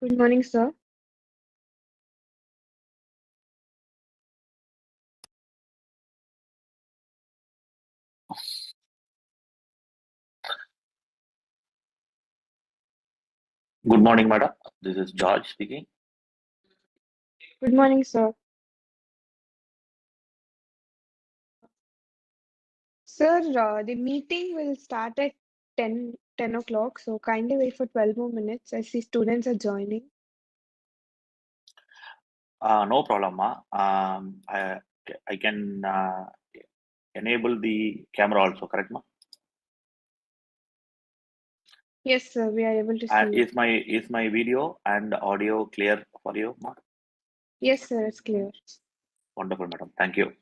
Good morning, sir. Good morning, madam. This is George speaking. Good morning, sir. Sir, the meeting will start at 10 o'clock, so kindly wait for 12 more minutes. I see students are joining. No problem, ma. I can enable the camera also, correct, ma? Yes, sir, we are able to see. Is my video and audio clear for you, ma? Yes, sir, it's clear. Wonderful, madam. Thank you.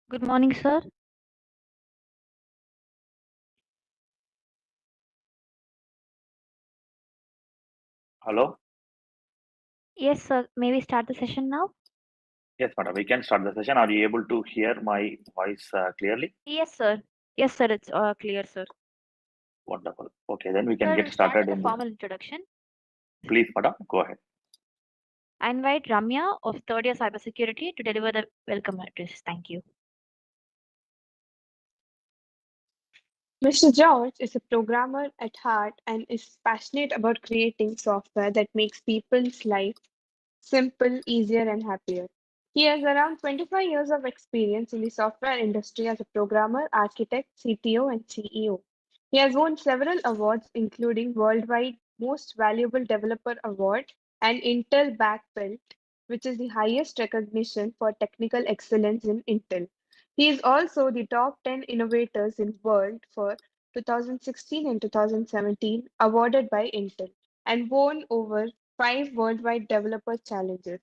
Good morning, sir. Hello? Yes, sir. May we start the session now? Yes, madam. We can start the session. Are you able to hear my voice clearly? Yes, sir. Yes, sir. It's clear, sir. Wonderful. Okay, then we can Sir, get we'll start with started the in the. formal introduction. Please, madam, go ahead. I invite Ramya of third year cybersecurity to deliver the welcome address. Thank you. Mr. George is a programmer at heart and is passionate about creating software that makes people's life simple, easier, and happier. He has around 25 years of experience in the software industry as a programmer, architect, CTO, and CEO. He has won several awards, including Worldwide Most Valuable Developer Award and Intel Black Belt, which is the highest recognition for technical excellence in Intel. He is also the top 10 innovators in world for 2016 and 2017, awarded by Intel, and won over 5 worldwide developer challenges.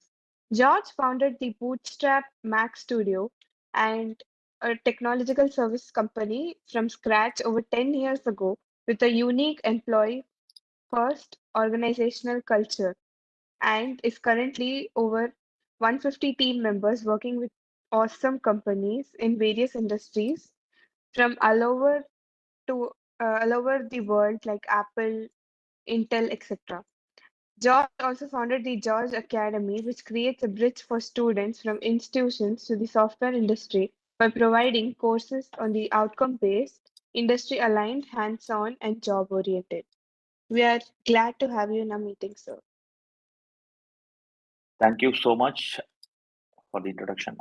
George founded the Bootstrap Mac Studio and a technological service company from scratch over 10 years ago with a unique employee first organizational culture and is currently over 150 team members working with awesome companies in various industries from to all over the world like Apple, Intel, etc. George also founded the George Academy, which creates a bridge for students from institutions to the software industry by providing courses on the outcome-based, industry-aligned, hands-on, and job-oriented. We are glad to have you in our meeting, sir. Thank you so much for the introduction.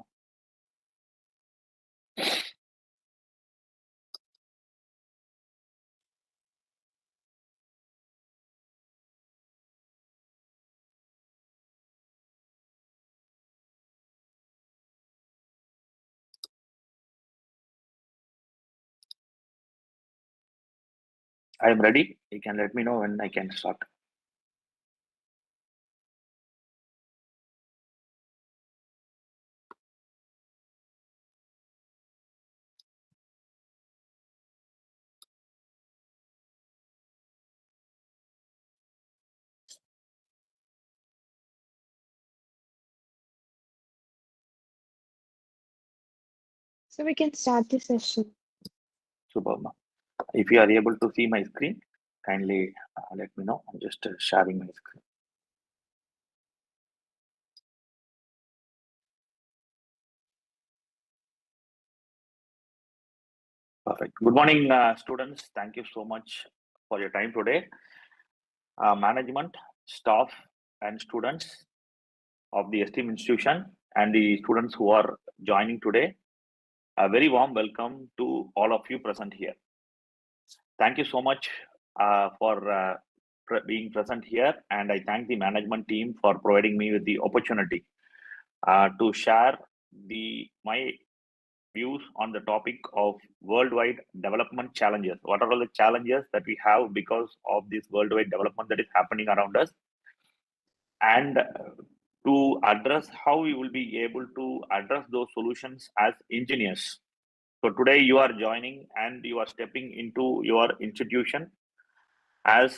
I am ready. You can let me know when I can start. So we can start the session. Superb. If you are able to see my screen, kindly let me know. I'm just sharing my screen. Perfect. Good morning, students. Thank you so much for your time today. Management, staff, and students of the esteemed institution and the students who are joining today, a very warm welcome to all of you present here. Thank you so much for being present here, and I thank the management team for providing me with the opportunity to share my views on the topic of worldwide development challenges. What are all the challenges that we have because of this worldwide development that is happening around us, and to address how we will be able to address those solutions as engineers. So today you are joining and you are stepping into your institution as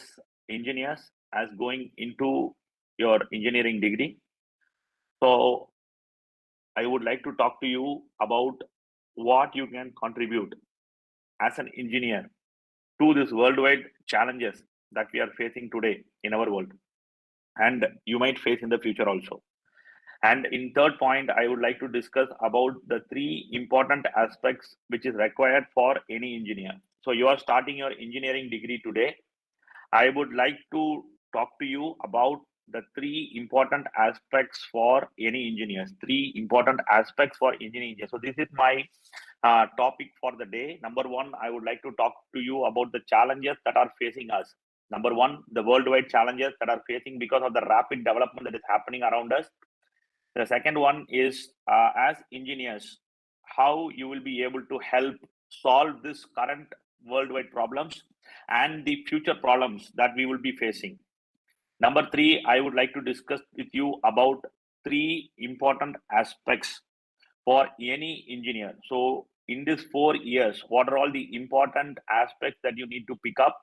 engineers, as going into your engineering degree. So I would like to talk to you about what you can contribute as an engineer to these worldwide challenges that we are facing today in our world, and you might face in the future also. And in third point, I would like to discuss about the 3 important aspects which is required for any engineer. So you are starting your engineering degree today. I would like to talk to you about the 3 important aspects for any engineers. 3 important aspects for engineering. So this is my topic for the day. Number 1, I would like to talk to you about the challenges that are facing us. Number 1, the worldwide challenges that are facing because of the rapid development that is happening around us. The second one is as engineers, how you will be able to help solve this current worldwide problems and the future problems that we will be facing. Number 3, I would like to discuss with you about 3 important aspects for any engineer. So in these 4 years, what are all the important aspects that you need to pick up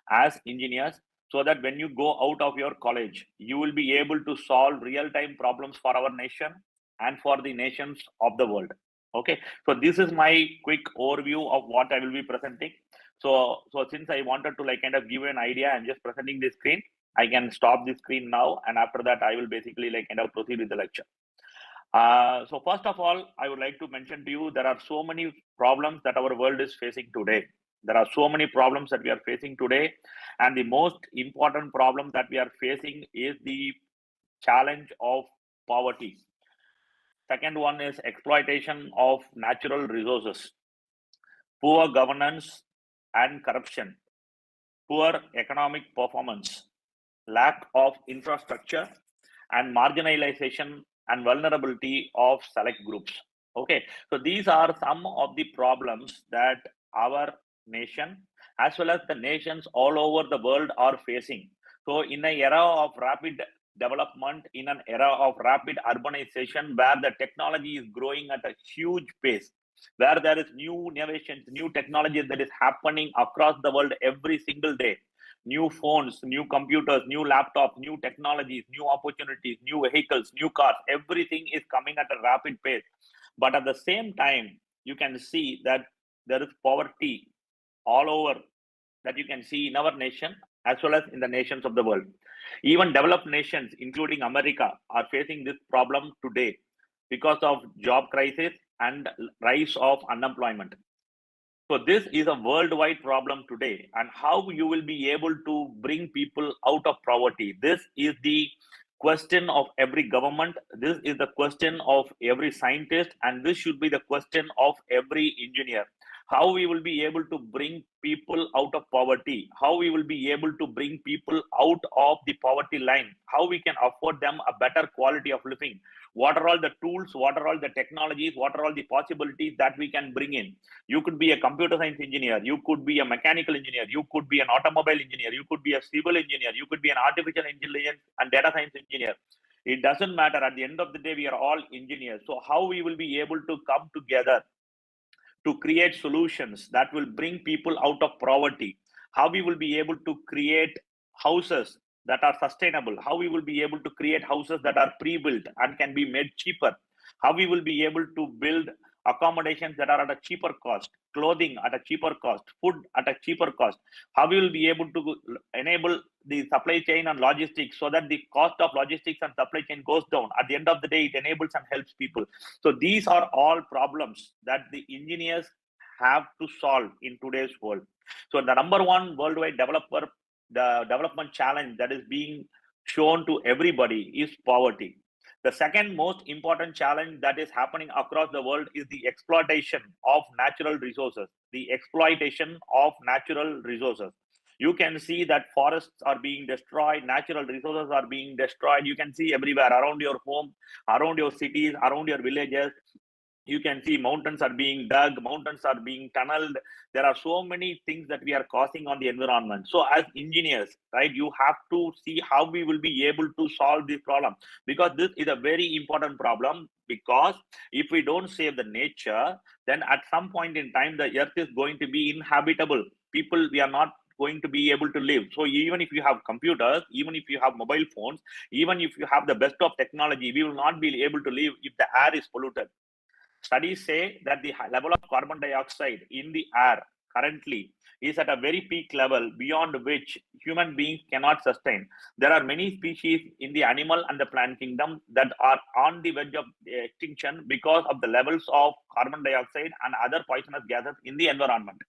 as engineers, so that when you go out of your college, you will be able to solve real-time problems for our nation and for the nations of the world. Okay, so this is my quick overview of what I will be presenting. So since I wanted to like kind of give you an idea, I'm just presenting the screen. I can stop the screen now, and after that I will basically like kind of proceed with the lecture. So first of all, I would like to mention to you, there are so many problems that our world is facing today. There are so many problems that we are facing today. And the most important problem that we are facing is the challenge of poverty. Second one is exploitation of natural resources, poor governance and corruption, poor economic performance, lack of infrastructure, and marginalization and vulnerability of select groups. Okay, so these are some of the problems that our nation as well as the nations all over the world are facing. So in an era of rapid development, in an era of rapid urbanization, where the technology is growing at a huge pace, where there is new innovations, new technology that is happening across the world every single day, new phones, new computers, new laptops, new technologies, new opportunities, new vehicles, new cars, everything is coming at a rapid pace. But at the same time, you can see that there is poverty all over, that you can see in our nation as well as in the nations of the world. Even developed nations, including America, are facing this problem today because of job crisis and rise of unemployment. So this is a worldwide problem today, and how you will be able to bring people out of poverty. This is the question of every government. This is the question of every scientist, and this should be the question of every engineer. How we will be able to bring people out of poverty, how we will be able to bring people out of the poverty line, how we can afford them a better quality of living. What are all the tools, what are all the technologies, what are all the possibilities that we can bring in. You could be a computer science engineer, you could be a mechanical engineer, you could be an automobile engineer, you could be a civil engineer, you could be an artificial intelligence and data science engineer. It doesn't matter. At the end of the day, we are all engineers. So how we will be able to come together to create solutions that will bring people out of poverty, how we will be able to create houses that are sustainable, how we will be able to create houses that are pre-built and can be made cheaper, how we will be able to build accommodations that are at a cheaper cost, clothing at a cheaper cost, food at a cheaper cost, how we will be able to enable the supply chain and logistics so that the cost of logistics and supply chain goes down. At the end of the day, it enables and helps people. So these are all problems that the engineers have to solve in today's world. So the number one worldwide the development challenge that is being shown to everybody is poverty. The second most important challenge that is happening across the world is the exploitation of natural resources. The exploitation of natural resources. You can see that forests are being destroyed, natural resources are being destroyed. You can see everywhere around your home, around your cities, around your villages. You can see mountains are being dug, mountains are being tunneled. There are so many things that we are causing on the environment. So as engineers, right, you have to see how we will be able to solve this problem, because this is a very important problem. Because if we don't save the nature, then at some point in time the earth is going to be inhabitable. People, we are not going to be able to live. So even if you have computers, even if you have mobile phones, even if you have the best of technology, we will not be able to live if the air is polluted. Studies say that the level of carbon dioxide in the air currently is at a very peak level beyond which human beings cannot sustain. There are many species in the animal and the plant kingdom that are on the verge of extinction because of the levels of carbon dioxide and other poisonous gases in the environment.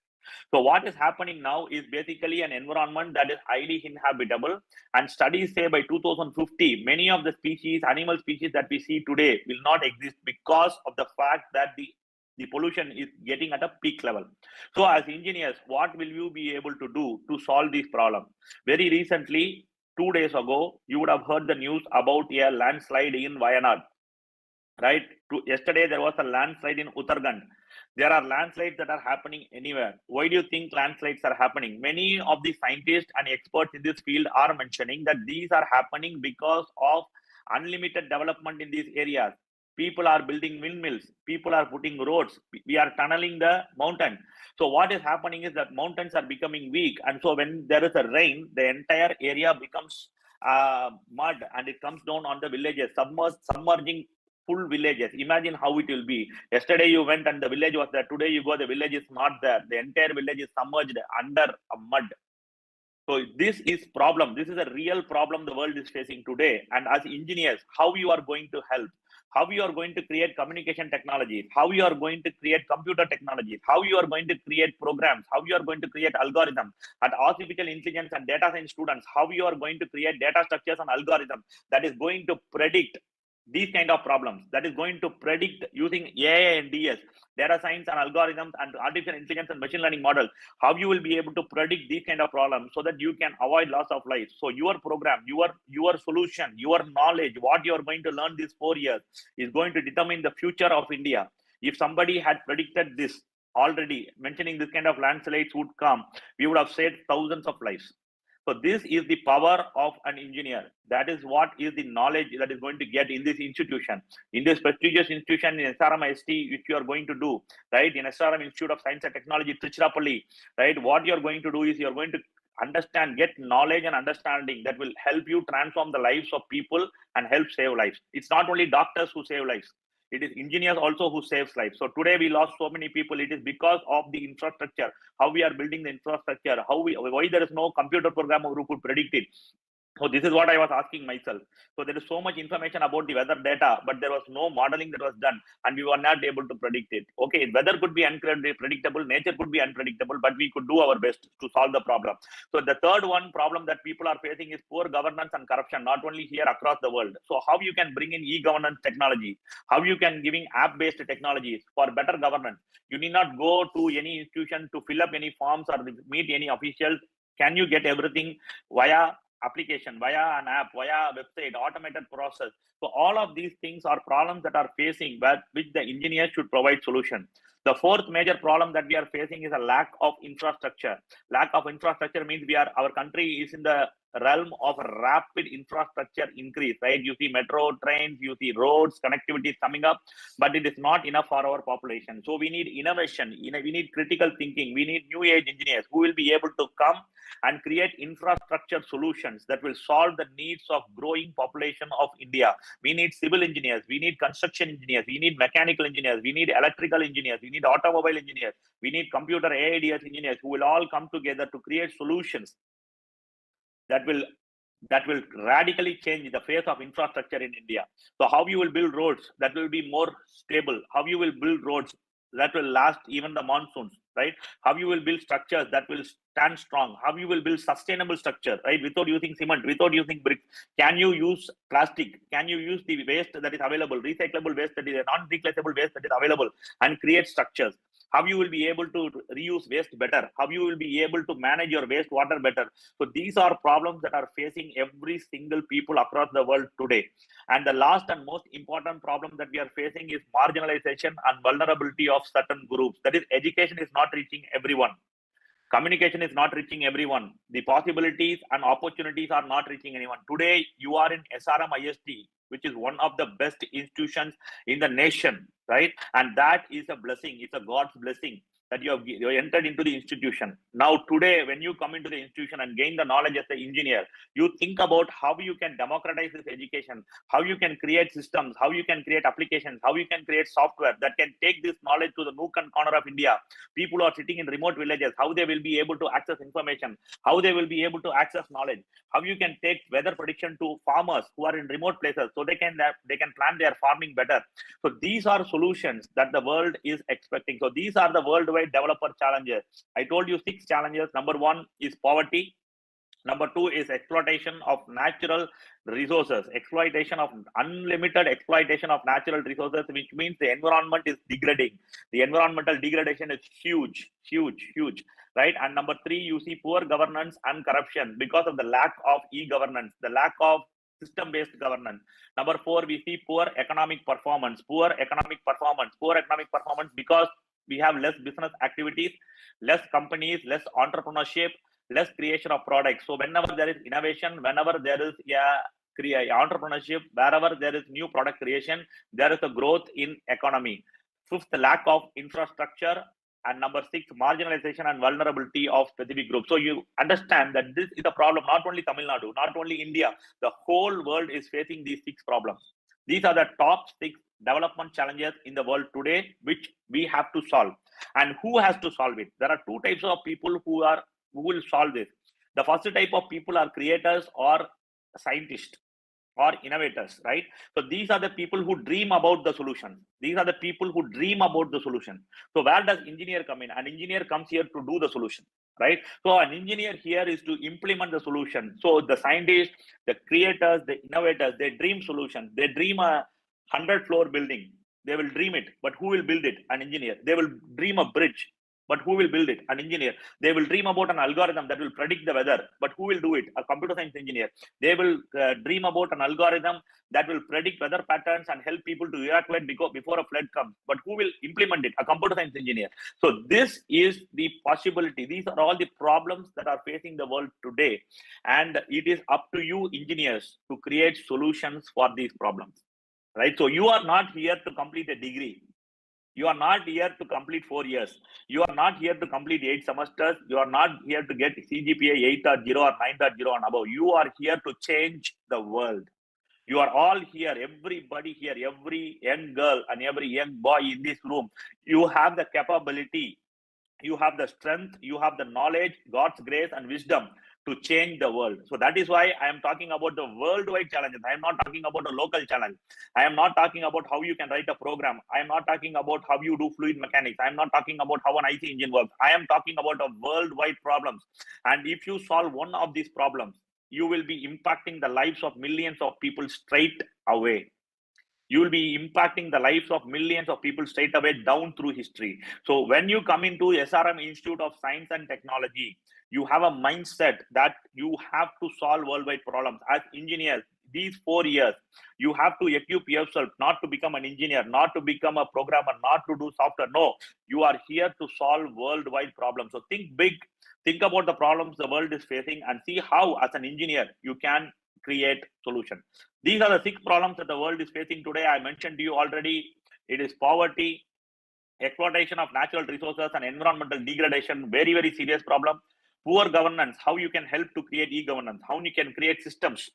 So what is happening now is basically an environment that is highly inhabitable, and studies say by 2050, many of the species, animal species that we see today will not exist because of the fact that the pollution is getting at a peak level. So as engineers, what will you be able to do to solve this problem? Very recently, 2 days ago, you would have heard the news about a landslide in Wayanad, right? Yesterday, there was a landslide in Uttarakhand. There are landslides that are happening anywhere. Why do you think landslides are happening? Many of the scientists and experts in this field are mentioning that these are happening because of unlimited development in these areas. People are building windmills. People are putting roads. We are tunneling the mountain. So what is happening is that mountains are becoming weak. And so when there is a rain, the entire area becomes mud, and it comes down on the villages, submerging full villages. Imagine how it will be. Yesterday you went and the village was there. Today you go, the village is not there. The entire village is submerged under a mud. So this is problem. This is a real problem the world is facing today. And as engineers, how you are going to help? How you are going to create communication technologies? How you are going to create computer technologies? How you are going to create programs? How you are going to create algorithms? At artificial intelligence and data science students, how you are going to create data structures and algorithms that is going to predict these kind of problems, that is going to predict using AI and DS, data science and algorithms and artificial intelligence and machine learning models, how you will be able to predict these kind of problems so that you can avoid loss of life. So your program, your solution, your knowledge, what you are going to learn these 4 years is going to determine the future of India. If somebody had predicted this already, mentioning this kind of landslides would come, we would have saved thousands of lives. So this is the power of an engineer. That is what is the knowledge that is going to get in this institution, in this prestigious institution, in SRM IST, which you are going to do, right? In SRM Institute of Science and Technology, Tiruchirappalli, right? What you are going to do is you are going to understand, get knowledge and understanding that will help you transform the lives of people and help save lives. It's not only doctors who save lives. It is engineers also who saves lives. So today we lost so many people. It is because of the infrastructure, how we are building the infrastructure, why there is no computer programmer who could predict it. So this is what I was asking myself. So there is so much information about the weather data, but there was no modeling that was done, and we were not able to predict it. Okay, weather could be unpredictable, nature could be unpredictable, but we could do our best to solve the problem. So the third one problem that people are facing is poor governance and corruption, not only here, across the world. So how you can bring in e-governance technology, how you can giving app-based technologies for better governance. You need not go to any institution to fill up any forms or meet any officials. Can you get everything via application, via an app, via a website, automated process? So all of these things are problems that are facing, which the engineers should provide solution. The fourth major problem that we are facing is a lack of infrastructure. Lack of infrastructure means our country is in the realm of rapid infrastructure increase, right? You see metro trains, you see roads, connectivity is coming up, but it is not enough for our population. So we need innovation, we need critical thinking, we need new age engineers who will be able to come and create infrastructure solutions that will solve the needs of growing population of India. We need civil engineers, we need construction engineers, we need mechanical engineers, we need electrical engineers, we need automobile engineers, we need computer AIDS engineers who will all come together to create solutions that will radically change the face of infrastructure in India. So how you will build roads that will be more stable, how you will build roads that will last even the monsoons, right? How you will build structures that will stand strong, how you will build sustainable structure, right? Without using cement, without using bricks. Can you use plastic? Can you use the waste that is available, recyclable waste that is non-recyclable waste that is available, and create structures? How you will be able to reuse waste better, how you will be able to manage your wastewater better. So these are problems that are facing every single people across the world today. And the last and most important problem that we are facing is marginalization and vulnerability of certain groups. That is, education is not reaching everyone. Communication is not reaching everyone. The possibilities and opportunities are not reaching anyone. Today, you are in SRM IST, which is one of the best institutions in the nation, right? And that is a blessing. It's a God's blessing that you have entered into the institution. Now, today, when you come into the institution and gain the knowledge as an engineer, you think about how you can democratize this education, how you can create systems, how you can create applications, how you can create software that can take this knowledge to the nook and corner of India. People who are sitting in remote villages, how they will be able to access information, how they will be able to access knowledge, how you can take weather prediction to farmers who are in remote places so they can plan their farming better. So these are solutions that the world is expecting. So these are the worldwide developer challenges. I told you 6 challenges. Number 1 is poverty. Number 2 is exploitation of natural resources, unlimited exploitation of natural resources, which means the environment is degrading. The environmental degradation is huge, right? And number 3, you see poor governance and corruption because of the lack of e-governance, the lack of system-based governance. Number 4, we see poor economic performance because we have less business activities, less companies, less entrepreneurship, less creation of products. So whenever there is innovation, whenever there is entrepreneurship. Wherever there is new product creation, there is a growth in economy. Fifth, lack of infrastructure. And number 6, marginalization and vulnerability of specific groups. So you understand that this is a problem, not only Tamil Nadu, not only India, the whole world is facing these 6 problems. These are the top 6 development challenges in the world today, which we have to solve. And who has to solve it? There are 2 types of people who will solve this. The first type of people are creators or scientists or innovators, right? So these are the people who dream about the solution. These are the people who dream about the solution. So where does engineer come in? An engineer comes here to do the solution, right? So an engineer here is to implement the solution. So the scientists, the creators, the innovators, they dream solutions. They dream a 100-floor building. They will dream it, but who will build it? An engineer. They will dream a bridge, but who will build it? An engineer. They will dream about an algorithm that will predict the weather, but who will do it? A computer science engineer. They will dream about an algorithm that will predict weather patterns and help people to evacuate before a flood comes, but who will implement it? A computer science engineer. So this is the possibility. These are all the problems that are facing the world today, and it is up to you engineers to create solutions for these problems, right? So you are not here to complete a degree. You are not here to complete 4 years. You are not here to complete 8 semesters. You are not here to get CGPA 8.0 or 9.0 and above. You are here to change the world. You are all here, everybody here, every young girl and every young boy in this room. You have the capability, you have the strength, you have the knowledge, God's grace and wisdom to change the world. So that is why I am talking about the worldwide challenges. I am not talking about a local challenge. I am not talking about how you can write a program. I am not talking about how you do fluid mechanics. I am not talking about how an IC engine works. I am talking about a worldwide problems. And if you solve one of these problems, you will be impacting the lives of millions of people straight away. You will be impacting the lives of millions of people straight away down through history. So when you come into SRM Institute of Science and Technology, you have a mindset that you have to solve worldwide problems. As engineers, these 4 years, you have to equip yourself not to become an engineer, not to become a programmer, not to do software. No, you are here to solve worldwide problems. So think big, think about the problems the world is facing and see how, as an engineer, you can create solution. These are the 6 problems that the world is facing today. I mentioned to you already. It is poverty, exploitation of natural resources and environmental degradation, very, very serious problem. Poor governance, how you can help to create e-governance, how you can create systems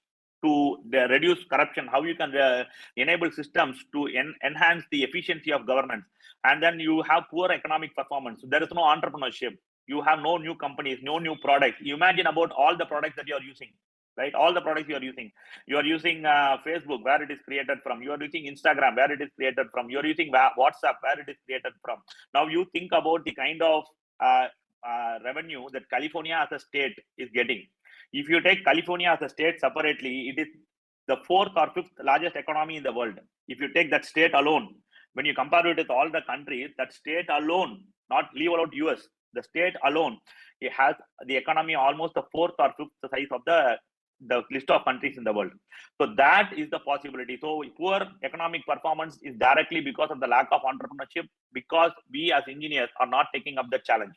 to reduce corruption, how you can enable systems to enhance the efficiency of governance. And then you have poor economic performance. There is no entrepreneurship. You have no new companies, no new products. You imagine about all the products that you are using, right? All the products you are using. You are using Facebook, where it is created from. You are using Instagram, where it is created from. You are using WhatsApp, where it is created from. Now you think about the kind of revenue that California as a state is getting. If you take California as a state separately, it is the 4th or 5th largest economy in the world. If you take that state alone, when you compare it with all the countries, that state alone, not leave out US, the state alone, it has the economy almost the 4th or 5th size of the list of countries in the world. So that is the possibility. So poor economic performance is directly because of the lack of entrepreneurship, because we as engineers are not taking up the challenge.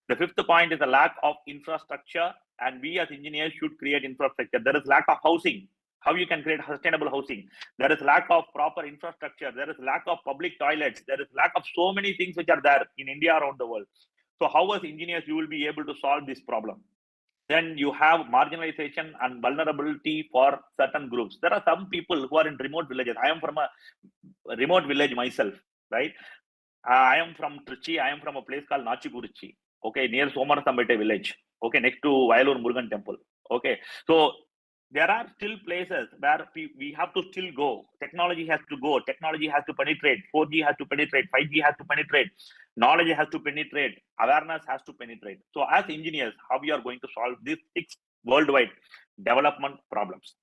The 5th point is the lack of infrastructure, and we as engineers should create infrastructure. There is lack of housing. How you can create sustainable housing? There is lack of proper infrastructure. There is lack of public toilets. There is lack of so many things which are there in India, around the world. So how as engineers you will be able to solve this problem? Then you have marginalization and vulnerability for certain groups. There are some people who are in remote villages. I am from a remote village myself, right? I am from Trichy. I am from a place called Nachikurichi, okay, near Somarasambete village, okay, next to Vayalur Murugan temple, okay. So there are still places where we have to still go. Technology has to go. Technology has to penetrate. 4G has to penetrate. 5G has to penetrate. Knowledge has to penetrate. Awareness has to penetrate. So as engineers, how we are going to solve these 6 worldwide development problems?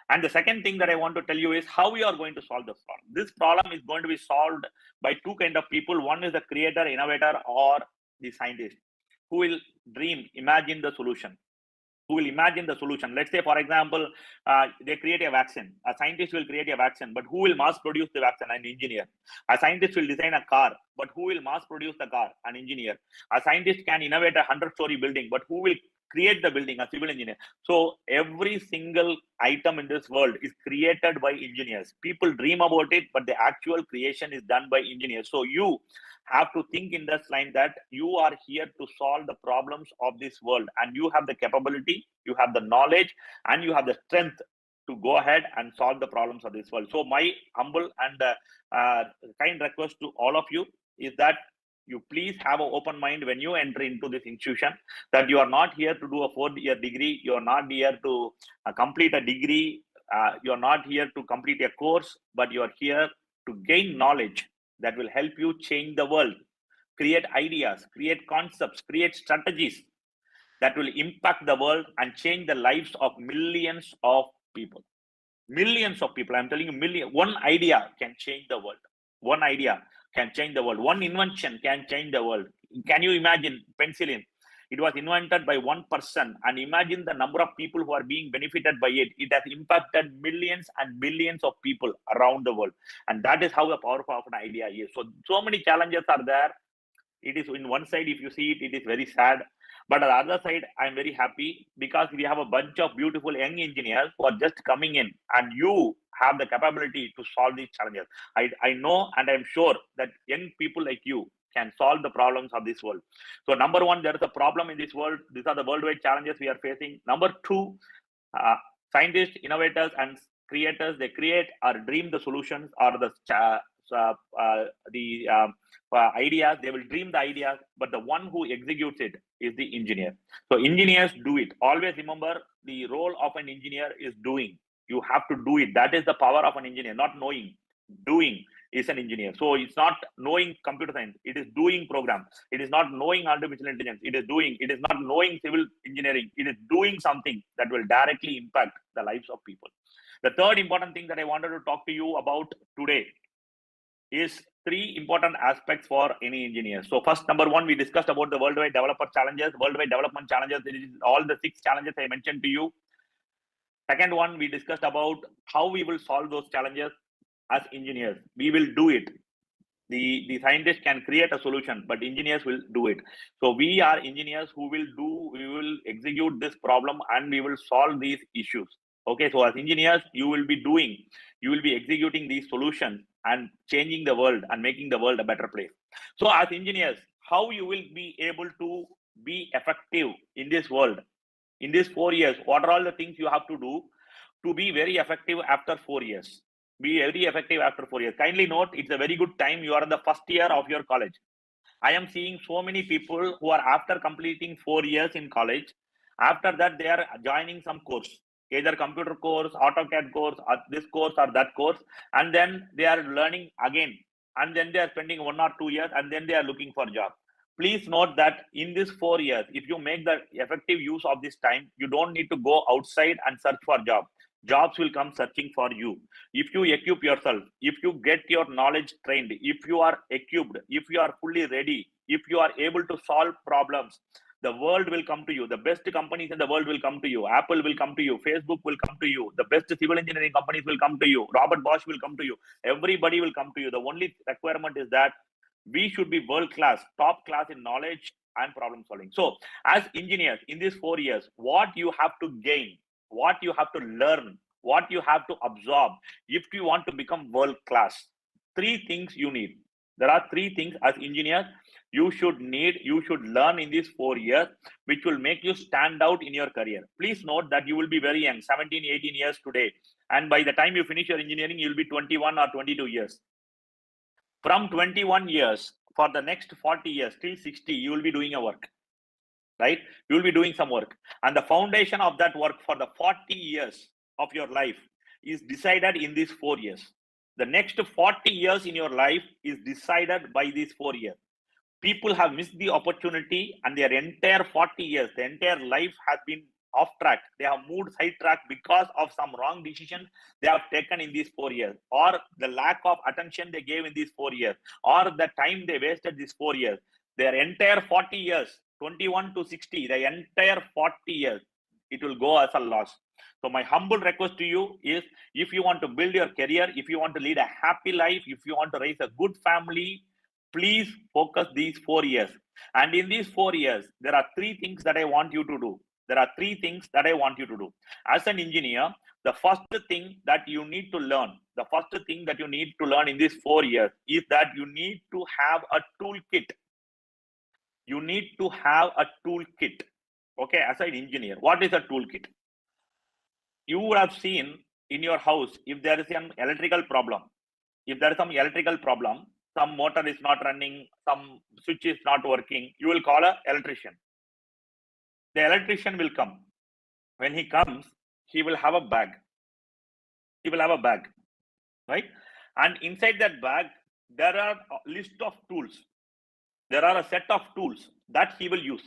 And the second thing that I want to tell you is how we are going to solve this problem. This problem is going to be solved by 2 kind of people. One is the creator, innovator, or the scientist who will dream, imagine the solution. Who will imagine the solution. Let's say, for example, they create a vaccine. A scientist will create a vaccine, but who will mass produce the vaccine? An engineer. A scientist will design a car, but who will mass produce the car? An engineer. A scientist can innovate a 100-story building, but who will create the building, a civil engineer. So every single item in this world is created by engineers. People dream about it, but the actual creation is done by engineers. So you have to think in this line that you are here to solve the problems of this world, and you have the capability, you have the knowledge, and you have the strength to go ahead and solve the problems of this world. So my humble and kind request to all of you is that you please have an open mind when you enter into this institution, that you are not here to do a 4-year degree, you are not here to complete a degree, you are not here to complete a course, but you are here to gain knowledge that will help you change the world, create ideas, create concepts, create strategies that will impact the world and change the lives of millions of people. Millions of people, I'm telling you, million. One idea can change the world. One idea can change the world. One invention can change the world. Can you imagine penicillin? It was invented by one person, and imagine the number of people who are being benefited by it. It has impacted millions and billions of people around the world, and that is how the powerful of an idea is. So many challenges are there. It is in one side, if you see it, it is very sad. But on the other side, I'm very happy because we have a bunch of beautiful young engineers who are just coming in, and you have the capability to solve these challenges. I know, and I'm sure that young people like you can solve the problems of this world. So number one, there is a problem in this world. These are the worldwide challenges we are facing. Number two, scientists, innovators, and creators, they create or dream the solutions or the ideas. They will dream the ideas, but the one who executes it is the engineer. So engineers do it. Always remember, the role of an engineer is doing. You have to do it. That is the power of an engineer, not knowing. Doing is an engineer. So it's not knowing computer science, it is doing program. It is not knowing artificial intelligence, it is doing. It is not knowing civil engineering, it is doing something that will directly impact the lives of people. The third important thing that I wanted to talk to you about today is 3 important aspects for any engineer. So first, number one, we discussed about the worldwide developer challenges, worldwide development challenges. It is all the 6 challenges I mentioned to you. Second one, we discussed about how we will solve those challenges as engineers. We will do it. The scientists can create a solution, but engineers will do it. So we are engineers who will we will execute this problem, and we will solve these issues. Okay, so as engineers, you will be doing, you will be executing these solutions and changing the world and making the world a better place. So as engineers, how you will be able to be effective in this world in these 4 years? What are all the things you have to do to be very effective after 4 years? Be very effective after 4 years. Kindly note, it's a very good time. You are in the first year of your college. I am seeing so many people who are, after completing 4 years in college, after that they are joining some course, either computer course, AutoCAD course, or this course or that course, and then they are learning again, and then they are spending 1 or 2 years, and then they are looking for job. Please note that in this 4 years, if you make the effective use of this time, you don't need to go outside and search for job. Jobs will come searching for you. If you equip yourself, if you get your knowledge trained, if you are equipped, if you are fully ready, if you are able to solve problems, the world will come to you. The best companies in the world will come to you. Apple will come to you. Facebook will come to you. The best civil engineering companies will come to you. Robert Bosch will come to you. Everybody will come to you. The only requirement is that we should be world class, top class in knowledge and problem solving. So as engineers, in these 4 years, what you have to gain, what you have to learn, what you have to absorb if you want to become world class, 3 things you need. There are 3 things as engineers you should learn in these 4 years, which will make you stand out in your career. Please note that you will be very young, 17, 18 years today, and by the time you finish your engineering, you'll be 21 or 22 years. From 21 years, for the next 40 years till 60, you will be doing a work, right? You will be doing some work, and the foundation of that work for the 40 years of your life is decided in these 4 years. The next 40 years in your life is decided by these 4 years. People have missed the opportunity, and their entire 40 years, the entire life has been off track. They have moved side track because of some wrong decisions they have taken in these 4 years, or the lack of attention they gave in these 4 years, or the time they wasted these 4 years. Their entire 40 years, 21 to 60, the entire 40 years, it will go as a loss. So my humble request to you is, if you want to build your career, if you want to lead a happy life, if you want to raise a good family, please focus these 4 years. And in these 4 years, there are 3 things that I want you to do. There are three things that I want you to do. As an engineer, the first thing that you need to learn, in these 4 years is that you need to have a toolkit. You need to have a toolkit. Okay, as an engineer, what is a toolkit? You would have seen in your house, if there is an electrical problem, some motor is not running, some switch is not working, you will call an electrician. The electrician will come. When he comes, he will have a bag. Right? And inside that bag, there are a list of tools. There are a set of tools that he will use.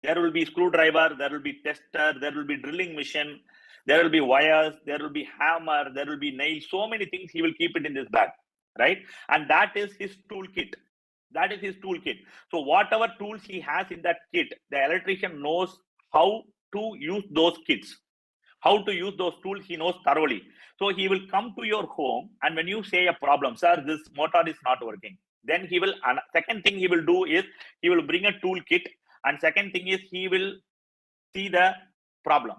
There will be screwdriver, there will be tester, there will be drilling machine, there will be wires, there will be hammer, there will be nails, so many things he will keep it in this bag, right? And that is his toolkit. So whatever tools he has in that kit, the electrician knows how to use those kits. How to use those tools, he knows thoroughly. So he will come to your home, and when you say a problem, sir, this motor is not working, then he will, second thing he will do is, he will bring a toolkit, and second thing is, he will see the problem.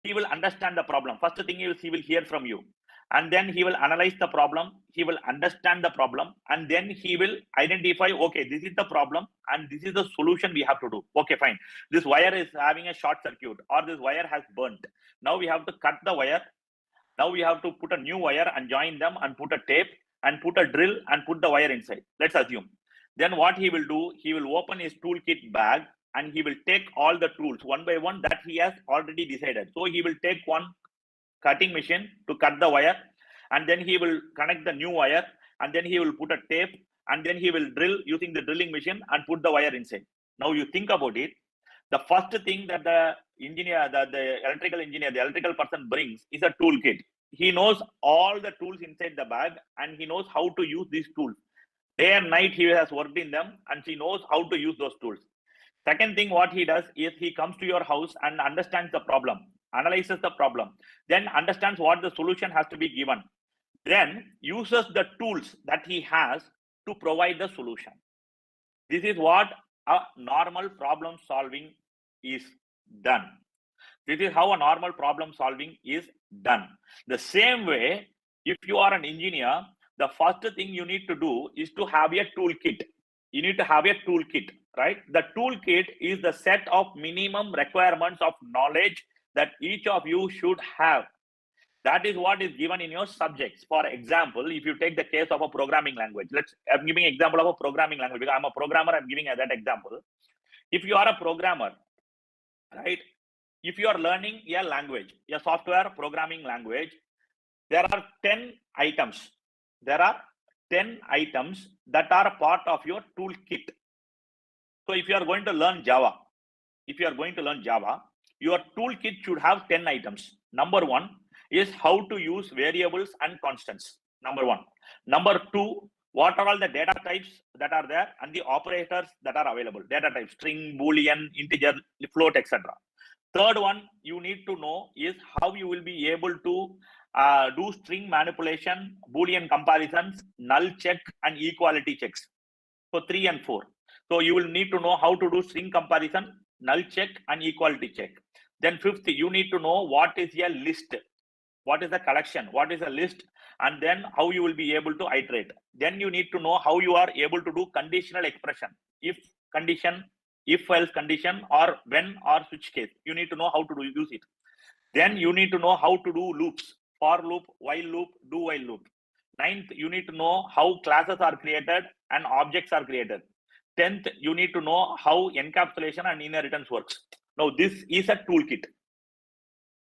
He will understand the problem. First thing is, he will hear from you, and then he will analyze the problem. He will understand the problem, and then he will identify, okay, this is the problem, and this is the solution we have to do. Okay, fine. This wire is having a short circuit, or this wire has burnt. Now we have to cut the wire. Now we have to put a new wire and join them, and put a tape and put a drill and put the wire inside. Let's assume. Then what he will do, he will open his toolkit bag, and he will take all the tools one by one that he has already decided. So he will take one cutting machine to cut the wire, and then he will connect the new wire, and then he will put a tape, and then he will drill using the drilling machine and put the wire inside. Now you think about it. The first thing that the engineer, the electrical engineer, the electrical person brings is a toolkit. He knows all the tools inside the bag, and he knows how to use these tools. Day and night he has worked in them, and he knows how to use those tools. Second thing what he does is, he comes to your house and understands the problem, analyzes the problem, then understands what the solution has to be given, then uses the tools that he has to provide the solution. This is what a normal problem solving is done. This is how a normal problem solving is done. The same way, if you are an engineer, the first thing you need to do is to have a toolkit. You need to have a toolkit, right? The toolkit is the set of minimum requirements of knowledge that each of you should have. That is what is given in your subjects. For example, if you take the case of a programming language, I'm giving an example of a programming language because I'm a programmer, I'm giving that example. If you are a programmer, right? If you are learning a language, a software programming language, there are 10 items. There are 10 items that are a part of your toolkit. So if you are going to learn Java, your toolkit should have 10 items. Number one is how to use variables and constants. Number one. Number two, what are all the data types that are there and the operators that are available? Data types, string, boolean, integer, float, etc. Third one you need to know is how you will be able to do string manipulation, boolean comparisons, null check, and equality checks. So 3 and 4. So you will need to know how to do string comparison, null check, and equality check. Then fifth, you need to know what is a list, what is a collection, what is a list, and then how you will be able to iterate. Then you need to know how you are able to do conditional expression, if condition, if else condition, or when or switch case. You need to know how to use it. Then you need to know how to do loops, for loop, while loop, do while loop. Ninth, you need to know how classes are created and objects are created. 10th, you need to know how encapsulation and inheritance works. Now, this is a toolkit.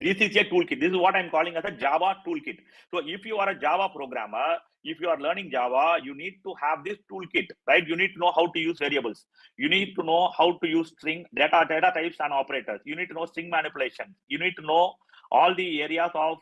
This is a toolkit. This is what I'm calling as a Java toolkit. So if you are a Java programmer, if you are learning Java, you need to have this toolkit, right? You need to know how to use variables. You need to know how to use string, data types and operators. You need to know string manipulation. You need to know all the areas of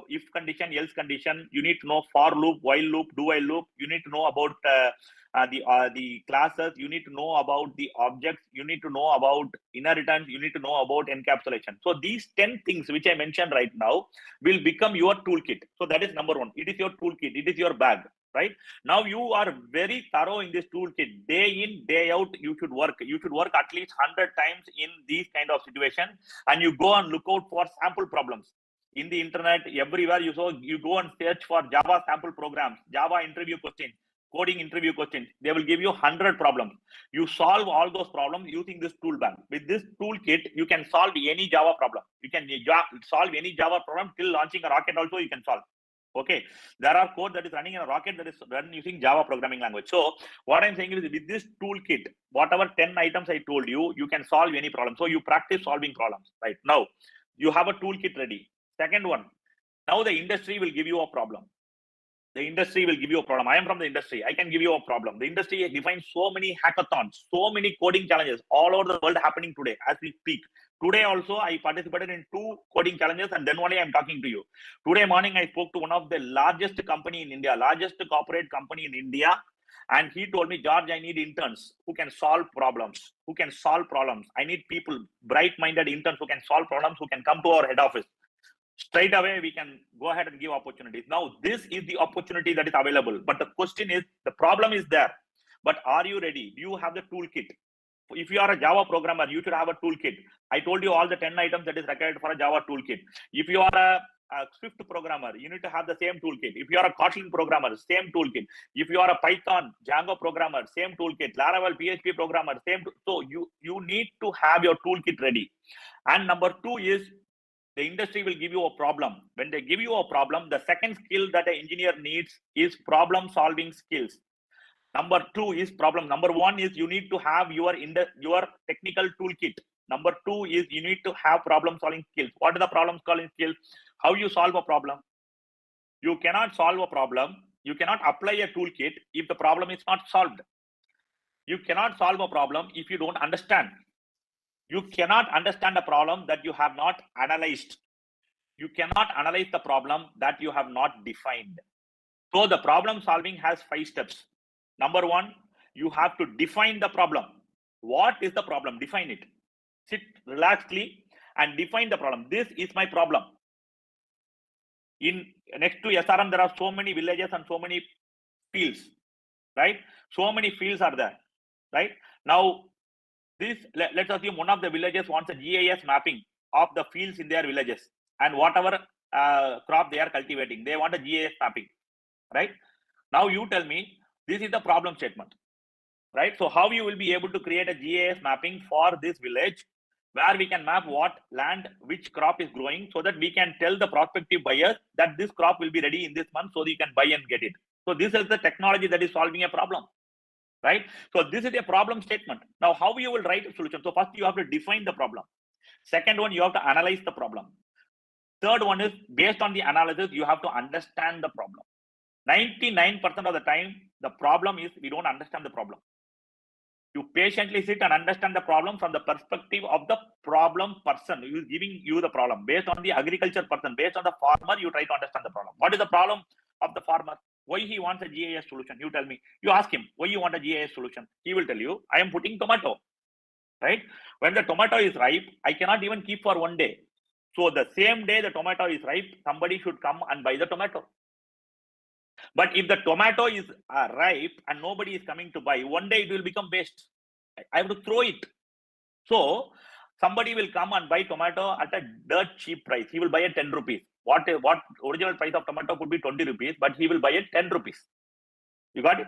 if condition, else condition. You need to know for loop, while loop, do while loop. You need to know about the classes. You need to know about the objects. You need to know about inheritance. You need to know about encapsulation. So these 10 things which I mentioned right now will become your toolkit. So that is number one. It is your toolkit. It is your bag. right? Now you are very thorough in this toolkit. Day in, day out, you should work. You should work at least 100 times in these kind of situations, and you go and look out for sample problems in the internet, everywhere you go and search for Java sample programs, Java interview questions, coding interview questions. They will give you 100 problems. You solve all those problems using this tool bank. With this toolkit, you can solve any Java problem. You can solve any Java problem till launching a rocket also you can solve. Okay, there are code that is running in a rocket that is run using Java programming language. So what I'm saying is, with this toolkit, whatever 10 items I told you, you can solve any problem. So you practice solving problems. Right now, you have a toolkit ready. Second one, now the industry will give you a problem. The industry will give you a problem. I am from the industry. I can give you a problem. The industry defines so many hackathons, so many coding challenges all over the world happening today as we speak. Today also, I participated in 2 coding challenges, and then only I'm talking to you. Today morning, I spoke to one of the largest company in India, largest corporate company in India. And he told me, George, I need interns who can solve problems, I need people, bright-minded interns who can solve problems, who can come to our head office. Straight away, we can go ahead and give opportunities. Now, this is the opportunity that is available. But the question is, the problem is there. But are you ready? Do you have the toolkit? If you are a Java programmer, you should have a toolkit. I told you all the 10 items that is required for a Java toolkit. If you are a Swift programmer, you need to have the same toolkit. If you are a Kotlin programmer, same toolkit. If you are a Python, Django programmer, same toolkit. Laravel, PHP programmer, same. So you need to have your toolkit ready. And number 2 is, the industry will give you a problem. When they give you a problem, the second skill that an engineer needs is problem solving skills. Number 2 is problem. Number 1 is you need to have your technical toolkit. Number 2 is you need to have problem solving skills. What are the problem solving skills? How you solve a problem? You cannot solve a problem. You cannot apply a toolkit if the problem is not solved. You cannot solve a problem if you don't understand. You cannot understand a problem that you have not analyzed. You cannot analyze the problem that you have not defined. So the problem solving has 5 steps. Number 1, you have to define the problem. What is the problem? Define it. Sit relaxedly and define the problem. This is my problem. In next to SRM, there are so many villages and so many fields, right? So many fields are there, right? Now, let's assume one of the villages wants a GIS mapping of the fields in their villages and whatever crop they are cultivating. They want a GIS mapping, right? Now you tell me, this is the problem statement, right? So how you will be able to create a GIS mapping for this village where we can map what land, which crop is growing, so that we can tell the prospective buyers that this crop will be ready in this month, so you can buy and get it. So this is the technology that is solving a problem. Right? So this is a problem statement. Now, how you will write a solution? So first you have to define the problem. Second one, you have to analyze the problem. Third one is, based on the analysis, you have to understand the problem. 99% of the time, the problem is we don't understand the problem. You patiently sit and understand the problem from the perspective of the problem person who is giving you the problem. Based on the agriculture person, based on the farmer, you try to understand the problem. What is the problem of the farmer? Why he wants a GIS solution? You tell me. You ask him, why you want a GIS solution? He will tell you, I am putting tomato, right? When the tomato is ripe, I cannot even keep for 1 day. So the same day the tomato is ripe, somebody should come and buy the tomato. But if the tomato is ripe and nobody is coming to buy, 1 day it will become waste. I have to throw it. So somebody will come and buy tomato at a dirt cheap price. He will buy at 10 rupees. What original price of tomato could be 20 rupees, but he will buy at 10 rupees. You got it?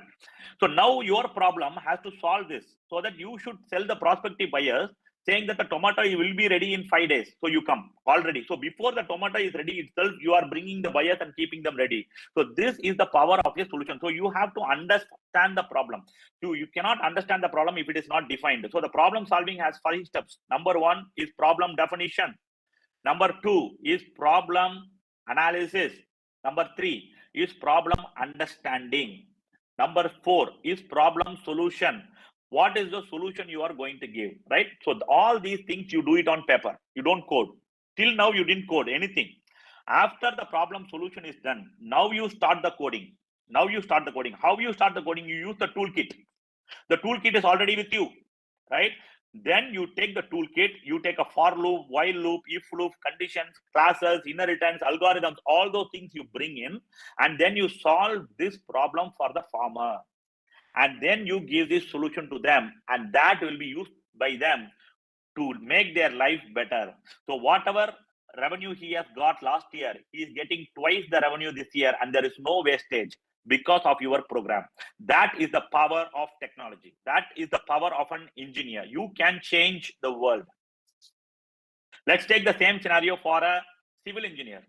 So now your problem has to solve this, so that you should sell the prospective buyers saying that the tomato will be ready in 5 days. So you come already. So before the tomato is ready itself, you are bringing the buyers and keeping them ready. So this is the power of a solution. So you have to understand the problem. You cannot understand the problem if it is not defined. So the problem solving has 5 steps. Number 1 is problem definition. Number 2 is problem analysis. Number 3 is problem understanding. Number 4 is problem solution. What is the solution you are going to give, right? So all these things you do it on paper. You don't code. Till now you didn't code anything. After the problem solution is done, now you start the coding. How you start the coding? You use the toolkit. The toolkit is already with you, right? Then you take the toolkit, you take a for loop, while loop, if loop, conditions, classes, inheritance, algorithms, all those things you bring in, and then you solve this problem for the farmer. And then you give this solution to them, and that will be used by them to make their life better. So whatever revenue he has got last year, he is getting twice the revenue this year, and there is no wastage because of your program. That is the power of technology. That is the power of an engineer. You can change the world. Let's take the same scenario for a civil engineer.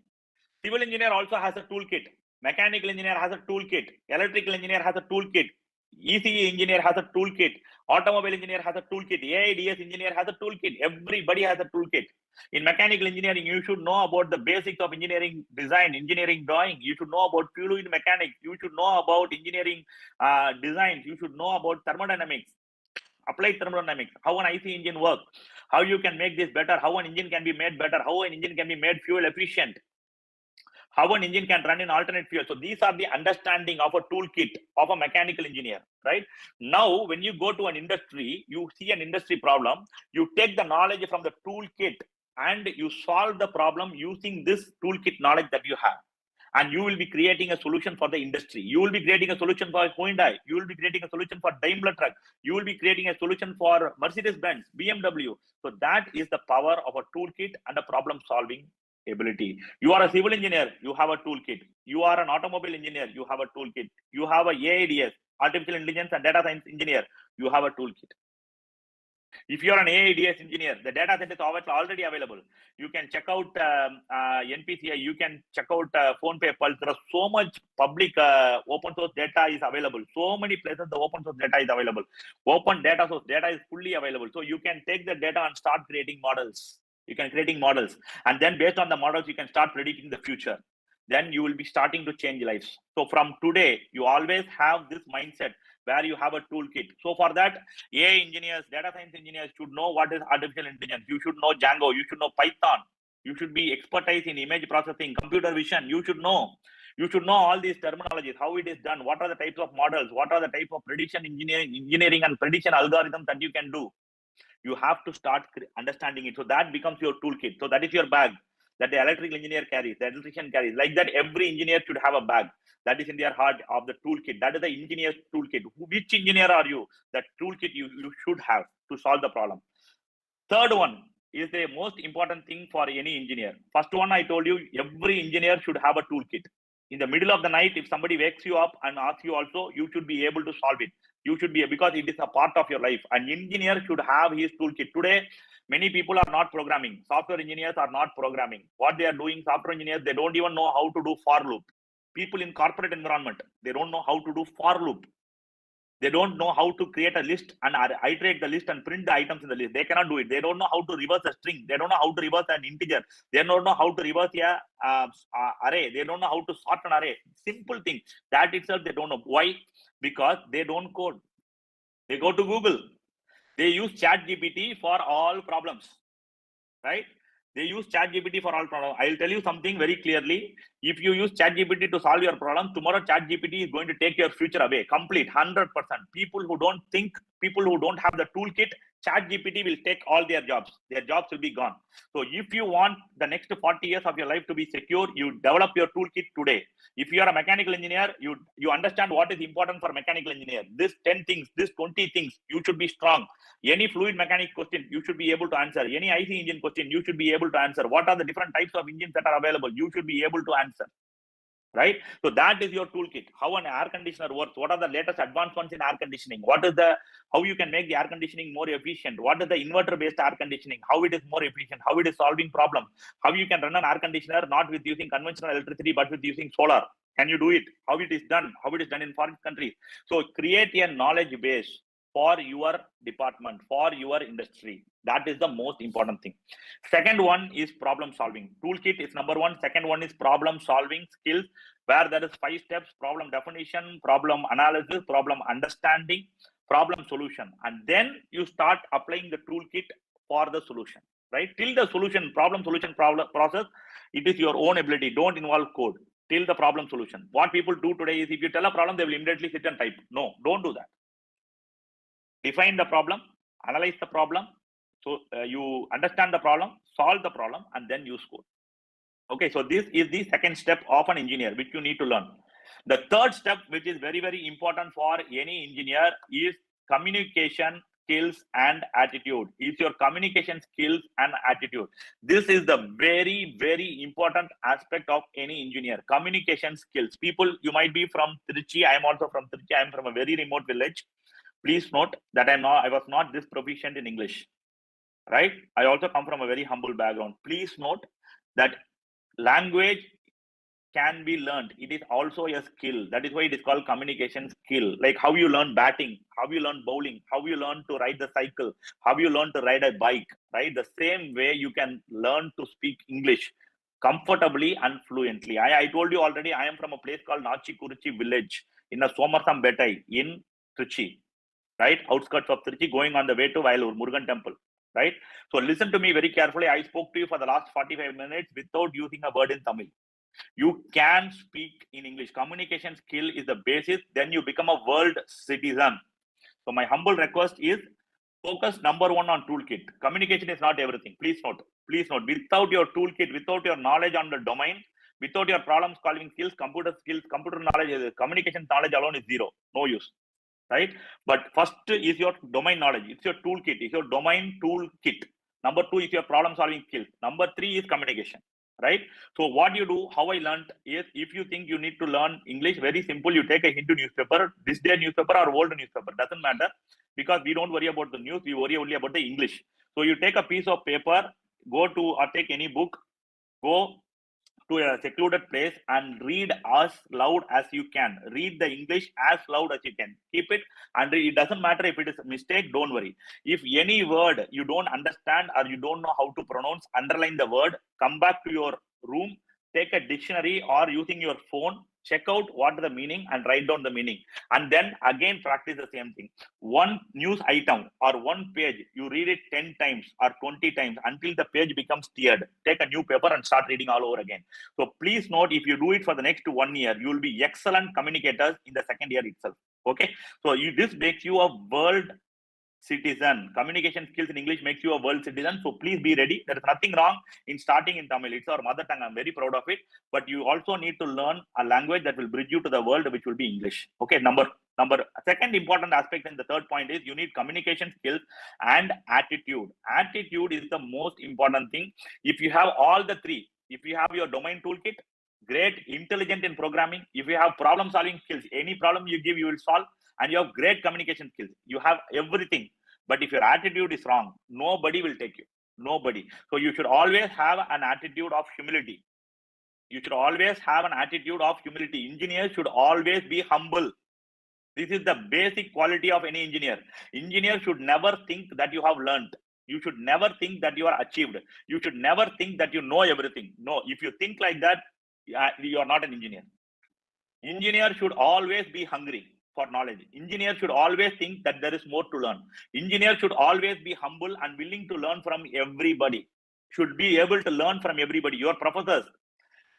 Civil engineer also has a toolkit. Mechanical engineer has a toolkit. Electrical engineer has a toolkit. ECE engineer has a toolkit. Automobile engineer has a toolkit. AIDS engineer has a toolkit. Everybody has a toolkit. In mechanical engineering, you should know about the basics of engineering design, engineering drawing. You should know about fluid mechanics. You should know about engineering designs. You should know about thermodynamics, applied thermodynamics, how an IC engine works, how you can make this better, how an engine can be made better, how an engine can be made fuel efficient, how an engine can run in alternate fuel. So these are the understanding of a toolkit of a mechanical engineer, right? Now, when you go to an industry, you see an industry problem, you take the knowledge from the toolkit and you solve the problem using this toolkit knowledge that you have. And you will be creating a solution for the industry. You will be creating a solution for Hyundai. You will be creating a solution for Daimler Truck. You will be creating a solution for Mercedes-Benz, BMW. So that is the power of a toolkit and a problem-solving ability. You are a civil engineer, you have a toolkit. You are an automobile engineer, you have a toolkit. You have a AIDS, artificial intelligence and data science engineer, you have a toolkit. If you are an AIDS engineer, the data set is already available. You can check out NPCI, you can check out PhonePe Pulse. There is so much public open source data is available. So many places the open source data is available. Open data source data is fully available. So you can take the data and start creating models. You can creating models, and then based on the models, you can start predicting the future. Then you will be starting to change lives. So from today, you always have this mindset where you have a toolkit. So for that, AI engineers, data science engineers should know what is artificial intelligence. You should know Django. You should know Python. You should be expertise in image processing, computer vision. You should know. You should know all these terminologies, how it is done, what are the types of models, what are the type of prediction engineering and prediction algorithms that you can do. You have to start understanding it. So that becomes your toolkit. So that is your bag that the electrical engineer carries, the electrician carries. Like that, every engineer should have a bag that is in their heart of the toolkit. That is the engineer's toolkit. Which engineer are you? That toolkit you should have to solve the problem. Third one is the most important thing for any engineer. First one, I told you, every engineer should have a toolkit. In the middle of the night, if somebody wakes you up and asks you also, you should be able to solve it. You should be, because it is a part of your life. An engineer should have his toolkit. Today, many people are not programming. Software engineers are not programming. What they are doing, software engineers, they don't even know how to do for loop. People in corporate environment, they don't know how to do for loop. They don't know how to create a list and iterate the list and print the items in the list. They cannot do it. They don't know how to reverse a string. They don't know how to reverse an integer. They don't know how to reverse a array. They don't know how to sort an array. Simple thing. That itself they don't know. Why? Because they don't code. They go to Google. They use ChatGPT for all problems, right? They use ChatGPT for all problems. I'll tell you something very clearly. If you use ChatGPT to solve your problem, tomorrow ChatGPT is going to take your future away. Complete, 100%. People who don't think, people who don't have the toolkit, ChatGPT will take all their jobs. Their jobs will be gone. So if you want the next 40 years of your life to be secure, you develop your toolkit today. If you are a mechanical engineer, you understand what is important for mechanical engineer. This 10 things, this 20 things, you should be strong. Any fluid mechanics question, you should be able to answer. Any IC engine question, you should be able to answer. What are the different types of engines that are available? You should be able to answer, right? So that is your toolkit. How an air conditioner works. What are the latest advancements in air conditioning? How you can make the air conditioning more efficient? What is the inverter-based air conditioning? How it is more efficient? How it is solving problems? How you can run an air conditioner not with using conventional electricity, but with using solar? Can you do it? How it is done? How it is done in foreign countries? So create a knowledge base for your department, for your industry. That is the most important thing. Second one is problem solving. Toolkit is number one. Second one is problem solving skills, where there is 5 steps: problem definition, problem analysis, problem understanding, problem solution. And then you start applying the toolkit for the solution, right? Till the solution, problem process, it is your own ability. Don't involve code till the problem solution. What people do today is, if you tell a problem, they will immediately sit and type. No, don't do that. Define the problem, analyze the problem. So you understand the problem, solve the problem, and then use code. Okay, so this is the second step of an engineer, which you need to learn. The third step, which is very, very important for any engineer, is communication skills and attitude. Is your communication skills and attitude. This is the very, very important aspect of any engineer. Communication skills. People, you might be from Tiruchi. I am also from Tiruchi. I am from a very remote village. Please note that I was not this proficient in English. Right? I also come from a very humble background. Please note that language can be learned. It is also a skill. That is why it is called communication skill. Like how you learn batting, how you learn bowling, how you learn to ride the cycle, how you learn to ride a bike, right? The same way you can learn to speak English comfortably and fluently. I told you already, I am from a place called Nachikuruchi village in a Somarsam Betai in Trichy, right? Outskirts of Trichy, going on the way to Vayalur, Murugan temple, right? So listen to me very carefully. I spoke to you for the last 45 minutes without using a word in Tamil. You can speak in English. Communication skill is the basis. Then you become a world citizen. So my humble request is focus number one on toolkit. Communication is not everything. Please note. Without your toolkit, without your knowledge on the domain, without your problem solving skills, computer knowledge, communication knowledge alone is zero. No use. Right? But first is your domain knowledge. It's your toolkit. It's your domain toolkit. Number two is your problem solving skills. Number three is communication. Right? So what you do, how I learned is, if you think you need to learn English, very simple. You take a Hindu newspaper, this day newspaper or old newspaper, doesn't matter, because we don't worry about the news. We worry only about the English. So you take a piece of paper, go to, or take any book, go to a secluded place and read as loud as you can. Read the English as loud as you can. Keep it, and it doesn't matter if it is a mistake, don't worry. If any word you don't understand or you don't know how to pronounce, underline the word, come back to your room, take a dictionary or using your phone, check out what the meaning and write down the meaning. And then again practice the same thing. One news item or one page, you read it 10 times or 20 times until the page becomes teared. Take a new paper and start reading all over again. So please note, if you do it for the next 1 year, you will be excellent communicators in the second year itself. Okay. So this makes you a world citizen. Communication skills in English makes you a world citizen. So please be ready. There is nothing wrong in starting in Tamil. It's our mother tongue. I'm very proud of it. But you also need to learn a language that will bridge you to the world, which will be English. Okay. Second important aspect, and the third point is, you need communication skills and attitude. Attitude is the most important thing. If you have all the three, if you have your domain toolkit, great, intelligent in programming. If you have problem solving skills, any problem you give, you will solve. And you have great communication skills. You have everything. But if your attitude is wrong, nobody will take you. Nobody. So you should always have an attitude of humility. You should always have an attitude of humility. Engineers should always be humble. This is the basic quality of any engineer. Engineer should never think that you have learned. You should never think that you are achieved. You should never think that you know everything. No, if you think like that, you are not an engineer. Engineer should always be hungry for knowledge. Engineer should always think that there is more to learn. Engineer should always be humble and willing to learn from everybody. Should be able to learn from everybody. Your professors,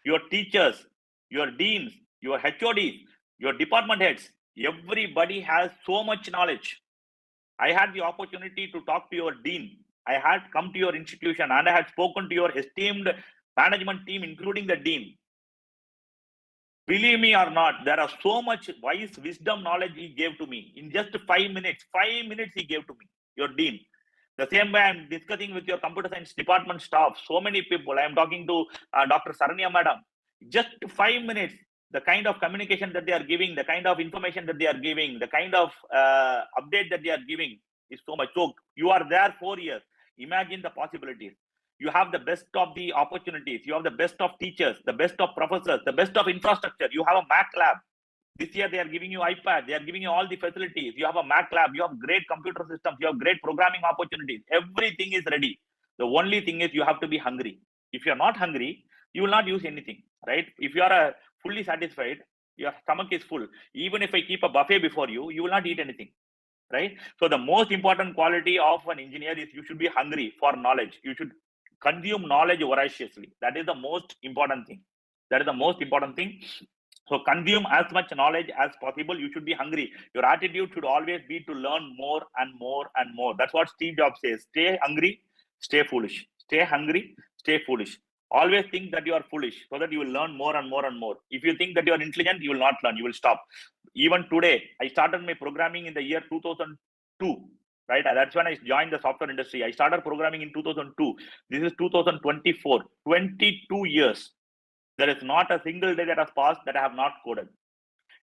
your teachers, your deans, your HODs, your department heads, everybody has so much knowledge. I had the opportunity to talk to your dean. I had come to your institution and I had spoken to your esteemed management team, including the dean. Believe me or not, there are so much wise wisdom knowledge he gave to me in just 5 minutes. 5 minutes he gave to me, your dean. The same way I'm discussing with your computer science department staff, so many people. I am talking to Dr. Saranya madam. Just 5 minutes, the kind of communication that they are giving, the kind of information that they are giving, the kind of update that they are giving is so much. So you are there 4 years. Imagine the possibilities. You have the best of the opportunities. You have the best of teachers, the best of professors, the best of infrastructure. You have a Mac lab. This year they are giving you iPad. They are giving you all the facilities. You have a Mac lab. You have great computer systems. You have great programming opportunities. Everything is ready. The only thing is you have to be hungry. If you are not hungry, you will not use anything, right? If you are fully satisfied, your stomach is full. Even if I keep a buffet before you, you will not eat anything, right? So the most important quality of an engineer is you should be hungry for knowledge. You should consume knowledge voraciously. That is the most important thing. That is the most important thing. So consume as much knowledge as possible. You should be hungry. Your attitude should always be to learn more and more and more. That's what Steve Jobs says. Stay hungry, stay foolish. Stay hungry, stay foolish. Always think that you are foolish so that you will learn more and more and more. If you think that you are intelligent, you will not learn. You will stop. Even today, I started my programming in the year 2002. Right? That's when I joined the software industry. I started programming in 2002. This is 2024. 22 years. There is not a single day that has passed that I have not coded.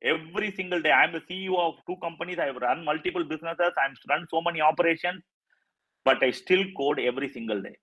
Every single day. I am the CEO of 2 companies. I have run multiple businesses. I've run so many operations, but I still code every single day.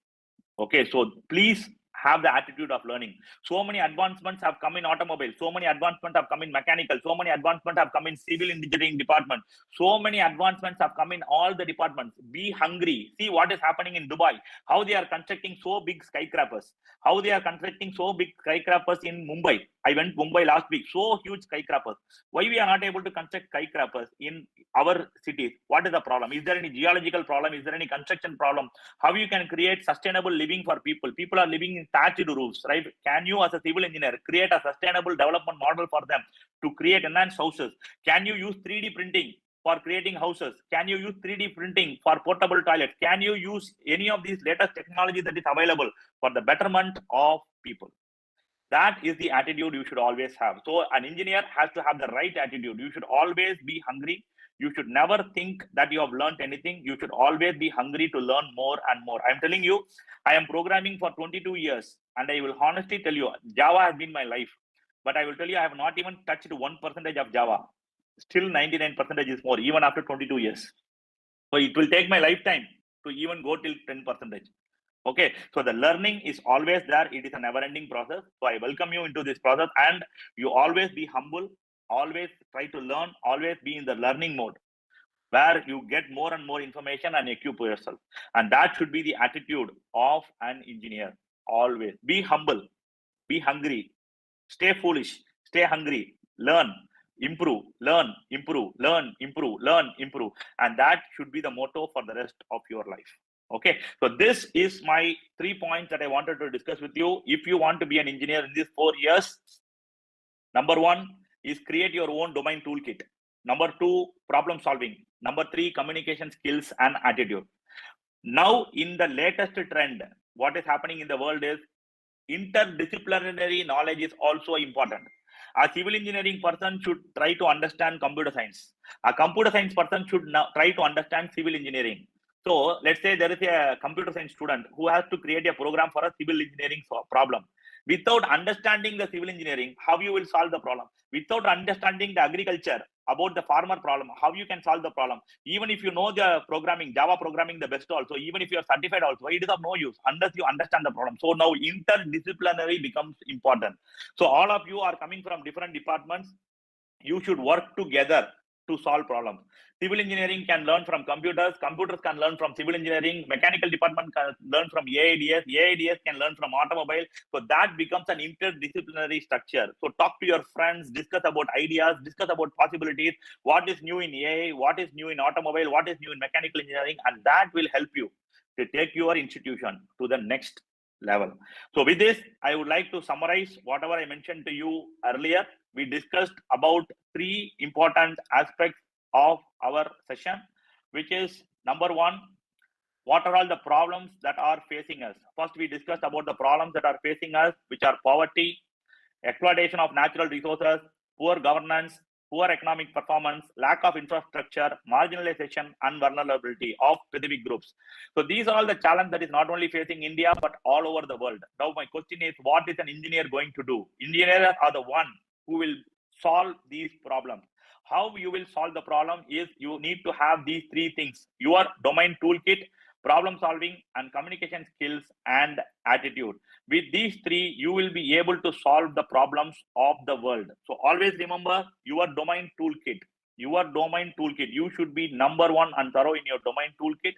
Okay, so please have the attitude of learning. So many advancements have come in automobile. So many advancements have come in mechanical. So many advancements have come in civil engineering department. So many advancements have come in all the departments. Be hungry. See what is happening in Dubai. How they are constructing so big skyscrapers. How they are constructing so big skyscrapers in Mumbai. I went Mumbai last week. So huge skyscrapers. Why we are not able to construct skyscrapers in our cities? What is the problem? Is there any geological problem? Is there any construction problem? How you can create sustainable living for people? People are living in thatched roofs, right? Can you, as a civil engineer, create a sustainable development model for them to create enhanced houses? Can you use 3D printing for creating houses? Can you use 3D printing for portable toilets? Can you use any of these latest technology that is available for the betterment of people? That is the attitude you should always have. So an engineer has to have the right attitude. You should always be hungry. You should never think that you have learned anything. You should always be hungry to learn more and more. I'm telling you, I am programming for 22 years, and I will honestly tell you, Java has been my life. But I will tell you, I have not even touched 1% of Java. Still 99% is more, even after 22 years. So it will take my lifetime to even go till 10%. Okay, so the learning is always there. It is a never-ending process. So I welcome you into this process, and you always be humble, always try to learn, always be in the learning mode where you get more and more information and equip yourself. And that should be the attitude of an engineer. Always be humble, be hungry, stay foolish, stay hungry, learn, improve, learn, improve, learn, improve, learn, improve. And that should be the motto for the rest of your life. Okay, so this is my 3 points that I wanted to discuss with you. If you want to be an engineer in these 4 years, number 1 is create your own domain toolkit. Number 2, problem solving. Number 3, communication skills and attitude. Now, in the latest trend, what is happening in the world is interdisciplinary knowledge is also important. A civil engineering person should try to understand computer science. A computer science person should now try to understand civil engineering. So let's say there is a computer science student who has to create a program for a civil engineering problem. Without understanding the civil engineering, how you will solve the problem? Without understanding the agriculture, about the farmer problem, how you can solve the problem? Even if you know the programming, Java programming the best also, even if you are certified also, it is of no use unless you understand the problem. So now interdisciplinary becomes important. So all of you are coming from different departments. You should work together to solve problems. Civil engineering can learn from computers. Computers can learn from civil engineering. Mechanical department can learn from AIDS. AIDS can learn from automobile. So that becomes an interdisciplinary structure. So talk to your friends, discuss about ideas, discuss about possibilities. What is new in AI? What is new in automobile? What is new in mechanical engineering? And that will help you to take your institution to the next level. So with this, I would like to summarize whatever I mentioned to you earlier. We discussed about 3 important aspects of our session, which is number 1, what are all the problems that are facing us? First, we discussed about the problems that are facing us, which are poverty, exploitation of natural resources, poor governance, poor economic performance, lack of infrastructure, marginalization, and vulnerability of specific groups. So these are all the challenges that is not only facing India, but all over the world. Now my question is, what is an engineer going to do? Engineers are the one who will solve these problems. How you will solve the problem is you need to have these 3 things: your domain toolkit, problem solving, and communication skills and attitude. With these 3, you will be able to solve the problems of the world. So always remember your domain toolkit. Your domain toolkit. You should be number 1 and thorough in your domain toolkit.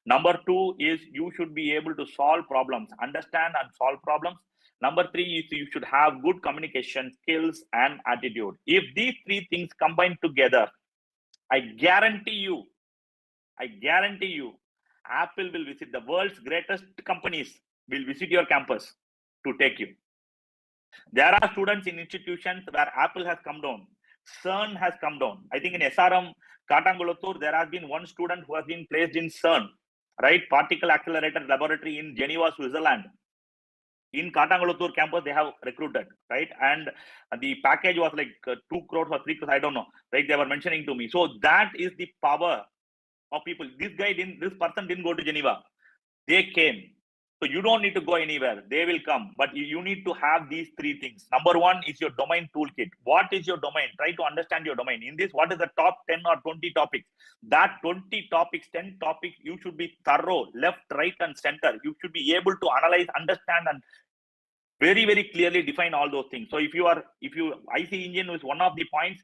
Number 2 is you should be able to solve problems, understand and solve problems. Number 3 is you should have good communication skills and attitude. If these 3 things combine together, I guarantee you, Apple will visit the world's greatest companies will visit your campus to take you. There are students in institutions where Apple has come down, CERN has come down. I think in SRM, Katangulathur, there has been one student who has been placed in CERN, right? Particle Accelerator Laboratory in Geneva, Switzerland. In Katangulathur campus, they have recruited, right? And the package was like 2 crores or 3 crores, I don't know, right? They were mentioning to me. So that is the power of people. This person didn't go to Geneva. They came. So you don't need to go anywhere. They will come. But you need to have these 3 things. Number 1 is your domain toolkit. What is your domain? Try to understand your domain. In this, what is the top 10 or 20 topics? That 20 topics, 10 topics, you should be thorough, left, right, and center. You should be able to analyze, understand, and very, very clearly define all those things. So if IC engine is one of the points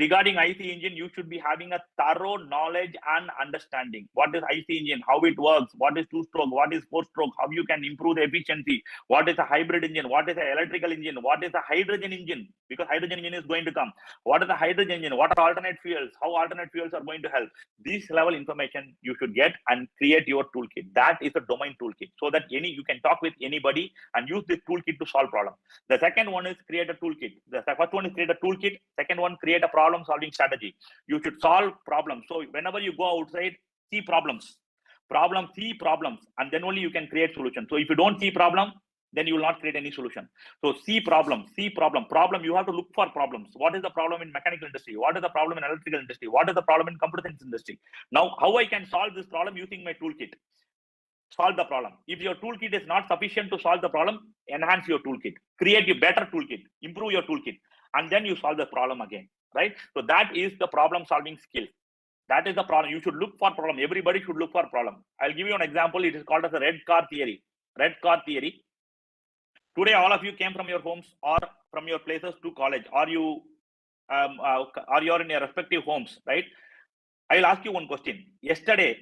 regarding IC engine, you should be having a thorough knowledge and understanding. What is IC engine, how it works, what is 2-stroke, what is 4-stroke, how you can improve the efficiency, what is a hybrid engine, what is an electrical engine, what is a hydrogen engine, because hydrogen engine is going to come. What is the hydrogen engine, what are alternate fuels, how alternate fuels are going to help. This level information you should get and create your toolkit. That is a domain toolkit, so that you can talk with anybody and use this toolkit to solve problem. The second one is create a toolkit. The first one is create a toolkit. Second one, create a problem solving strategy. You should solve problems. So whenever you go outside, see problems, and then only you can create solutions. So if you don't see problem, then you will not create any solution. So see problem. You have to look for problems. What is the problem in mechanical industry? What is the problem in electrical industry? What is the problem in computer science industry? Now, how I can solve this problem using my toolkit? Solve the problem. If your toolkit is not sufficient to solve the problem, enhance your toolkit, create a better toolkit, improve your toolkit, and then you solve the problem again, right? So that is the problem solving skill. That is the problem. You should look for problem. Everybody should look for problem. I'll give you an example. It is called as a red car theory. Today, all of you came from your homes or from your places to college, or you're in your respective homes, right? I'll ask you one question. Yesterday,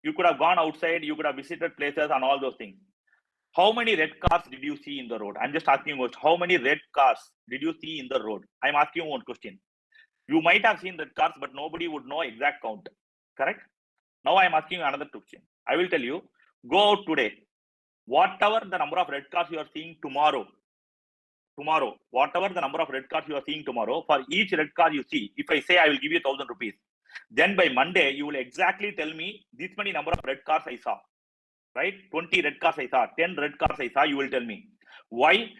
you could have gone outside, you could have visited places and all those things. How many red cars did you see in the road? I'm just asking you, how many red cars did you see in the road? I'm asking you one question. You might have seen red cars, but nobody would know exact count, correct? Now I'm asking you another question. I will tell you, go out today. Whatever the number of red cars you are seeing tomorrow, whatever the number of red cars you are seeing tomorrow, for each red car you see, if I say I will give you 1,000 rupees, then by Monday, you will exactly tell me this many number of red cars I saw, right? 20 red cars I saw, 10 red cars I saw, you will tell me. Why?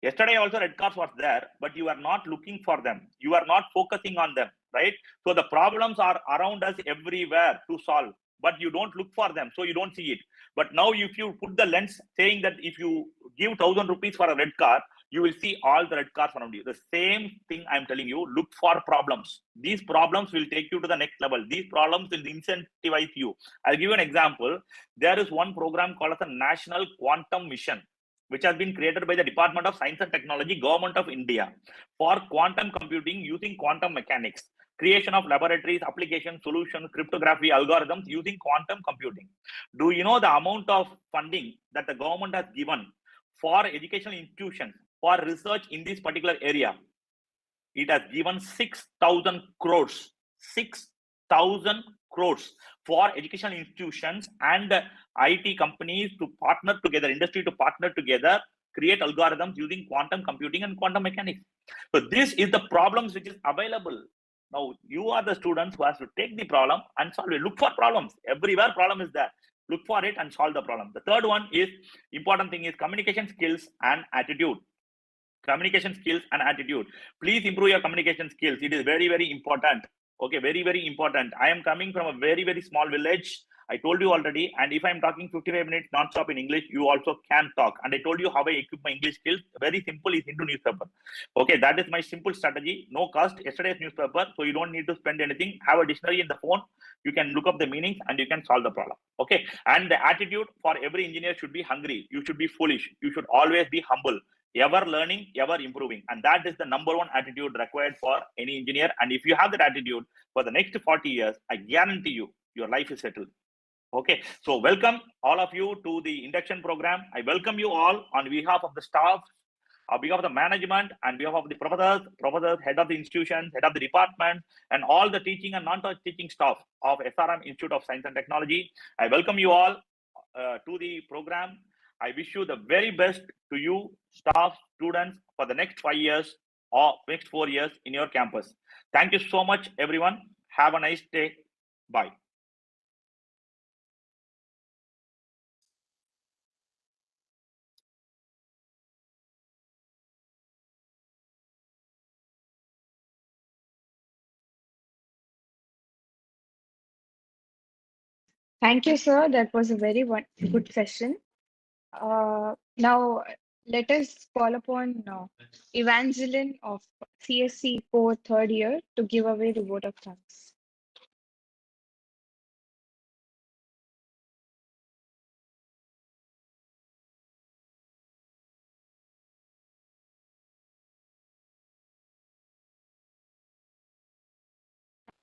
Yesterday also red cars was there, but you are not looking for them. You are not focusing on them, right? So the problems are around us everywhere to solve, but you don't look for them, so you don't see it. But now if you put the lens saying that if you give 1,000 rupees for a red car, you will see all the red cars around you. The same thing I'm telling you, look for problems. These problems will take you to the next level. These problems will incentivize you. I'll give you an example. There is one program called as the National Quantum Mission, which has been created by the Department of Science and Technology, Government of India, for quantum computing using quantum mechanics, creation of laboratories, application, solutions, cryptography, algorithms using quantum computing. Do you know the amount of funding that the government has given for educational institutions for research in this particular area? It has given 6,000 crores. 6,000 crores for educational institutions and IT companies to partner together, industry to partner together, create algorithms using quantum computing and quantum mechanics. So this is the problems which is available. Now you are the students who has to take the problem and solve it. Look for problems. Everywhere problem is there. Look for it and solve the problem. The third one is important thing is communication skills and attitude. Communication skills and attitude. Please improve your communication skills. It is very, very important. Okay, very, very important. I am coming from a very, very small village. I told you already. And if I'm talking 55 minutes non-stop in English, you also can talk. And I told you how I equip my English skills. Very simple is Hindu newspaper. Okay, that is my simple strategy. No cost. Yesterday's newspaper. So you don't need to spend anything. Have a dictionary in the phone. You can look up the meanings and you can solve the problem. Okay. And the attitude for every engineer should be hungry. You should be foolish. You should always be humble. Ever learning, ever improving. And that is the number one attitude required for any engineer. And if you have that attitude for the next 40 years, I guarantee you, your life is settled. Okay. So welcome all of you to the induction program. I welcome you all on behalf of the staff, on behalf of the management, and behalf of the professors, head of the institutions, head of the department, and all the teaching and non-teaching staff of SRM Institute of Science and Technology. I welcome you all to the program. I wish you the very best to you, staff, students, for the next 5 years or next 4 years in your campus. Thank you so much, everyone. Have a nice day. Bye. Thank you, sir. That was a very good session. Now, let us call upon Evangeline of CSC Core third year to give away the vote of thanks.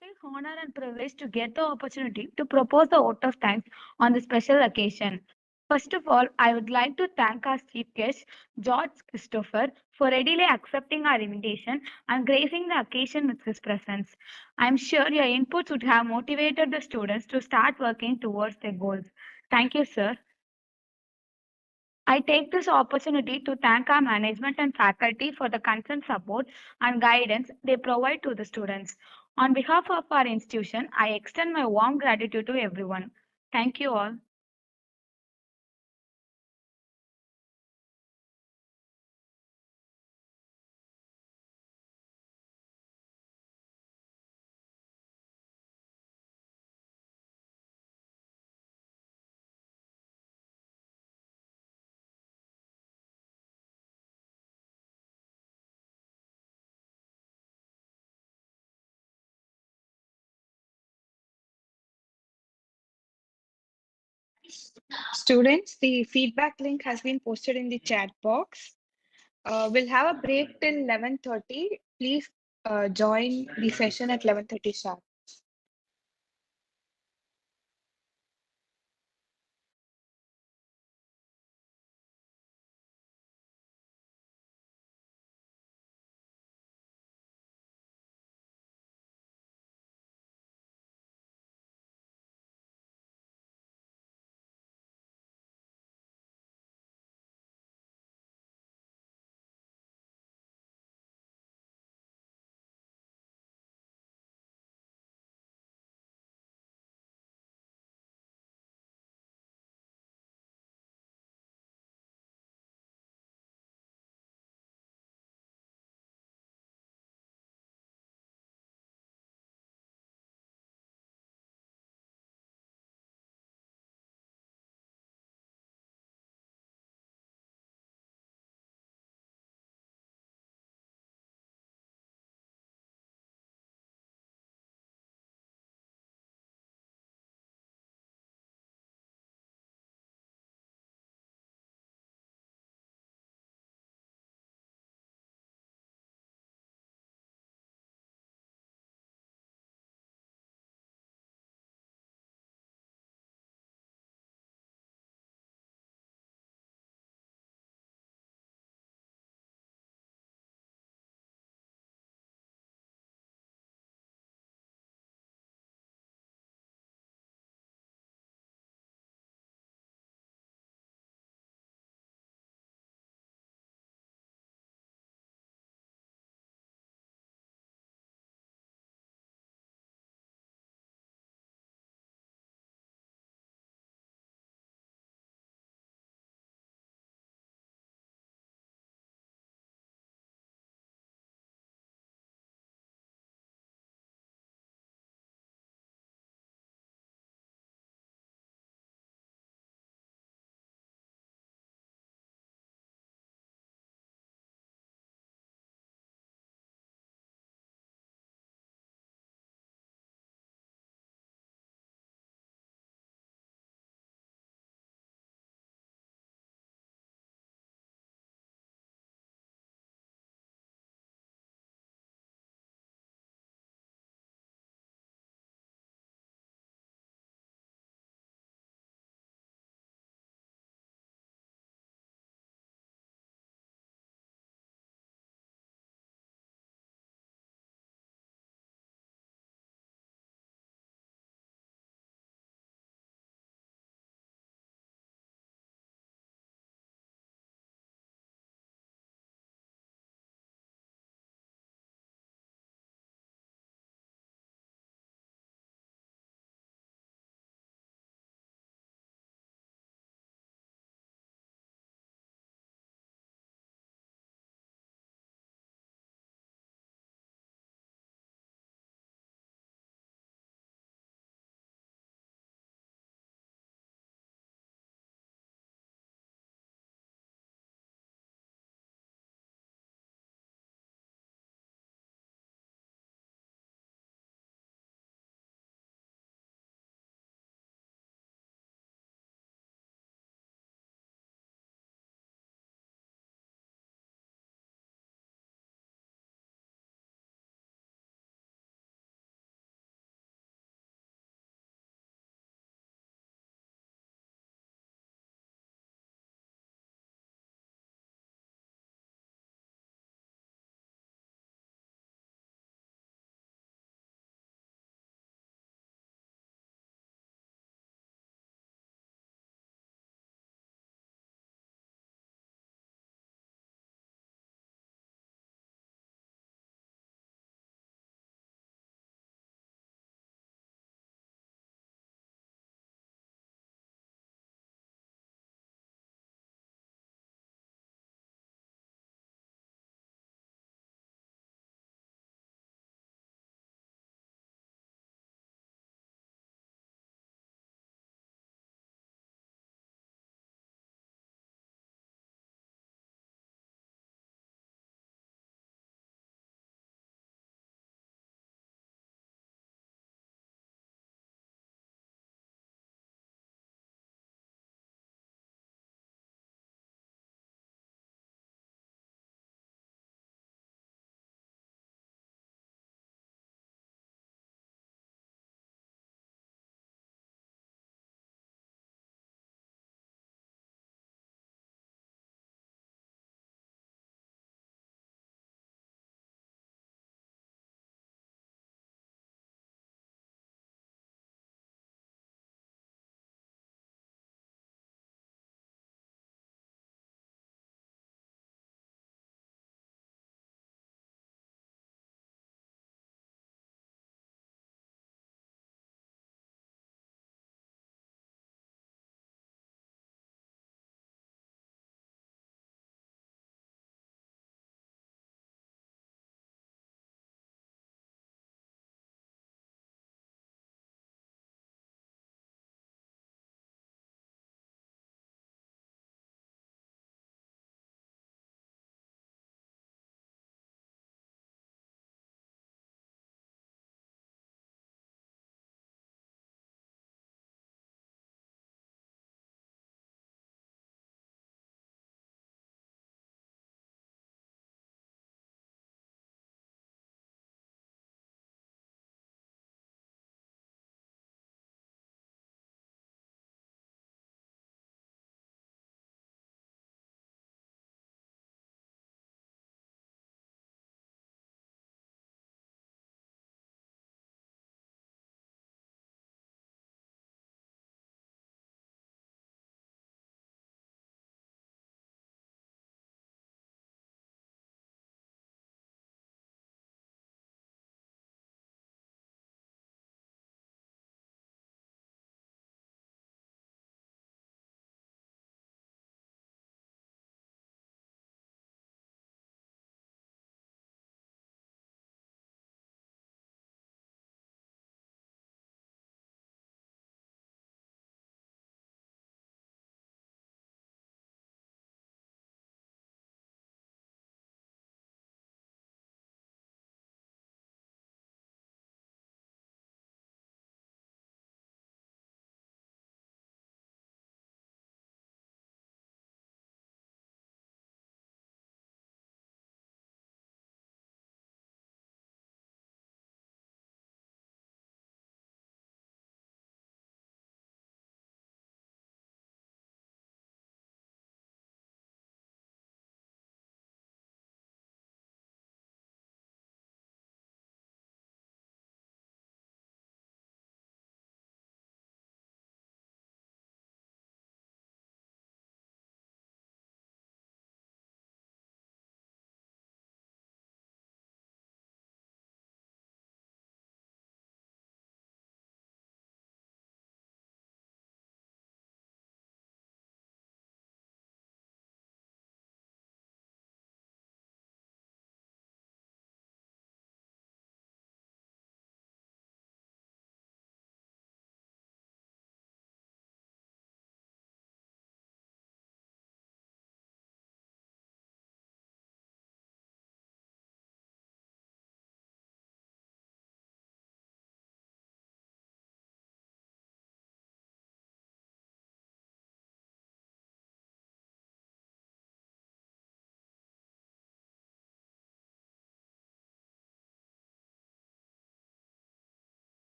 It's an honor and privilege to get the opportunity to propose the vote of thanks on this special occasion. First of all, I would like to thank our chief guest, George Christopher, for readily accepting our invitation and gracing the occasion with his presence. I'm sure your inputs would have motivated the students to start working towards their goals. Thank you, sir. I take this opportunity to thank our management and faculty for the constant support and guidance they provide to the students. On behalf of our institution, I extend my warm gratitude to everyone. Thank you all. Students, the feedback link has been posted in the chat box. We'll have a break till 11:30. Please join the session at 11:30 sharp.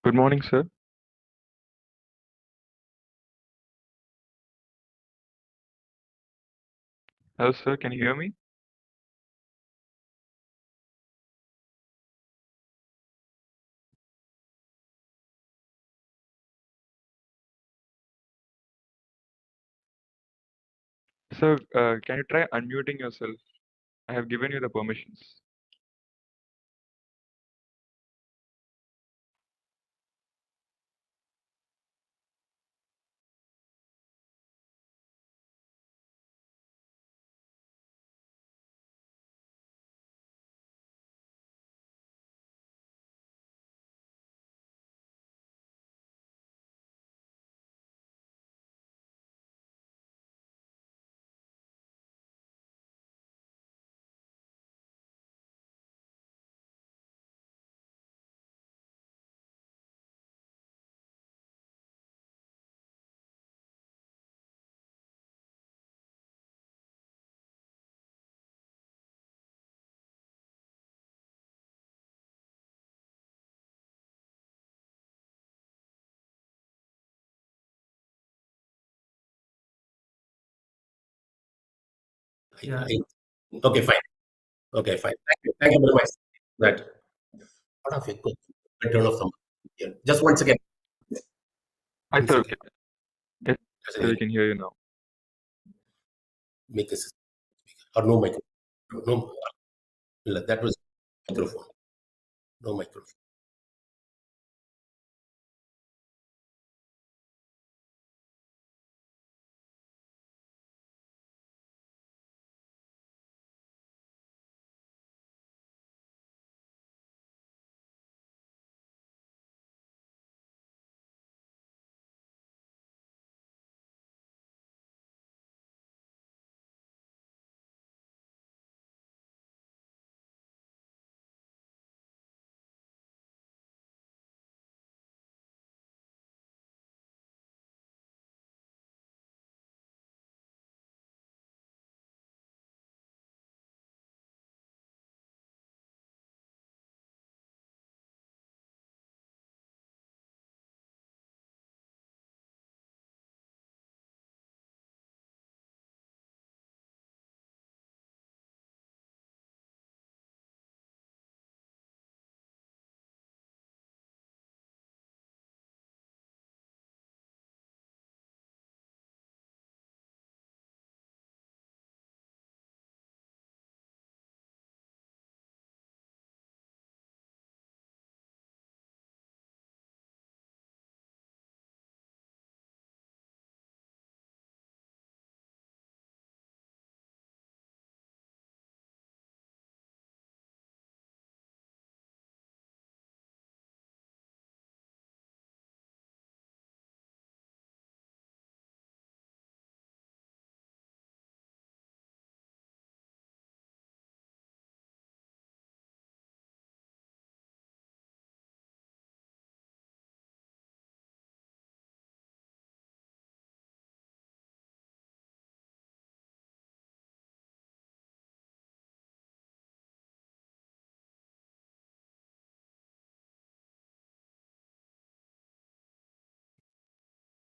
Good morning, sir. Hello, sir. Can you hear me? Sir, can you try unmuting yourself? I have given you the permissions. Yeah. Okay, fine. Okay, fine. Thank you. Thank you very much. That out of it. Good. Turn off some. Yeah. Just once again. Hi, Once sir. again. Yes, Doesn't sir, hear. we can hear you now. Make this or no microphone. No, that was microphone. No microphone.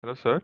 Hello, sir.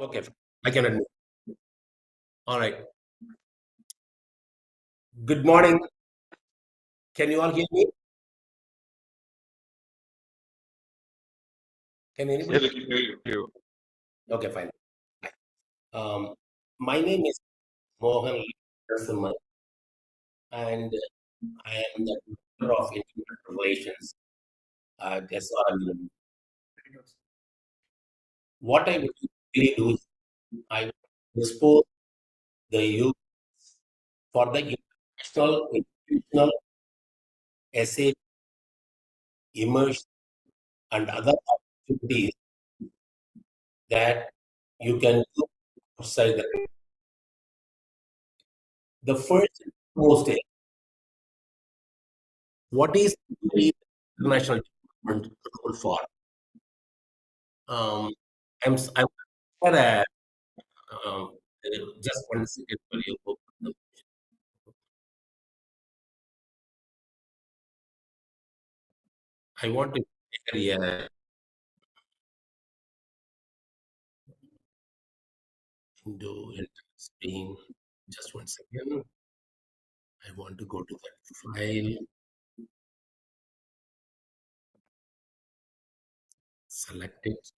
Okay, I can admit. All right. Good morning. Can you all hear me? Can anybody? Yes, we hear you. Okay, fine. My name is Mohan Narasimhan, and I am the Director of International Relations at SRM. What I would really do is I would expose the youth for the international, institutional, essay, immersion, and other activities that you can do outside the first and foremost is what is the international development role for? I'm um, just 1 second for you. I want to share a window and screen. Just 1 second. I want to go to that file, select it.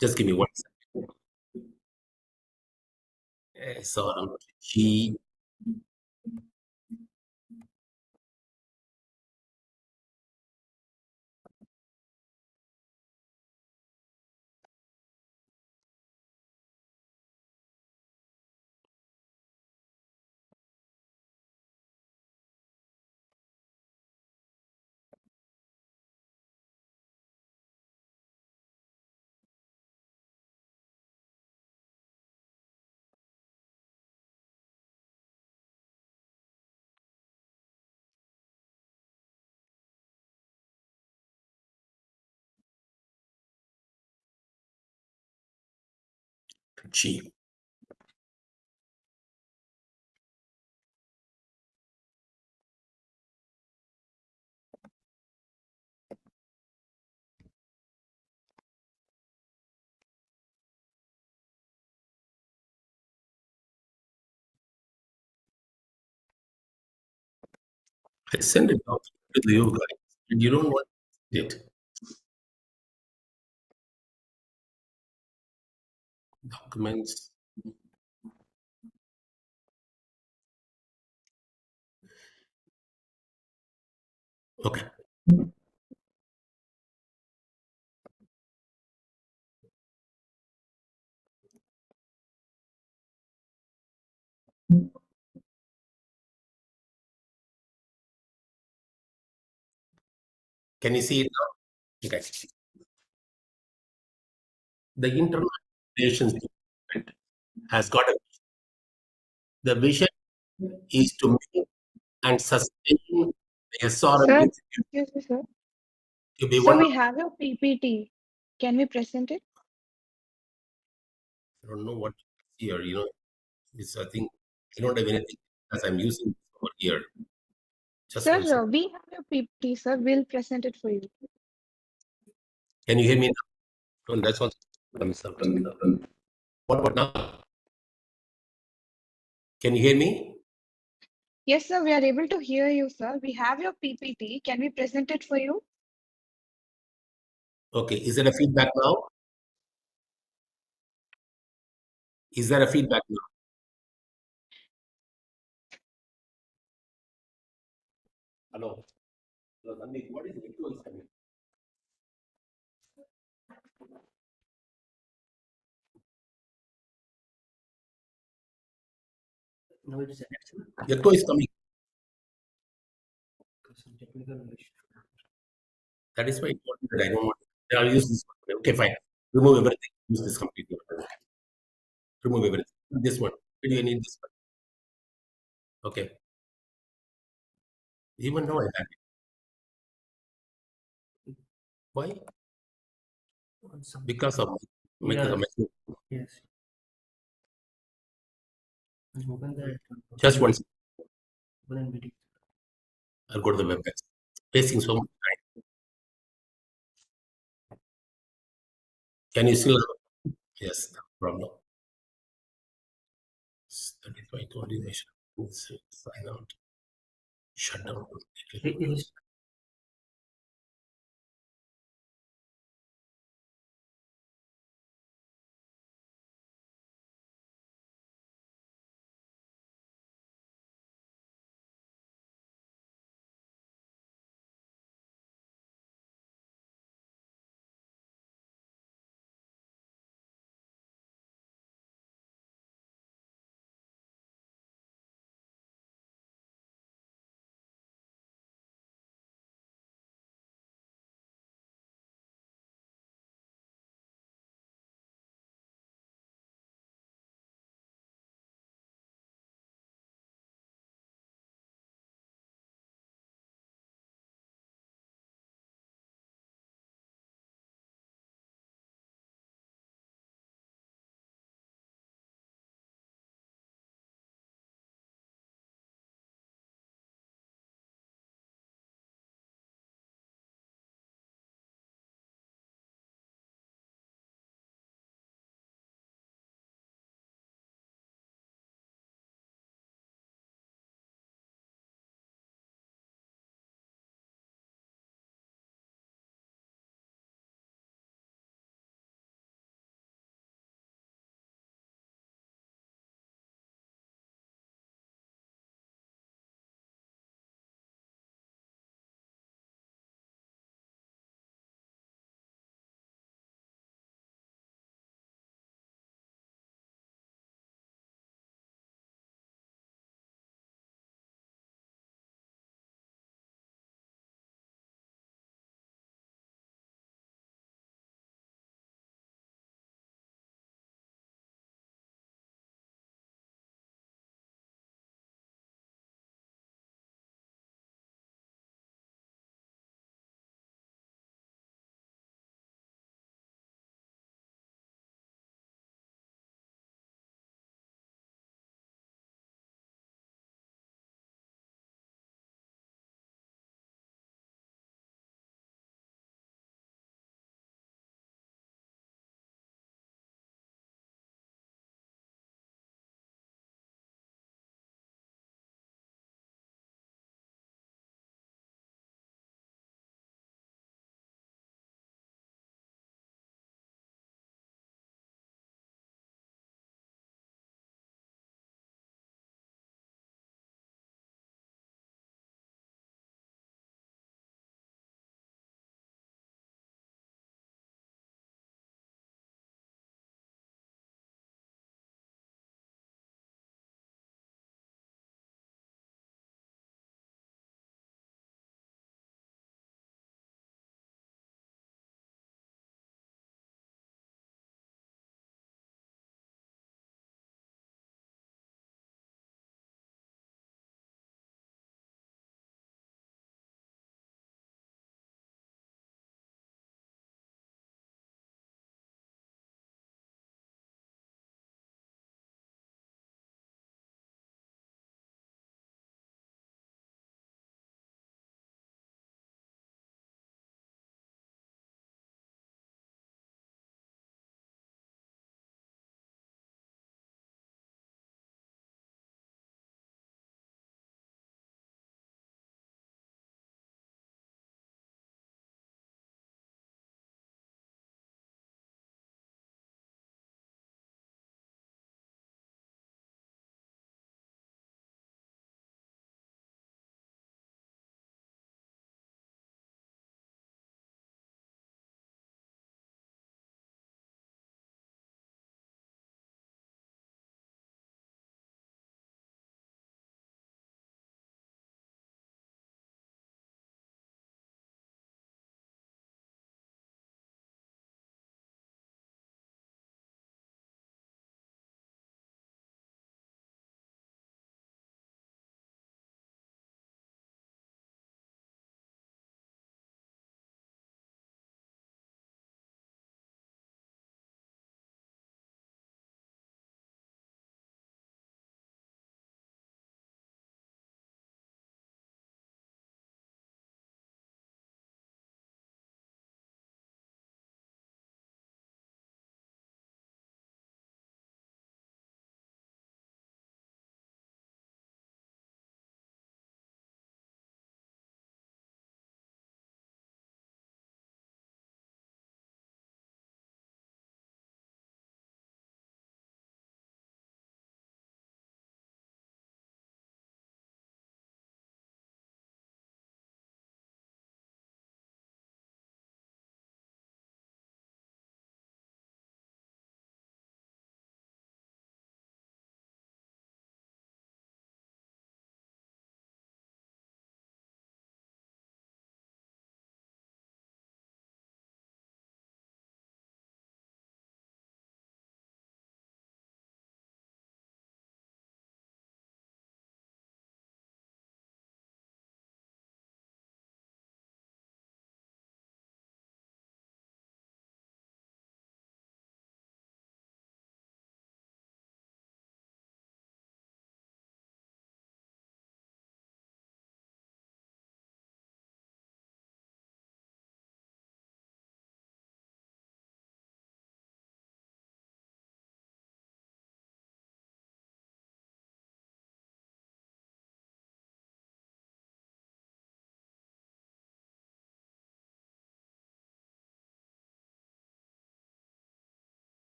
Just give me 1 second. So G. G. I send it out to you guys, and you don't want it. Documents. Okay. Can you see it now? Okay. The internal relations department has got a the vision is to make and sustain the SRM Sir, institute excuse me, sir. to be So one of we have your PPT. Can we present it? I don't know what here, it's I think I don't have anything as I'm using over here. Just Sir, 1 second. we have your PPT, sir. We'll present it for you. Can you hear me now? No, that's what comes out. What now? Can you hear me? Yes, sir, we are able to hear you, sir. We have your PPT. Can we present it for you? Okay. Is there a feedback now? Is there a feedback now? Hello. Hello, Sandeep. What is it coming? No, it is an action. Echo is coming. That is why important that I don't want. I'll use this one. Okay, fine. Remove everything. Use this completely. Remove everything. This one. Why do you need this one? Okay. Even now I have it. Why? Because of yes. Just one second. I'll go to the web page. Wasting so much time. Can you still? Yes. problem. That is why I told you I should sign out, shut down.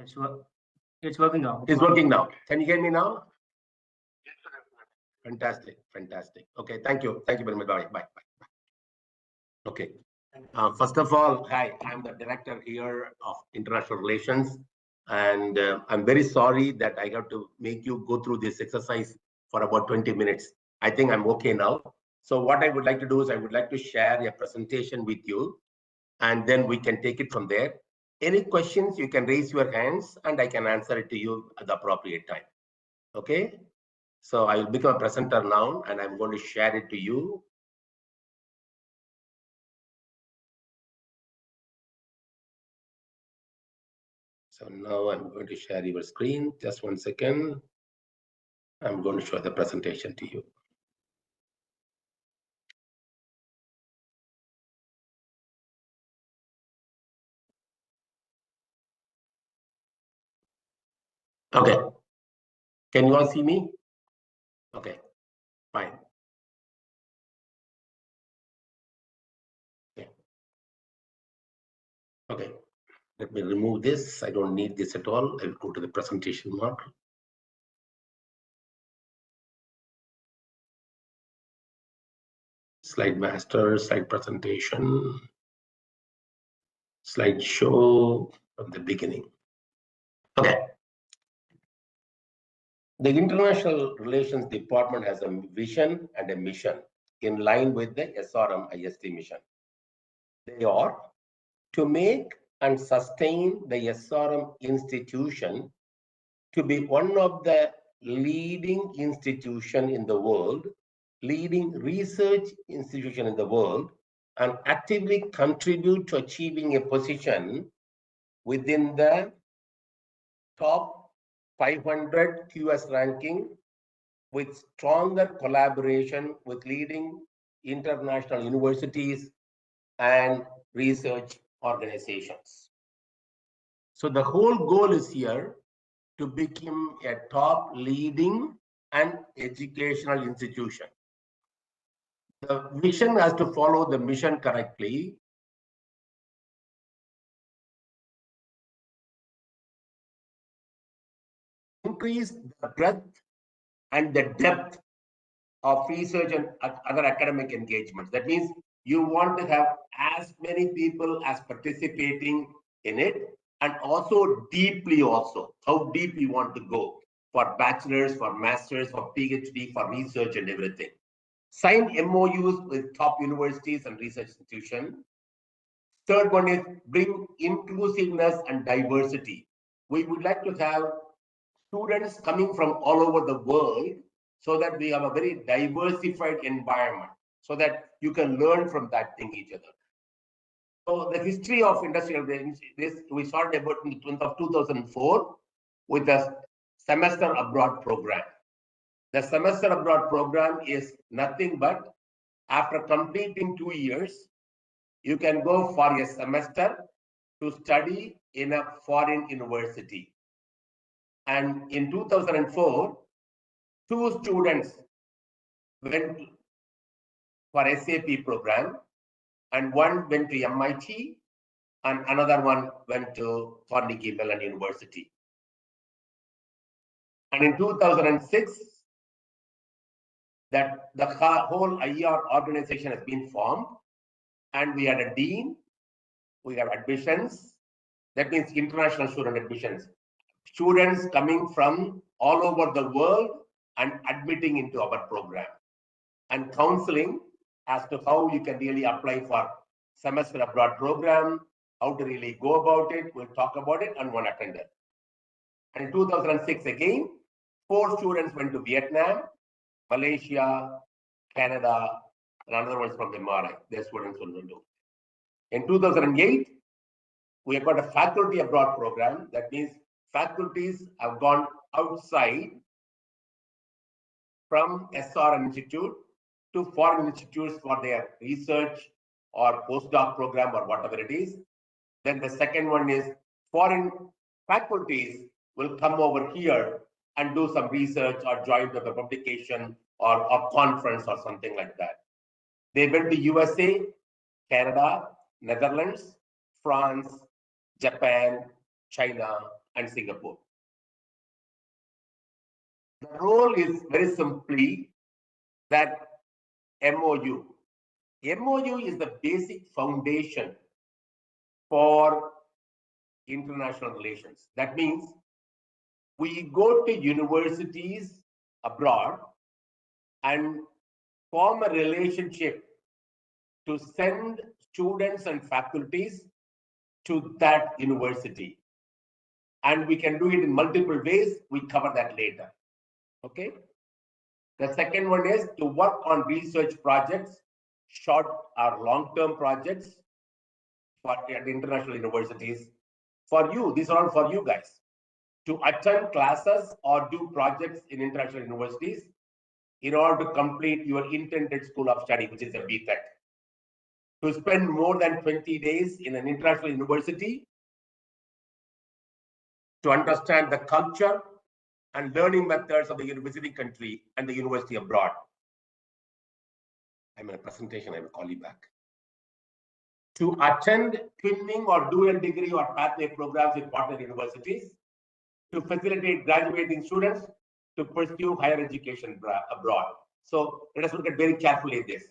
It's working now. It's working now. Can you hear me now? Fantastic, fantastic. Okay, thank you. Thank you very much. Bye, bye, bye. Okay. First of all, hi, I'm the director here of international relations, and I'm very sorry that I have to make you go through this exercise for about 20 minutes. I think I'm okay now. So what I would like to do is I would like to share a presentation with you, and then we can take it from there. Any questions, you can raise your hands and I can answer it to you at the appropriate time. Okay? So I will become a presenter now and I'm going to share it to you. So now I'm going to share your screen. Just 1 second. I'm going to show the presentation to you. Okay. Can you all see me? Okay, fine. Okay. Okay. Let me remove this. I don't need this at all. I'll go to the presentation mode. Slide master, slide presentation, slide show from the beginning. Okay. The International Relations Department has a vision and a mission in line with the SRM IST mission. They are to make and sustain the SRM institution to be one of the leading institution in the world, leading research institution in the world, and actively contribute to achieving a position within the top 500 QS ranking with stronger collaboration with leading international universities and research organizations. So the whole goal is here to become a top leading and educational institution. The vision has to follow the mission correctly. Increase the breadth and the depth of research and other academic engagements. That means you want to have as many people as participating in it, and also deeply also, how deep you want to go for bachelor's, for master's, for PhD, for research and everything. Sign MOUs with top universities and research institutions. Third one is bring inclusiveness and diversity. We would like to have students coming from all over the world so that we have a very diversified environment, so that you can learn from that thing each other. So the history of industrial relations, this we started about in 2004 with the semester abroad program. The semester abroad program is nothing but after completing 2 years, you can go for a semester to study in a foreign university. And in 2004, 2 students went for SAP program, and one went to MIT, and another one went to Carnegie Mellon University. And in 2006, that the whole IR organization has been formed, and we had a dean, we have admissions, that means international student admissions. Students coming from all over the world and admitting into our program, and counseling as to how you can really apply for semester abroad program, how to really go about it. We'll talk about it, and one attended. And in 2006 again, 4 students went to Vietnam, Malaysia, Canada, and another one's from the MRI. Their students will do. In 2008, we have got a faculty abroad program. That means faculties have gone outside from SRM Institute to foreign institutes for their research or postdoc program or whatever it is. Then the second one is foreign faculties will come over here and do some research or join with a publication or a conference or something like that. They went to USA, Canada, Netherlands, France, Japan, China, and Singapore. The role is very simply that MOU. MOU is the basic foundation for international relations. That means we go to universities abroad and form a relationship to send students and faculties to that university. And we can do it in multiple ways. We cover that later. Okay. The second one is to work on research projects, short or long-term projects for at international universities. For you, these are all for you guys. To attend classes or do projects in international universities in order to complete your intended school of study, which is a BTech. To spend more than 20 days in an international university to understand the culture and learning methods of the university country and the university abroad. I'm in a presentation, I will call you back. To attend twinning or dual degree or pathway programs in partner universities, to facilitate graduating students to pursue higher education abroad. So let us look at very carefully this.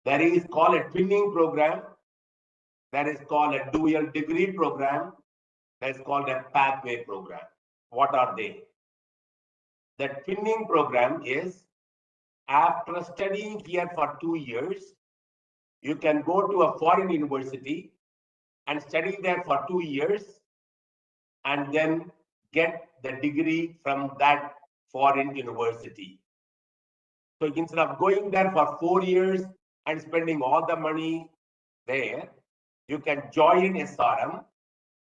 There is called a twinning program, there is called a dual degree program, there is called a pathway program. What are they? The twinning program is after studying here for 2 years, you can go to a foreign university and study there for 2 years and then get the degree from that foreign university. So instead of going there for 4 years and spending all the money there, you can join SRM,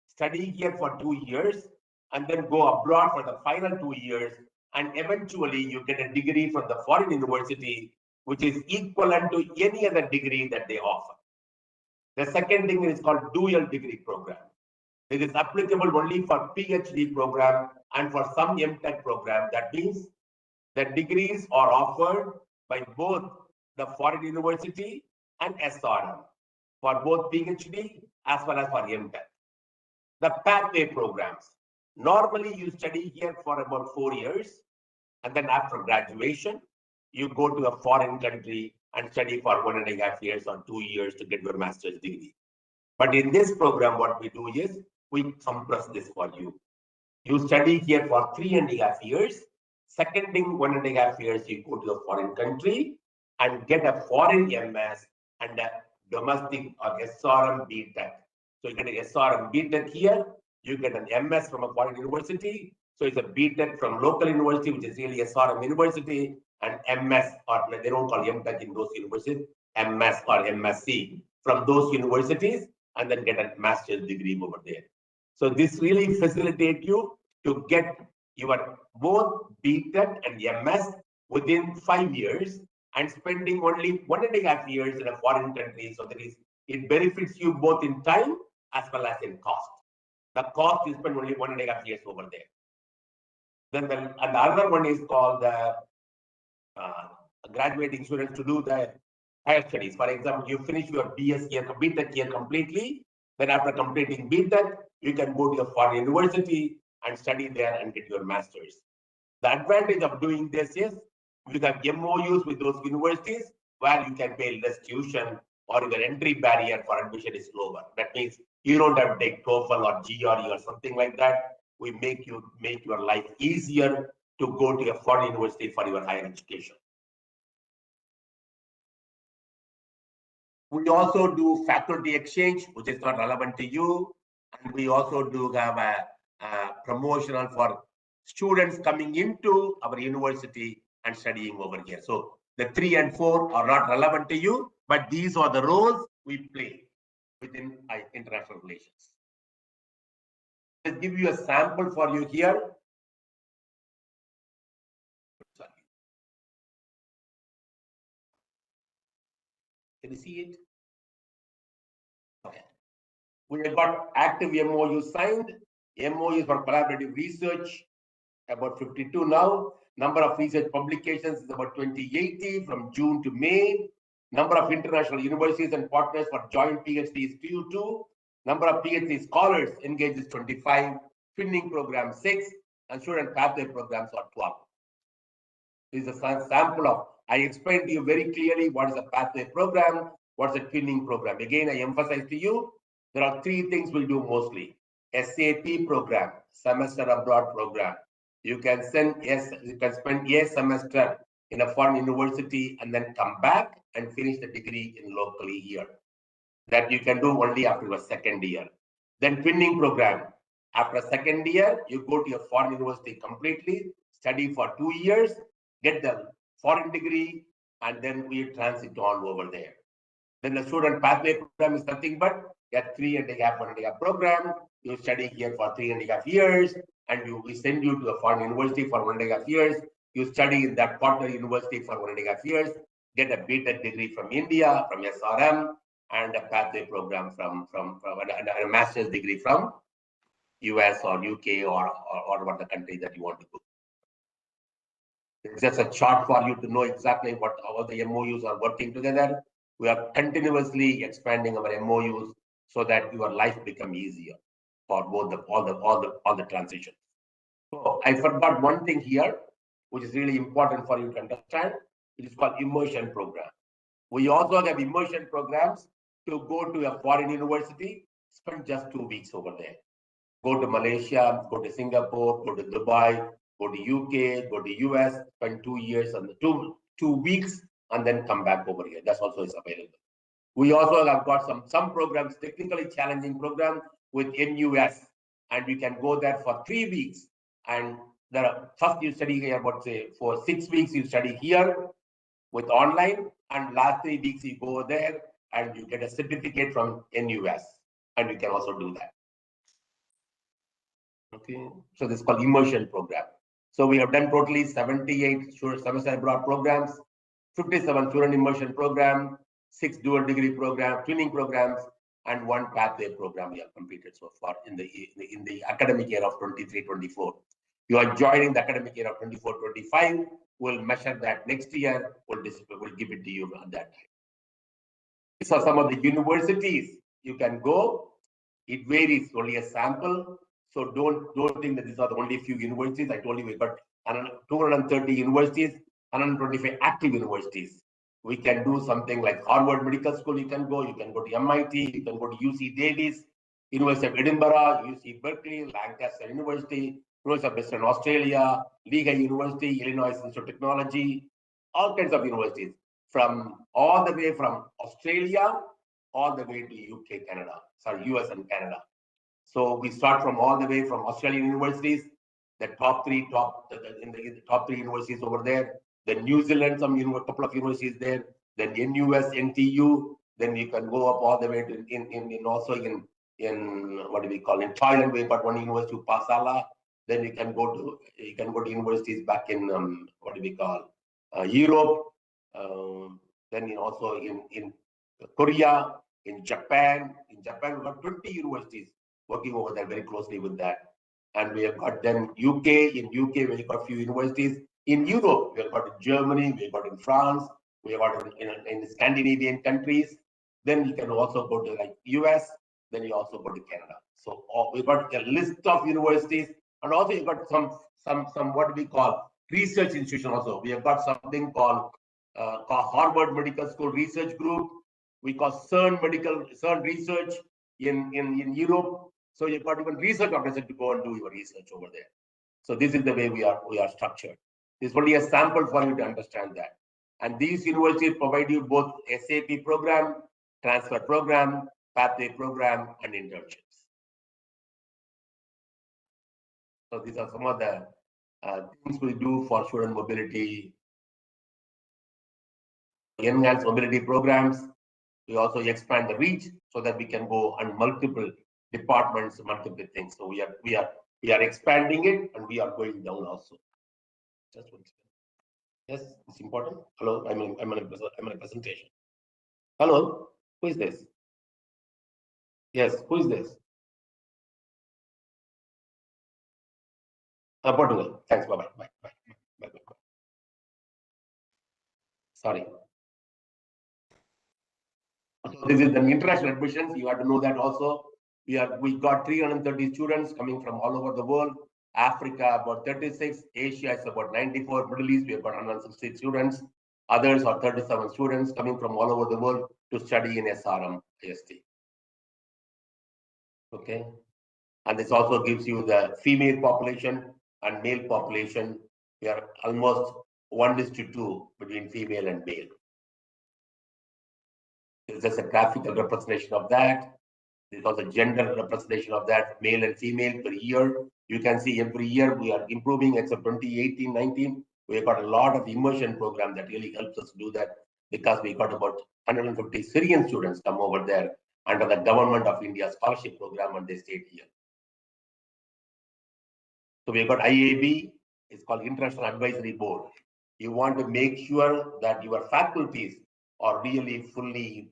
study here for 2 years, and then go abroad for the final 2 years, and eventually you get a degree from the foreign university, which is equivalent to any other degree that they offer. The second thing is called dual degree program. It is applicable only for PhD program and for some MTech program. That means the degrees are offered by both the foreign university and SRM for both PhD as well as for MTech. The pathway programs. Normally you study here for about 4 years, and then after graduation, you go to a foreign country and study for 1.5 years or 2 years to get your master's degree. But in this program, what we do is we compress this for you. You study here for 3.5 years. Second thing, 1.5 years, you go to a foreign country and get a foreign MS and a domestic or SRM BTech. So you get an SRM BTech here, you get an MS from a foreign university. So it's a BTech from local university, which is really SRM university, and MS, or they don't call MTech in those universities, MS or MSc from those universities, and then get a master's degree over there. So this really facilitates you to get your both BTech and MS within 5 years and spending only 1.5 years in a foreign country. So that is, it benefits you both in time as well as in cost. The cost you spend only 1.5 years over there. Then the other one is called the graduating students to do the higher studies. For example, you finish your BS year, BTech year completely. Then after completing BTech, you can go to a foreign university and study there and get your master's. The advantage of doing this is you have MOUs with those universities where you can pay less tuition, or your entry barrier for admission is lower. That means you don't have to take TOEFL or GRE or something like that. We make your life easier to go to a foreign university for your higher education. We also do faculty exchange, which is not relevant to you. And we also do have a promotional for students coming into our university and studying over here. So the 3 and 4 are not relevant to you, but these are the roles we play within international relations. Let's give you a sample for you here. Sorry. Can you see it? Okay. We have got active MOU signed. MOUs for collaborative research, about 52 now. Number of research publications is about 2080 from June to May. Number of international universities and partners for joint PhD is 2. Number of PhD scholars engaged is 25. twinning program 6, and student pathway programs are 12. This is a sample of, I explained to you very clearly what is a pathway program, what's a twinning program. Again, I emphasize to you, there are 3 things we do mostly. SAP program, semester abroad program. You can spend a semester in a foreign university and then come back and finish the degree in locally here. That you can do only after your second year. Then twinning program. After second year, you go to your foreign university completely, study for 2 years, get the foreign degree, and then we transit on over there. Then the student pathway program is nothing but a 1.5 program. You study here for 3.5 years, and we send you to a foreign university for 1.5 years. You study in that partner university for 1.5 years, get a BTech degree from India, from SRM, and a pathway program from and a master's degree from US or UK or what the country that you want to go. It's just a chart for you to know exactly what all the MOUs are working together. We are continuously expanding our MOUs so that your life become easier for both all the transitions. So I forgot one thing here, which is really important for you to understand. It is called immersion program. We also have immersion programs to go to a foreign university, spend just 2 weeks over there. Go to Malaysia, go to Singapore, go to Dubai, go to UK, go to US, spend 2 years and 2 weeks, and then come back over here. That's also is available. We also have got some programs, technically challenging program with NUS, and we can go there for 3 weeks. And there are, first you study here, about say for 6 weeks you study here with online, and last 3 weeks you go there and you get a certificate from NUS, and we can also do that. Okay, so this is called immersion program. So we have done totally 78 semester abroad programs, 57 student immersion program, 6 dual degree program, twinning programs, and 1 pathway program we have completed so far in the academic year of 23-24. You are joining the academic year of 24-25. We'll measure that next year. We'll give it to you at that time. These are some of the universities you can go. It varies, only a sample. So don't think that these are the only few universities. I told you we've got 230 universities, 125 active universities. We can do something like Harvard Medical School. You can go to MIT, you can go to UC Davis, University of Edinburgh, UC Berkeley, Lancaster University, University of Western Australia, Lehigh University, Illinois Institute of Technology, all kinds of universities, from all the way from Australia all the way to UK, Canada, sorry, US and Canada. So we start from all the way from Australian universities, the top three universities over there. Then New Zealand, couple of universities there. Then NUS, NTU. Then you can go up all the way to in what do we call in Thailand. We've got one university, Pasala. Then you can go to universities back in what do we call Europe. Then also in Korea, in Japan. In Japan, we've got 20 universities working over there very closely with that. And we have got then UK. In UK, we've got a few universities. In Europe, we have got in Germany, we have got in France, we have got in the Scandinavian countries. Then you can also go to like US, then you also go to Canada. So we've got a list of universities, and also you've got some what we call research institution also. We have got something called Harvard Medical School Research Group. We call CERN Research in Europe. So you've got even research officers to go and do your research over there. So this is the way we are structured. This is only a sample for you to understand that. And these universities provide you both SAP program, transfer program, pathway program, and internships. So these are some of the things we do for student mobility, enhanced mobility programs. We also expand the reach so that we can go on multiple departments, multiple things. So we are expanding it, and we are going down also. Just one second. Yes, it's important. Hello, I'm in a presentation. Hello, who is this? Yes, who is this? Portugal. Thanks. Bye bye. Bye. Sorry. So this is the international admissions. You have to know that also. We got 330 students coming from all over the world. Africa about 36, Asia is about 94, Middle East we have got 160 students. Others are 37 students coming from all over the world to study in SRM IST. Okay, and this also gives you the female population and male population. We are almost 1:2 between female and male. This is just a graphical representation of that. This is also gender representation of that, male and female per year. You can see every year we are improving, except 2018-19. We have got a lot of immersion program that really helps us do that, because we got about 150 Syrian students come over there under the Government of India scholarship program, and they stayed here. So we've got IAB, it's called International Advisory Board. You want to make sure that your faculties are really fully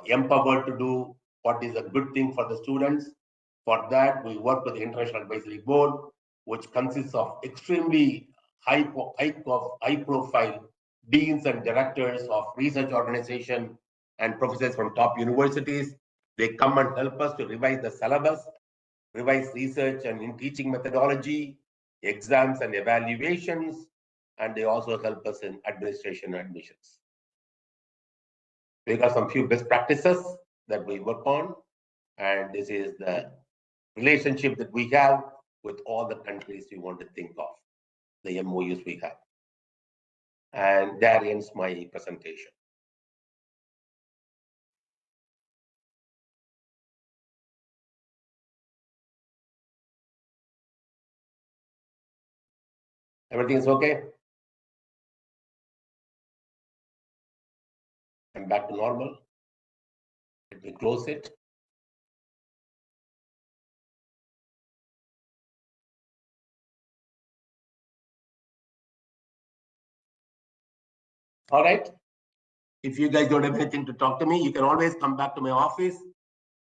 empowered to do what is a good thing for the students. For that, we work with the International Advisory Board, which consists of extremely high profile deans and directors of research organization and professors from top universities. They come and help us to revise the syllabus, revise research and in teaching methodology, exams and evaluations, and they also help us in administration and admissions. We got some few best practices that we work on, and this is the relationship that we have with all the countries we want to think of, the MOUs we have. And that ends my presentation. Everything is okay? I'm back to normal. Let me close it. All right. If you guys don't have anything to talk to me, you can always come back to my office.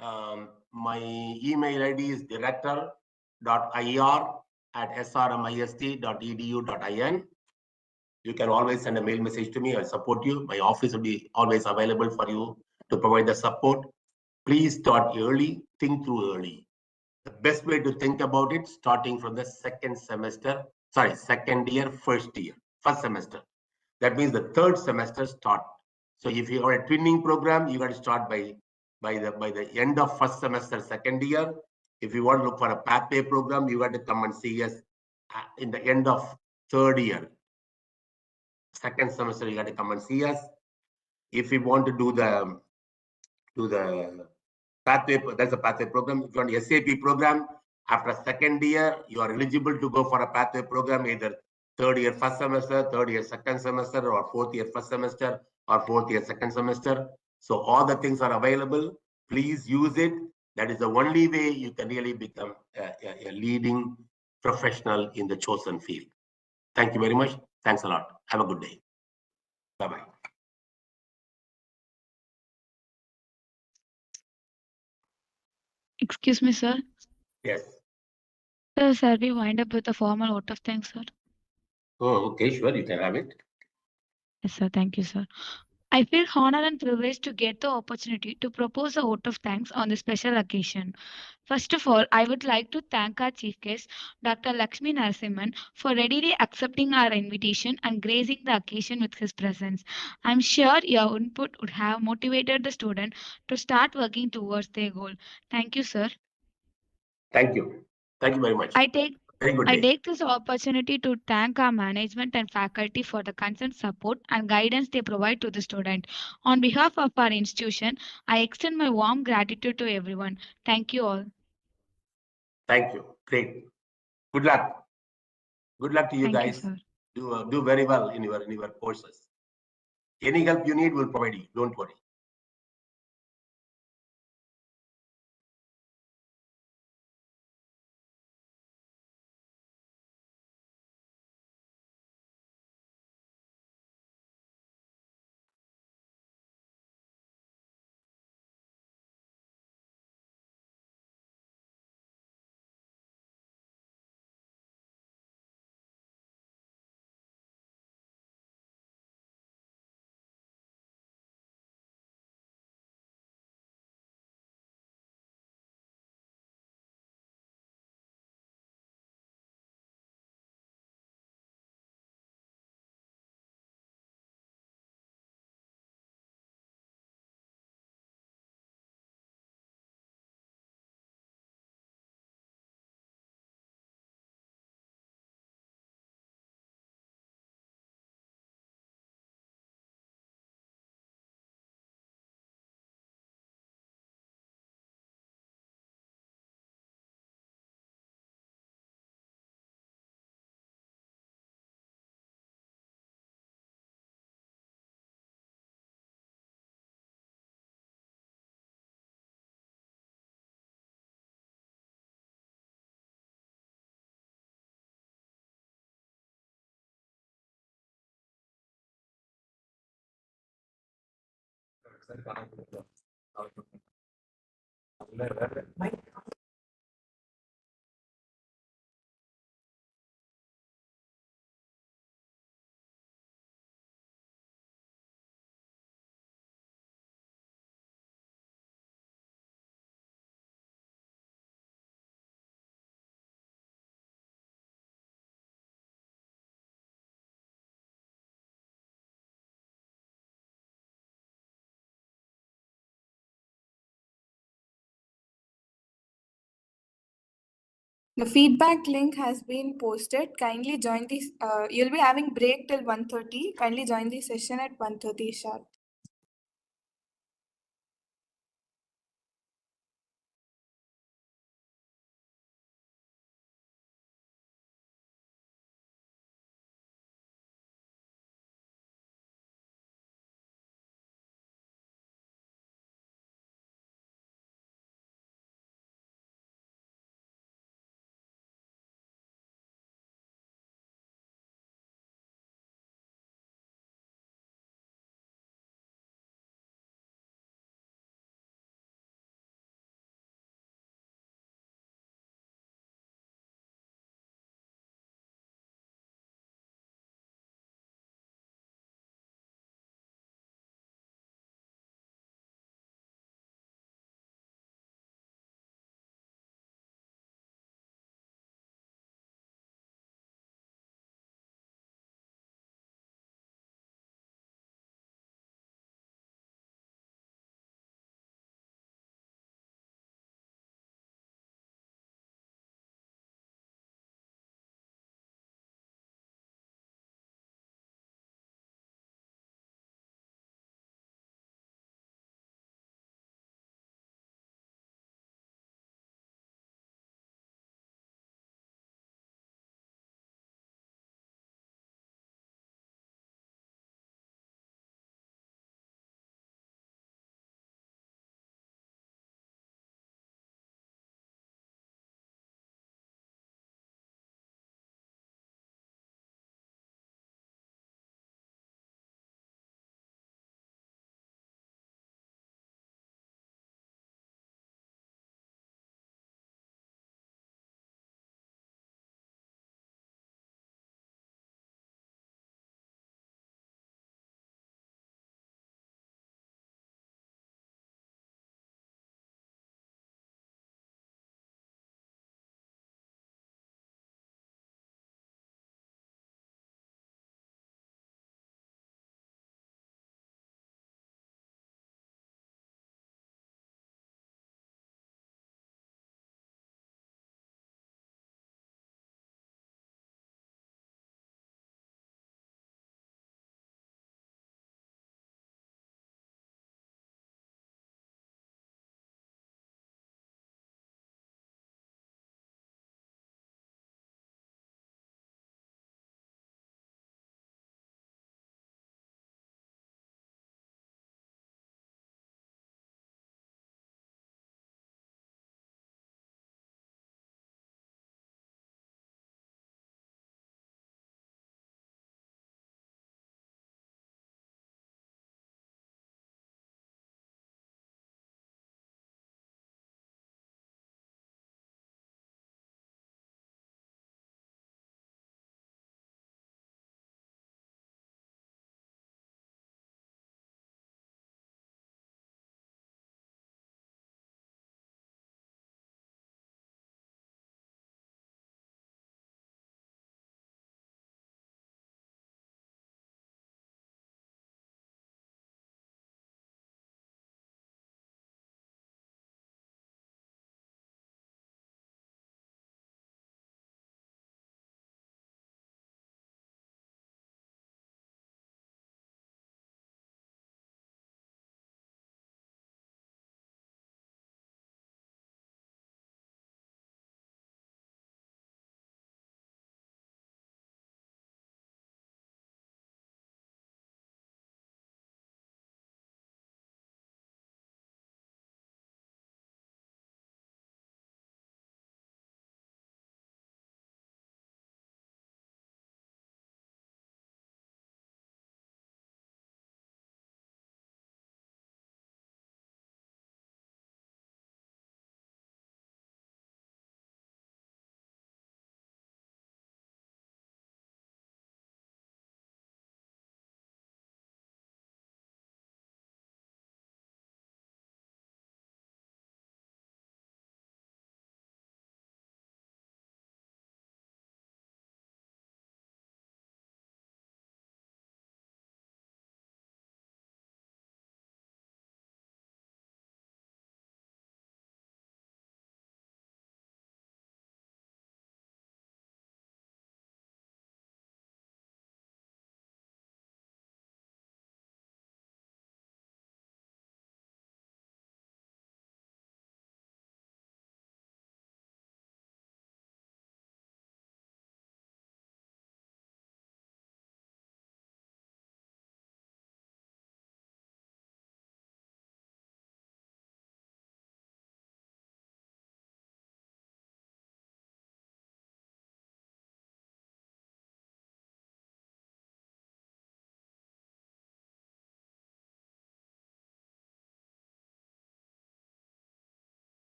My email ID is director.ir@srmist.edu.in. You can always send a mail message to me. I'll support you. My office will be always available for you to provide the support. Please start early, think through early. The best way to think about it, starting from the second year, first semester. That means the third semester start. So if you have a twinning program, you got to start by the end of first semester, second year. If you want to look for a pathway program, you got to come and see us in the end of third year. Second semester, you got to come and see us. If you want to do the pathway, that's a pathway program. If you want SAP program, after second year, you are eligible to go for a pathway program, either third year first semester, third year second semester, or fourth year first semester, or fourth year second semester. So all the things are available. Please use it. That is the only way you can really become a leading professional in the chosen field. Thank you very much. Thanks a lot. Have a good day. Bye-bye. Excuse me, sir. Yes. Sir, we wind up with a formal vote of thanks, sir. Oh, okay, sure. You can have it. Yes, sir. Thank you, sir. I feel honored and privileged to get the opportunity to propose a vote of thanks on this special occasion. First of all, I would like to thank our chief guest, Dr. Lakshmi Narasimhan, for readily accepting our invitation and gracing the occasion with his presence. I'm sure your input would have motivated the student to start working towards their goal. Thank you, sir. Thank you. Thank you very much. I take Very good I day. take this opportunity to thank our management and faculty for the constant support and guidance they provide to the student. On behalf of our institution, I extend my warm gratitude to everyone. Thank you all. Thank you. Great. Good luck. Good luck to you Thank you, guys. sir. Do very well in your courses. Any help you need, we'll provide you. Don't worry. The feedback link has been posted. Kindly join this. You'll be having break till 1:30. Kindly join the session at 1:30 sharp.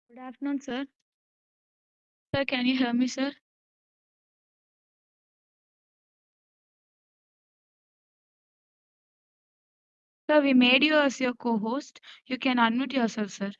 Good afternoon, sir. Sir, can you hear me, sir? Sir, we made you as your co-host. You can unmute yourself, sir.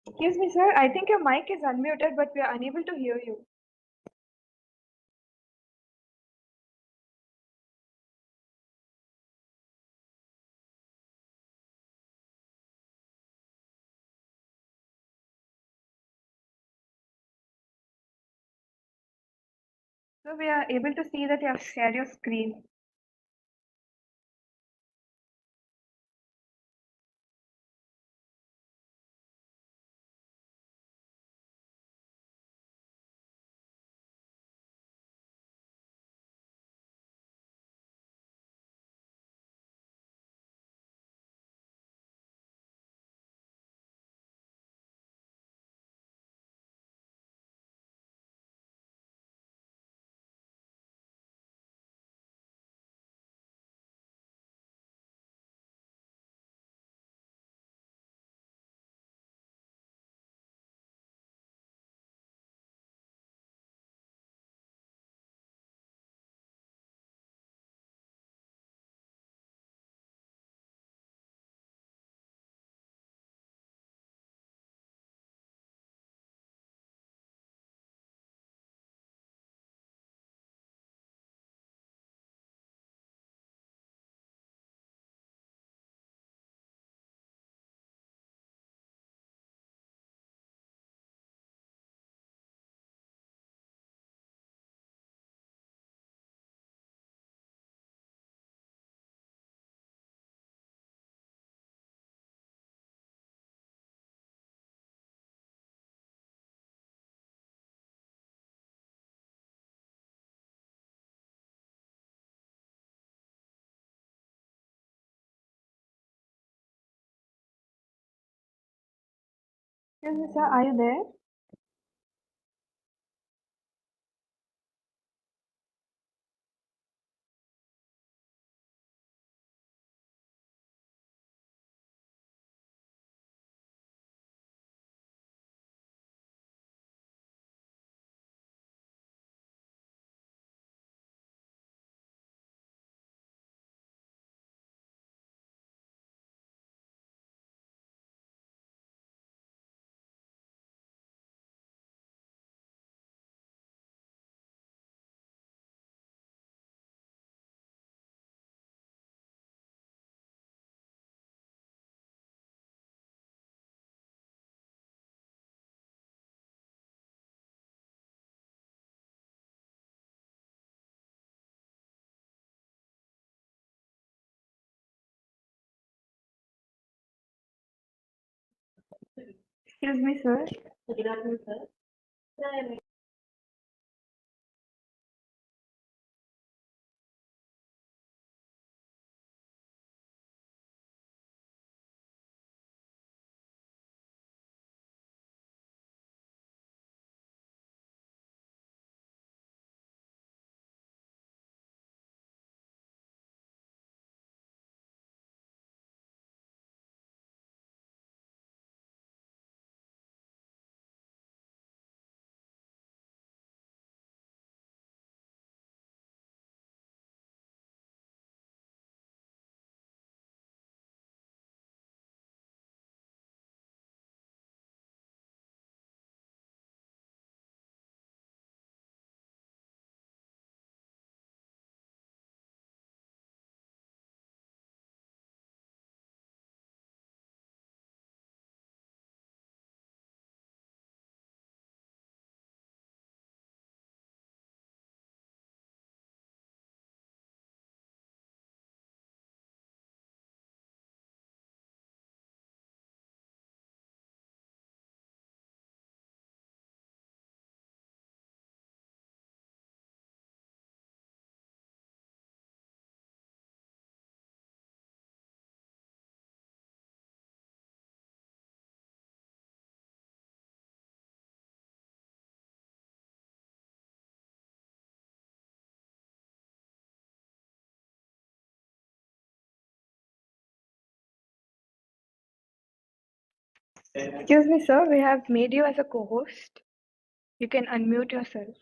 Excuse me, sir. I think your mic is unmuted, but we are unable to hear you. So we are able to see that you have shared your screen. Excuse me, sir. Are you there? Excuse me, sir. Good afternoon, sir. Excuse me, sir, we have made you as a co-host. You can unmute yourself.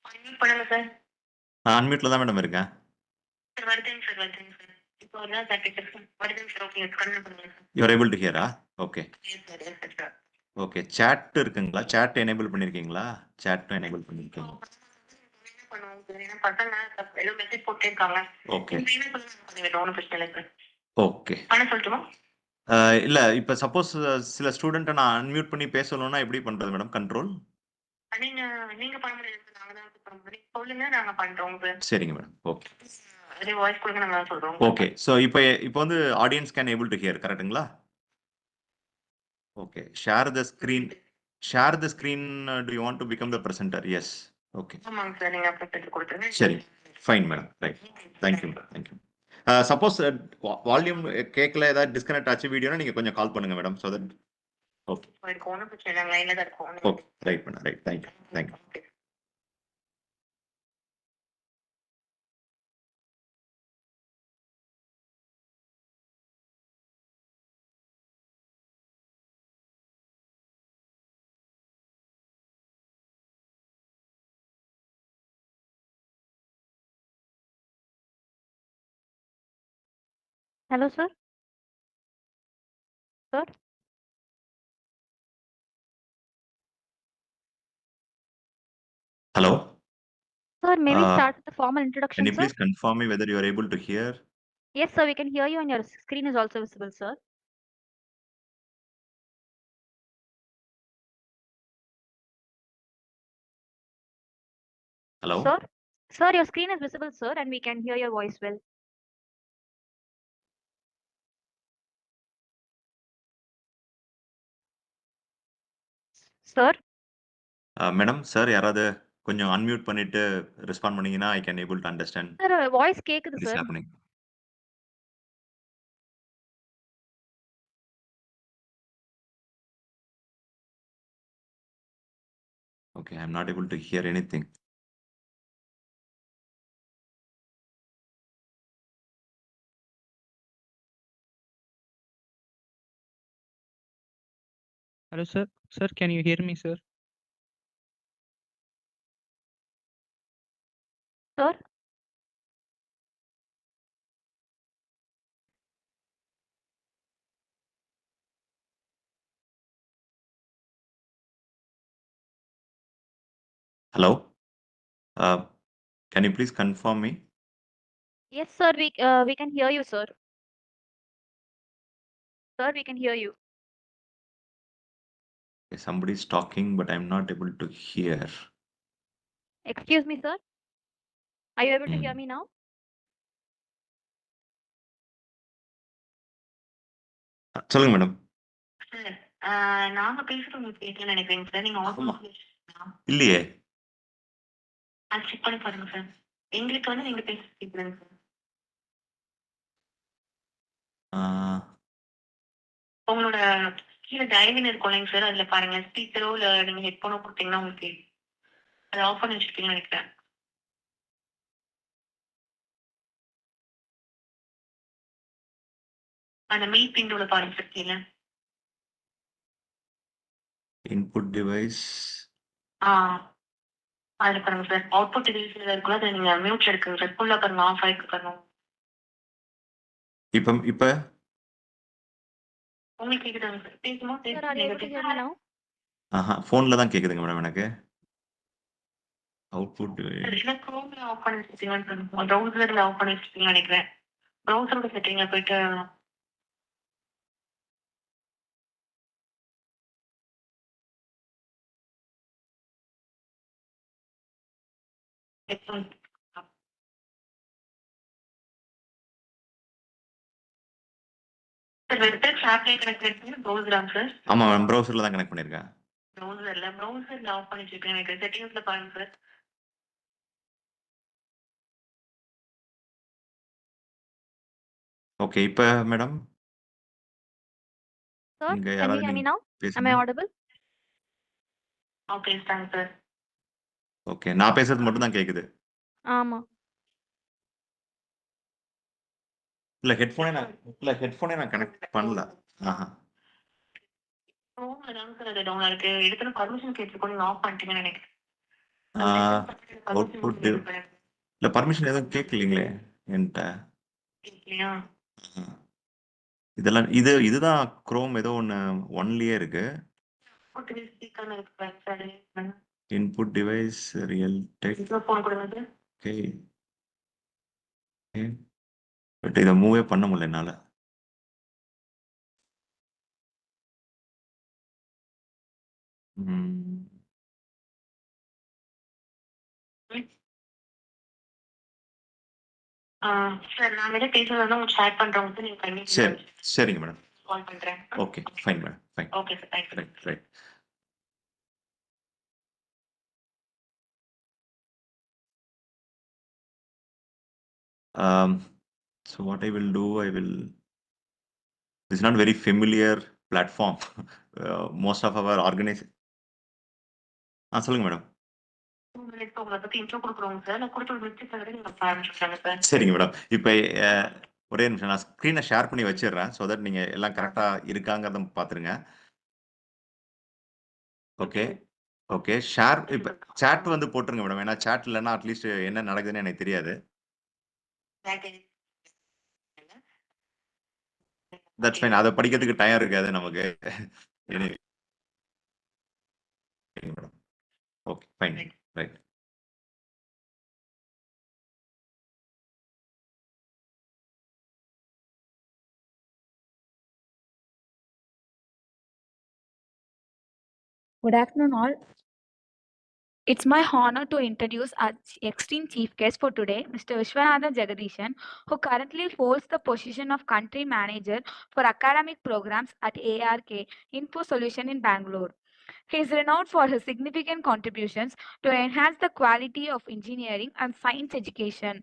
Unmute பண்ணுங்க sir. நான் அன்மியூட்ல தான் madam இருக்கேன். Sir வருதுங்க sir, வருதுங்க sir. இப்போ வருதா sir picture? வருதுங்க sir. Okay, confirm பண்ணுங்க sir. You are able to ஹியரா? Okay. Yes sir, yes sir. Okay. Chat இருக்குங்களா? சாட் எனேபிள் பண்ணியிருக்கீங்களா? சாட்டும் எனேபிள் பண்ணியிருக்கீங்க. என்ன பண்ணுவோம் சார்? ஏன்னா பசங்க ஏதோ மெசேஜ் போட்டே இருக்காங்க. ஓகே. நீங்க என்ன பண்ணுங்க, ஒன்றும் பிரச்சனை இல்லை சார். ஓகே. பண்ண சொல்லட்டுமா? இல்ல இப்ப சப்போஸ் சில ஸ்டூடெண்ட்டை நான் அன்மியூட் பண்ணி பேசணும்னா எப்படி பண்றது மேடம் கண்ட்ரோல்? நீங்க நீங்க பண்ண முடியாது சார், நாங்க தான் பண்ண முடியும். சொல்லுங்க, நாங்க பண்றோம் சார். சரிங்க மேடம். ஓகே. அதே வாய்ஸ் கொடுங்க, நாங்க சொல்றோம். ஓகே. ஸோ இப்போ வந்து audience can able to hear கரெக்ட்டுங்களா? Okay. Share the screen. Share the screen. Do you want to become the presenter? Yes. Okay. ஆமாங்க சார், நீங்க அப்படி கொடுத்துருங்க. சரி. Fine madam. Right. Thank you madam. Thank you. Suppose volume கேட்கல, ஏதாவது டிஸ்கனெக்ட் ஆச்சு வீடியோனா நீங்க கொஞ்சம் கால் பண்ணுங்க மேடம். So that okay. ஒன்றும் பிரச்சனை இல்லை, லைன்ல தான் இருக்கும். Okay. Right madam. Right. Thank you. Thank you. Hello, sir. Sir. Hello. Sir, may we Uh, start with the formal Can introduction, you sir? please confirm me whether you are able to hear? Yes, sir. We can hear you, and your screen is also visible, sir. Hello. Sir. Sir, your screen is visible, sir, and we can hear your voice well. Sir. Madam sir யாராவது கொஞ்சம் unmute பண்ணிட்டு respond பண்ணீங்கன்னா I can able to understand Sir, voice கேக்குது, what is sir. happening. Okay, I'm not able to hear anything. Hello, sir. Sir, can you hear me, sir? Sir. Hello. Can you please confirm me? Yes, sir. We can hear you, sir. Sir, we can hear you. Okay, somebody is talking, but I'm not able to hear. Excuse me, sir. Are you able to hear me now? சொல்லுங்க madam. Sir, நாங்க பேசுறது உங்களுக்கு கேட்கலன்னு நினைக்கிறேங்க sir. நீங்க ஆமா. Almost இல்லையே. Check பண்ணி பாருங்க சார். எங்களுக்கு வந்து நீங்க பேசுறது கேட்குறேங்க சார். உங்களோட கீழே டைவின் இருக்கும் இல்லைங்க சார், அதுல பாருங்க ஸ்பீக்கரோ இல்ல நீங்க ஹெட்போனோ கொடுத்தீங்கன்னா உங்களுக்கு அதை ஆஃப் பண்ணி வச்சிருக்கீங்கன்னு நினைக்கிறேன். அந்த மீட் விண்டோல பாருங்க சார் கீழே. Input device. அதுல பாருங்க சார், அவுட்புட் டிவைஸ்ல இருக்குள்ள அதை நீங்க மியூட்ல இருக்குங்க சார். ஃபுல்லா பாருங்க, ஆஃப் ஆயிருக்கு பாருங்க. இப்ப உங்களுக்கு கேக்குதாங்க சார்? பேசுமா? Sir, are you able to hear me now? ஃபோன்ல தான் கேக்குதுங்க மேடம் எனக்கு. அவுட்புட் குரோம்ல ஆஃப் பண்ணி வச்சிருக்கீங்கன்னு சொல்லுங்க. ப்ரௌசர்ல ஆஃப் பண்ணி வச்சிருக்கீங்கன்னு நினைக்கிறேன். ப்ரௌசரோட செட்டிங்ல போயிட்டு ஹெட்ஃபோன் சார், வெப்டெக்ஸ் ஆப்ல கனெக்ட் பண்ணிருக்கீங்க ப்ரௌசராங்க சார்? ஆமா மேம், ப்ரௌசர்ல தான் கனெக்ட் பண்ணிருக்கேன். ப்ரௌசர்ல ஆஃப் பண்ணி வச்சிருக்கேன் நினைக்கிறேன். செட்டிங்ஸ்ல பாருங்க சார். ஓகே. இப்ப மேடம் Sir, இங்க can you யாராவது hear me நீங்க now? Am I பேசுங்க. audible? Okay thanks sir. Okay, நான் பேசுறது மட்டும் தான் கேக்குது. ஆமா. இல்ல ஹெட்போனே நான் கனெக்ட் பண்ணல. குரோம்ல தாங்க சார் அது டவுன்ல இருக்கு. எடுத்து பர்மிஷன் கேட்டு கூட நீங்க ஆஃப் பண்ணிட்டீங்கன்னு நினைக்கிறேன். அவுட்புட் இல்லை பர்மிஷன் எதுவும் கேட்கலீங்களே என்கிட்ட. இல்லையா? இதெல்லாம் இதுதான் குரோம் ஏதோ ஒன்று ஒன்லயே இருக்கு. Input device real tech. Okay, but இதை மூவே பண்ண முடியல என்னால. சார் நான் வேற பேசுறதா உங்களுக்கு ஷேர் பண்றவங்க நீங்க கண்டிப்பா சரி, சரிங்க மேடம். கால் பண்றேன். Okay, fine madam, fine. Okay sir, thank you. Right, right. So what I will do, this is not very familiar platform. Most of our organization. சொல்லுங்க மேடம். உங்களை பத்தி இன்ட்ரோ கொடுக்குறோங்க சார். நான் கொடுத்து முடிச்சு சார் நீங்க ஆரம்பிச்சுட்டாங்க சார். சரிங்க மேடம். இப்போ ஒரே நிமிஷம் நான் ஸ்க்ரீனை ஷேர் பண்ணி வச்சிடுறேன். ஸோ தட் நீங்கள் எல்லாம் கரெக்டாக இருக்காங்கிறத பார்த்துருங்க. Okay, okay. ஷேர் இப்போ சேட் வந்து போட்டுருங்க மேடம். ஏன்னா சேட் இல்லைன்னா அட்லீஸ்ட் என்ன நடக்குதுன்னு எனக்கு தெரியாது. That's fine. அதை படிக்கிறதுக்கு டைம் இருக்காது நமக்கு. Madam okay, fine, right. Good afternoon, all. It's my honor to introduce our esteemed chief guest for today, Mr. Vishwanathan Jagadishan, who currently holds the position of Country Manager for Academic Programs at ARK Info Solution in Bangalore. He is renowned for his significant contributions to enhance the quality of engineering and science education.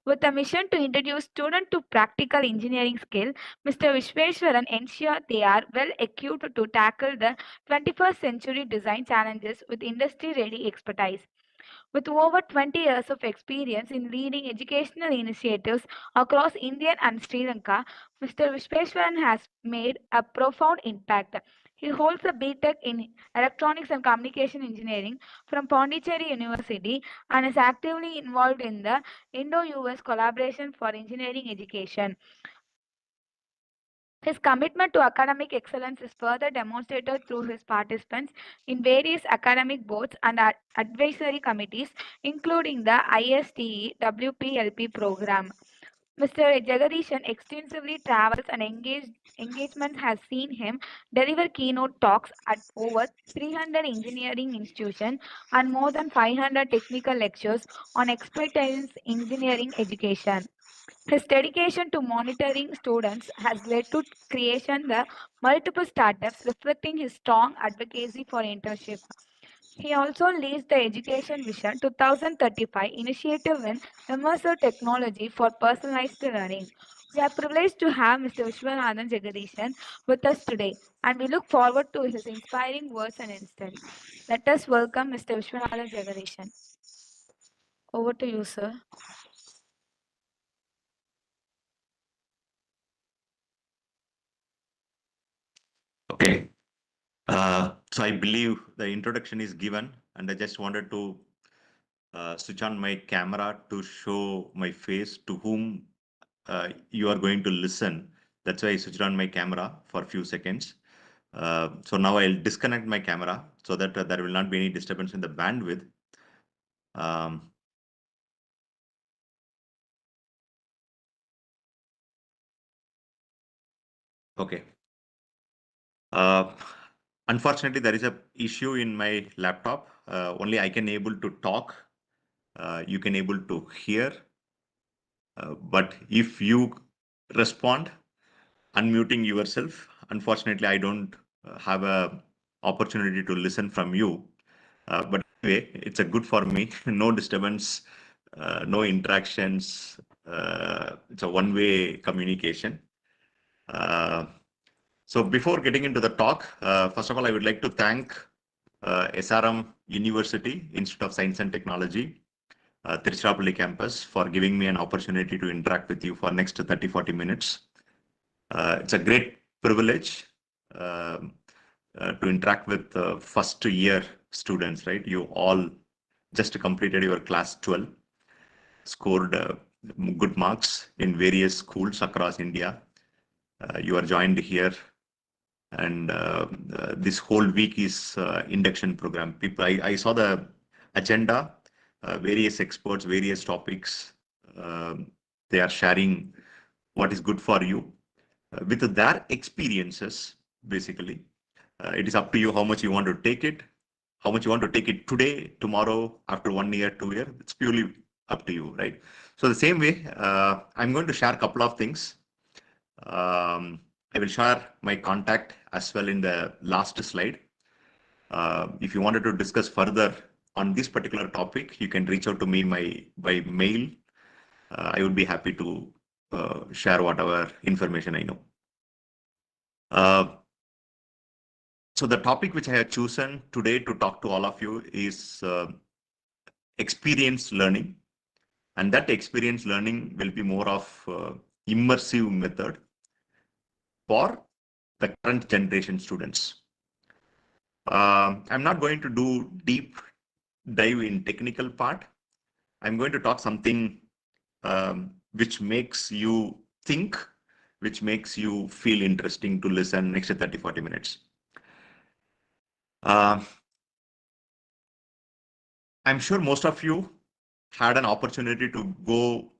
With a mission to introduce students to practical engineering skill, Mr. Vishweshwaran ensures they are well equipped to tackle the 21st century design challenges with industry-ready expertise. With over 20 years of experience in leading educational initiatives across India and Sri Lanka, Mr. Vishweshwaran has made a profound impact. He holds a B.Tech in Electronics and Communication Engineering from Pondicherry University and is actively involved in the Indo-US collaboration for engineering education. His commitment to academic excellence is further demonstrated through his participants in various academic boards and advisory committees, including the ISTE WPLP program. Mr. Jagadishan extensively travels and engagement has seen him deliver keynote talks at over 300 engineering institutions and more than 500 technical lectures on expertise engineering education. His dedication to monitoring students has led to creation the multiple startups, reflecting his strong advocacy for internship. He also leads the Education Vision 2035 initiative in immersive technology for personalized learning. We are privileged to have Mr. Vishwanathan Jagadishan with us today, and we look forward to his inspiring words and insights. Let us welcome Mr. Vishwanathan Jagadishan. Over to you, sir. Okay. So I believe the introduction is given, and I just wanted to switch on my camera to show my face to whom you are going to listen. That's why I switched on my camera for a few seconds. So now I'll disconnect my camera so that there will not be any disturbance in the bandwidth. Okay. Unfortunately, there is a issue in my laptop. Only I can able to talk. You can able to hear. But if you respond, unmuting yourself, unfortunately, I don't have a opportunity to listen from you. But anyway, it's a good for me. No disturbance, no interactions. It's a one-way communication. So before getting into the talk, first of all, I would like to thank SRM University, Institute of Science and Technology, Tiruchirappalli campus for giving me an opportunity to interact with you for next 30-40 minutes. It's a great privilege to interact with first year students, right? You all just completed your class 12, scored good marks in various schools across India. You are joined here, and this whole week is induction program. People, I saw the agenda, various experts, various topics. They are sharing what is good for you with their experiences, basically. It is up to you how much you want to take it, how much you want to take it today, tomorrow, after 1 year, 2 years. It's purely up to you, right? So the same way, I'm going to share a couple of things. I will share my contact as well in the last slide. If you wanted to discuss further on this particular topic, you can reach out to me by mail. I would be happy to share whatever information I know. So the topic which I have chosen today to talk to all of you is experience learning. And that experience learning will be more of immersive method for the current generation students. I'm not going to do deep dive in technical part. I'm going to talk something which makes you think, which makes you feel interesting to listen next 30-40 minutes. I'm sure most of you had an opportunity to go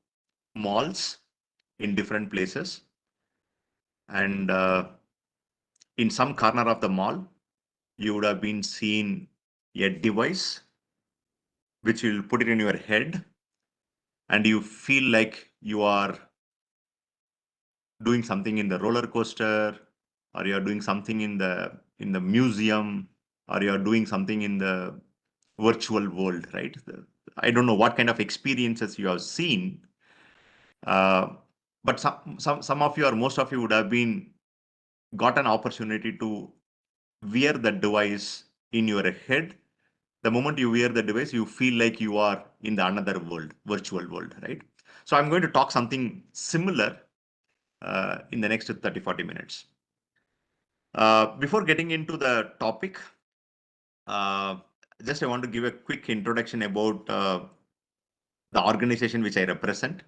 malls in different places, and in some corner of the mall, you would have been seeing a device which you'll put it in your head, and you feel like you are doing something in the roller coaster, or you are doing something in the museum, or you are doing something in the virtual world, right? I don't know what kind of experiences you have seen, but some of you or most of you would have been got an opportunity to wear the device in your head. The moment you wear the device, you feel like you are in the another world, virtual world, right? So I'm going to talk something similar in the next 30-40 minutes. Before getting into the topic, just I want to give a quick introduction about the organization which I represent.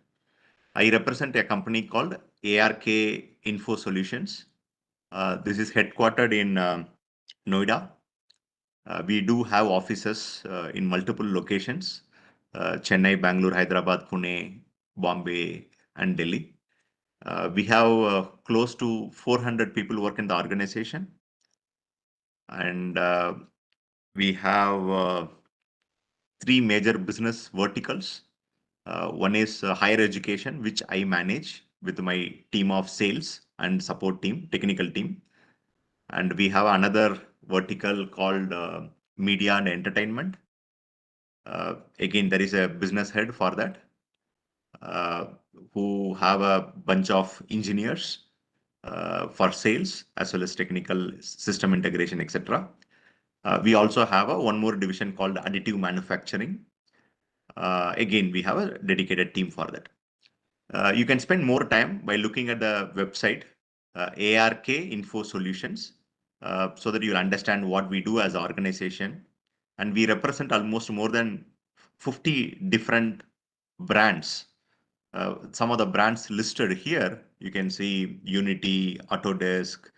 I represent a company called ARK Info Solutions. This is headquartered in Noida. We do have offices in multiple locations: Chennai, Bangalore, Hyderabad, Pune, Bombay, and Delhi. We have close to 400 people work in the organization, and we have 3 major business verticals. One is higher education, which I manage with my team of sales and support team, technical team. And we have another vertical called media and entertainment. Again, there is a business head for that, who have a bunch of engineers for sales as well as technical system integration, etc. We also have one more division called additive manufacturing. Again, we have a dedicated team for that. You can spend more time by looking at the website ARK Info Solutions, so that you'll understand what we do as an organization. And we represent almost more than 50 different brands. Some of the brands listed here, you can see Unity, Autodesk,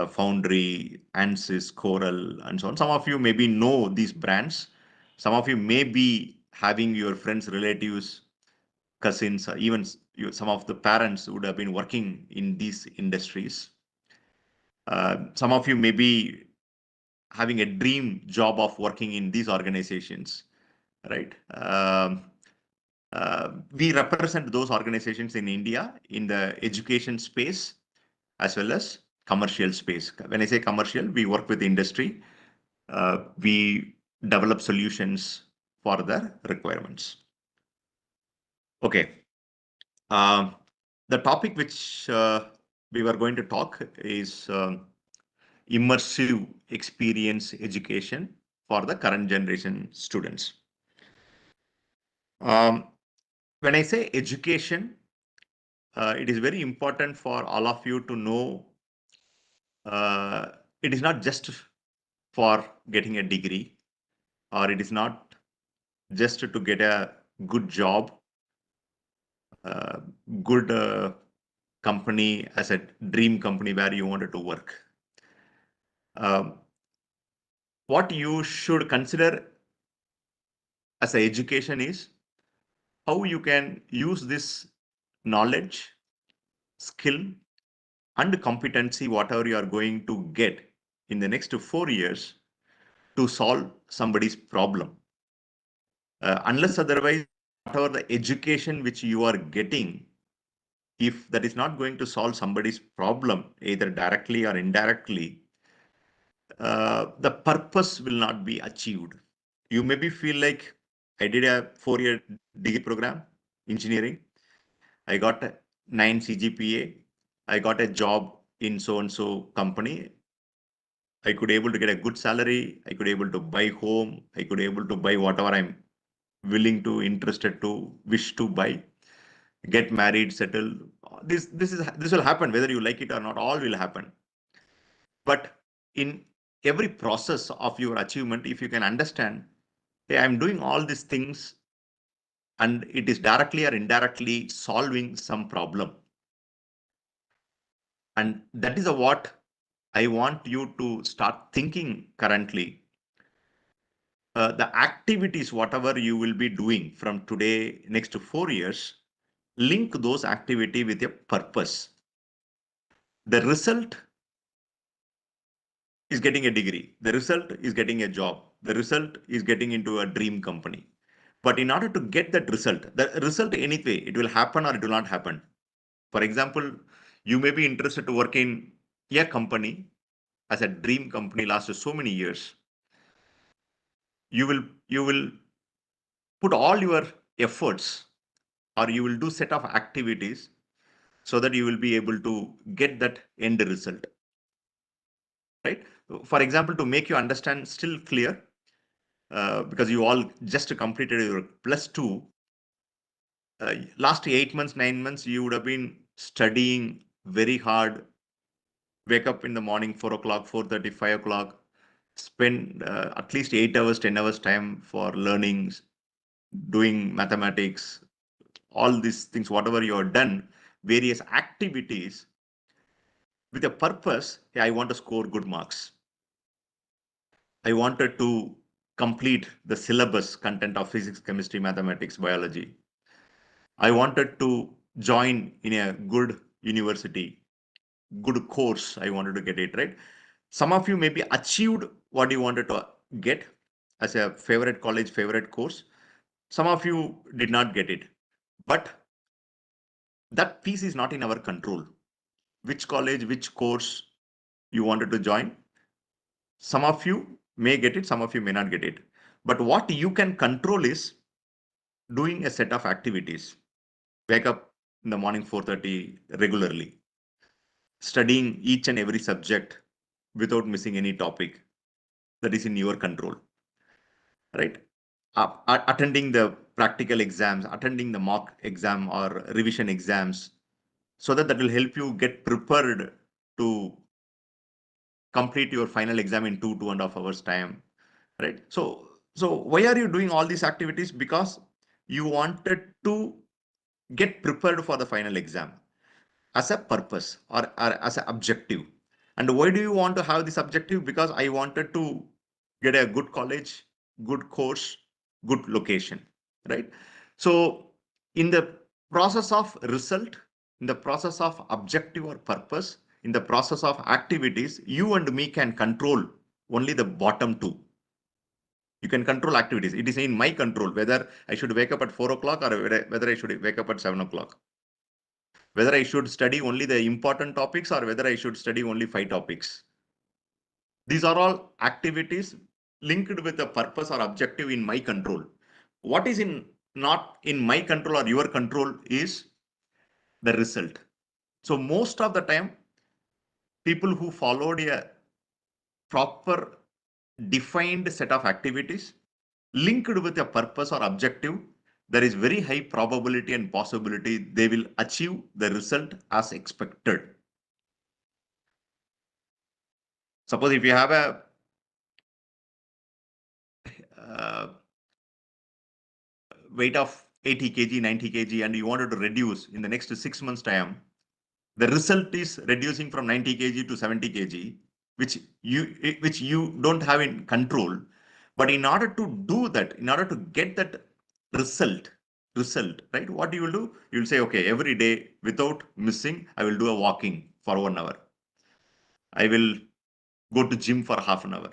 Foundry, Ansys, Coral, and so on. Some of you maybe know these brands. Some of you may be having your friends, relatives, cousins, even some of the parents would have been working in these industries. Some of you may be having a dream job of working in these organizations, right? We represent those organizations in India in the education space as well as commercial space. When I say commercial, we work with industry. We develop solutions for the requirements. Okay. The topic which we were going to talk is immersive experience education for the current generation students. When I say education, it is very important for all of you to know it is not just for getting a degree, or it is not just to get a good job, good company as a dream company where you wanted to work. What you should consider as an education is how you can use this knowledge, skill, and competency, whatever you are going to get in the next 4 years, to solve somebody's problem. Unless otherwise, whatever the education which you are getting, if that is not going to solve somebody's problem, either directly or indirectly, the purpose will not be achieved. You maybe feel like, I did a 4-year degree program, engineering. I got a 9 CGPA. I got a job in so and so company. I could able to get a good salary. I could able to buy home. I could able to buy whatever I'm willing to, interested to, wish to buy. Get married, settle. This will happen whether you like it or not. All will happen. But in every process of your achievement, if you can understand, hey, I'm doing all these things and it is directly or indirectly solving some problem. And that is what I want you to start thinking currently. The activities, whatever you will be doing from today, next to 4 years, link those activity with a purpose. The result is getting a degree. The result is getting a job. The result is getting into a dream company. But in order to get that result, the result anyway, it will happen or it will not happen. For example, you may be interested to work in a company as a dream company lasts so many years. You will put all your efforts, or you will do set of activities so that you will be able to get that end result. Right? For example, to make you understand still clear, because you all just completed your +2, last 8 months, 9 months, you would have been studying very hard, wake up in the morning, 4 o'clock, 4:30, 5 o'clock, spend at least 8 hours, 10 hours time for learning, doing mathematics, all these things, whatever you have done, various activities with a purpose. Hey, I want to score good marks. I wanted to complete the syllabus content of physics, chemistry, mathematics, biology. I wanted to join in a good university, good course. I wanted to get it right. Some of you maybe achieved what you wanted to get as a favorite college, favorite course. Some of you did not get it, but that piece is not in our control. Which college, which course you wanted to join. Some of you may get it, some of you may not get it. But what you can control is doing a set of activities. Wake up in the morning 4:30 regularly, studying each and every subject without missing any topic. That is in your control, right? Attending the practical exams, attending the mock exam or revision exams, so that will help you get prepared to complete your final exam in 2.5 hours time, right? So why are you doing all these activities? Because you wanted to get prepared for the final exam as a purpose, or as an objective. And why do you want to have this objective? Because I wanted to get a good college, good course, good location, right? So in the process of result, in the process of objective or purpose, in the process of activities, you and me can control only the bottom two. You can control activities. It is in my control whether I should wake up at 4 o'clock or whether I should wake up at 7 o'clock. Whether I should study only the important topics or whether I should study only 5 topics. These are all activities linked with a purpose or objective in my control. What is not in my control or your control is the result. So most of the time, people who followed a proper defined set of activities linked with a purpose or objective, there is very high probability and possibility they will achieve the result as expected. Suppose if you have a weight of 80 kg, 90 kg, and you wanted to reduce in the next 6 months time, the result is reducing from 90 kg to 70 kg, which you don't have in control. But in order to do that, in order to get that result, right? What you will do? You will say, okay, every day without missing, I will do a walking for 1 hour. I will go to gym for half an hour.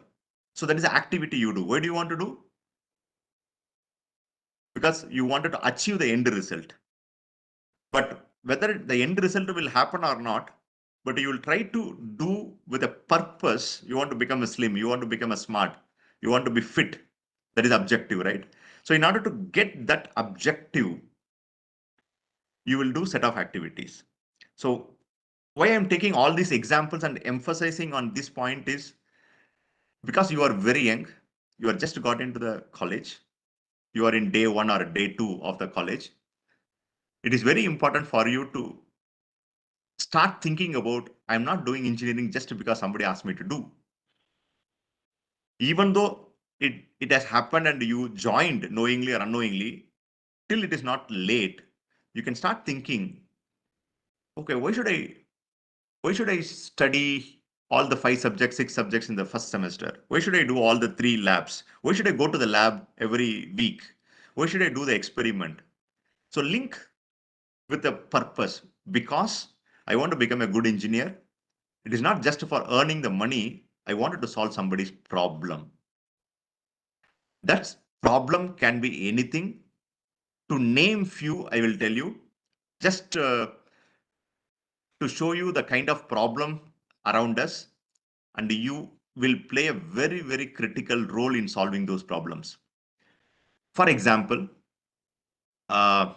So that is the activity you do. Why do you want to do? Because you wanted to achieve the end result. But whether the end result will happen or not, but you will try to do with a purpose. You want to become a slim, you want to become a smart, you want to be fit. That is objective, right? So in order to get that objective, you will do set of activities. So why I'm taking all these examples and emphasizing on this point is because you are very young, you are just got into the college, you are in day 1 or day 2 of the college. It is very important for you to start thinking about, I'm not doing engineering just because somebody asked me to do. Even though it has happened and you joined knowingly or unknowingly, till it is not late, you can start thinking, okay, why should I study all the 5 subjects, 6 subjects in the first semester? Why should I do all the 3 labs? Why should I go to the lab every week? Why should I do the experiment? So link with a purpose, because I want to become a good engineer. It is not just for earning the money. I wanted to solve somebody's problem. That problem can be anything. To name few, I will tell you, just to show you the kind of problem around us, and you will play a very, very critical role in solving those problems. For example, I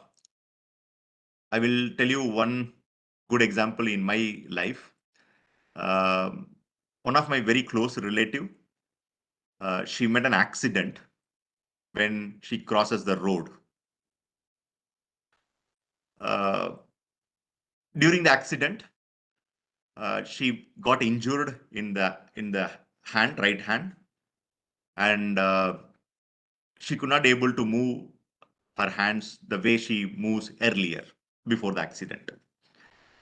will tell you one good example in my life. One of my very close relative, she met an accident when she crosses the road. During the accident, she got injured in the hand, right hand, and she could not able to move her hands the way she moves earlier before the accident.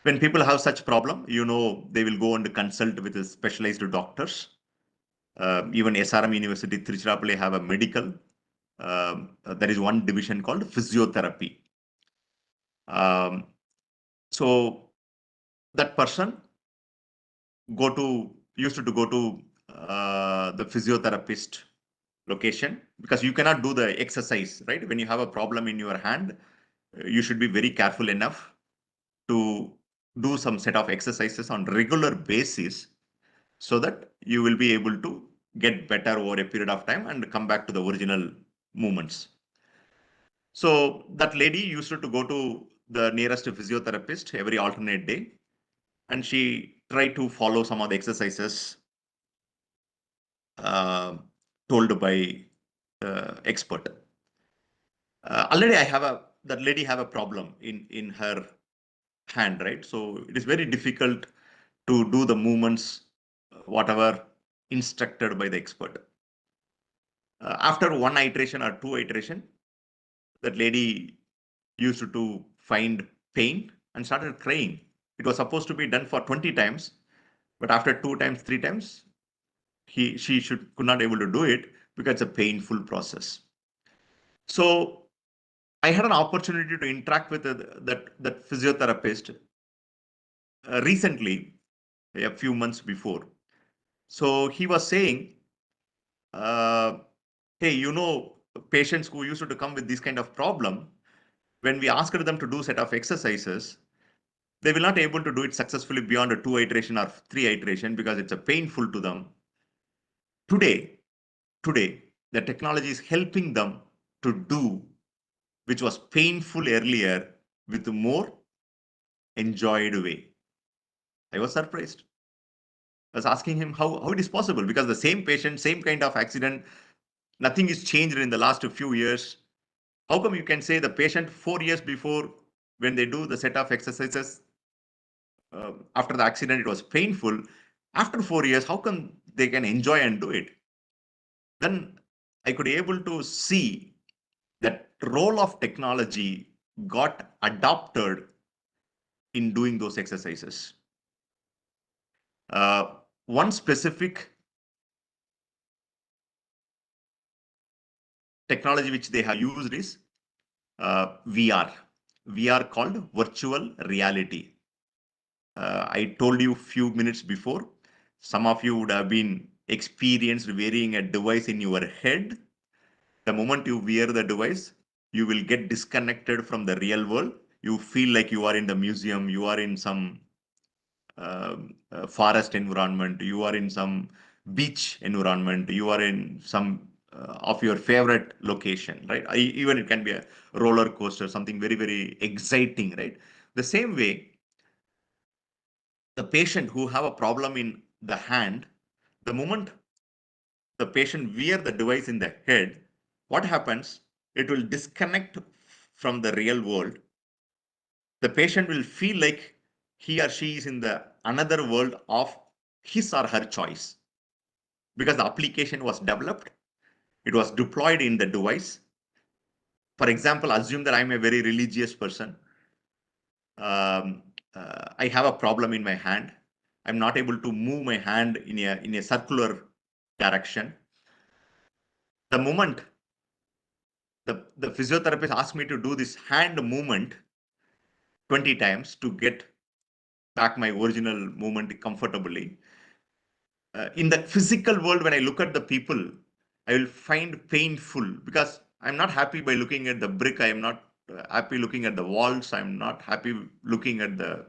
When people have such problem, they will go and consult with the specialized doctors. Even SRM University, Tiruchirappalli have a medical. There is one division called physiotherapy. So that person used to go to the physiotherapist location, because you cannot do the exercise, right? When you have a problem in your hand, you should be very careful enough to do some set of exercises on regular basis, so that you will be able to get better over a period of time and come back to the original movements. So that lady used to go to the nearest physiotherapist every alternate day, and she tried to follow some of the exercises told by the expert. Already that lady have a problem in her hand, right? So it is very difficult to do the movements, whatever instructed by the expert. After 1 iteration or 2 iteration, that lady used to find pain and started crying. It was supposed to be done for 20 times, but after 2 times, 3 times, she could not able to do it because it's a painful process. So I had an opportunity to interact with that physiotherapist recently, a few months before. So he was saying, hey, patients who used to come with this kind of problem, when we asked them to do set of exercises, they will not able to do it successfully beyond a 2 iteration or 3 iteration because it's a painful to them. Today, the technology is helping them to do which was painful earlier with a more enjoyed way. I was surprised. I was asking him how it is possible, because the same patient, same kind of accident, nothing is changed in the last few years. How come you can say the patient 4 years before, when they do the set of exercises, after the accident, it was painful. After 4 years, how come they can enjoy and do it? Then I could able to see that role of technology got adopted in doing those exercises. One specific technology which they have used is VR. VR called virtual reality. I told you a few minutes before, some of you would have been experienced wearing a device in your head. The moment you wear the device, you will get disconnected from the real world. You feel like you are in the museum, you are in some forest environment, you are in some beach environment, you are in some of your favorite location, right? Even it can be a roller coaster, something very, very exciting, right? The same way, the patient who have a problem in the hand, the moment the patient wear the device in the head, what happens? It will disconnect from the real world. The patient will feel like he or she is in the another world of his or her choice, because the application was developed, it was deployed in the device. For example, assume that I'm a very religious person. I have a problem in my hand. I'm not able to move my hand in a circular direction. The moment the physiotherapist asked me to do this hand movement 20 times to get back my original movement comfortably. In the physical world, when I look at the people, I will find painful because I'm not happy by looking at the brick. I am not happy looking at the walls. I'm not happy looking at the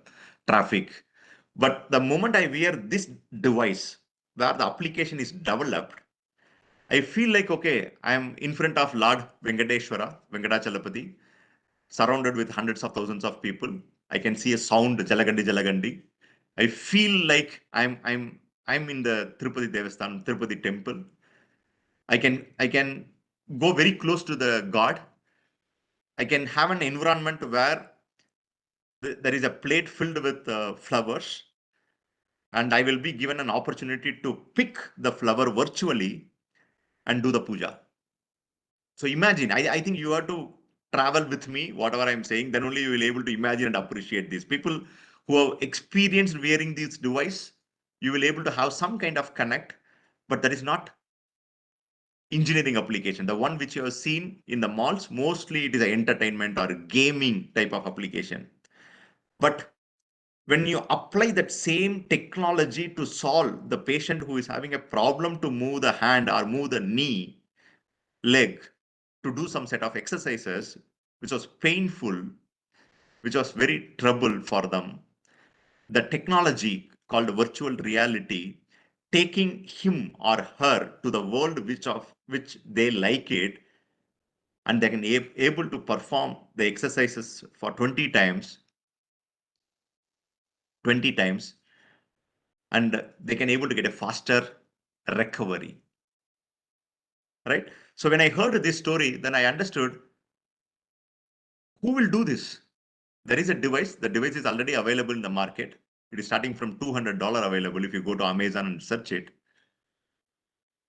traffic. But the moment I wear this device where the application is developed, I feel like, okay, I'm in front of Lord Venkateshwara, Venkatachalapati, surrounded with hundreds of thousands of people. I can see a sound, Jalagandi, Jalagandi. I feel like I'm in the Tirupati Devasthan, Tirupati temple. I can go very close to the God. I can have an environment where there is a plate filled with flowers, and I will be given an opportunity to pick the flower virtually and do the puja. So imagine, I think you have to travel with me, whatever I'm saying, then only you will be able to imagine and appreciate these. People who have experienced wearing this device, you will be able to have some kind of connect, but that is not engineering application. The one which you have seen in the malls, mostly it is an entertainment or gaming type of application. But when you apply that same technology to solve the patient who is having a problem to move the hand or move the knee, leg, to do some set of exercises, which was painful, which was very trouble for them. The technology called virtual reality, taking him or her to the world which they like it, and they can able to perform the exercises for 20 times, and they can able to get a faster recovery. Right? So when I heard this story, then I understood who will do this. There is a device. The device is already available in the market. It is starting from $200 available if you go to Amazon and search it.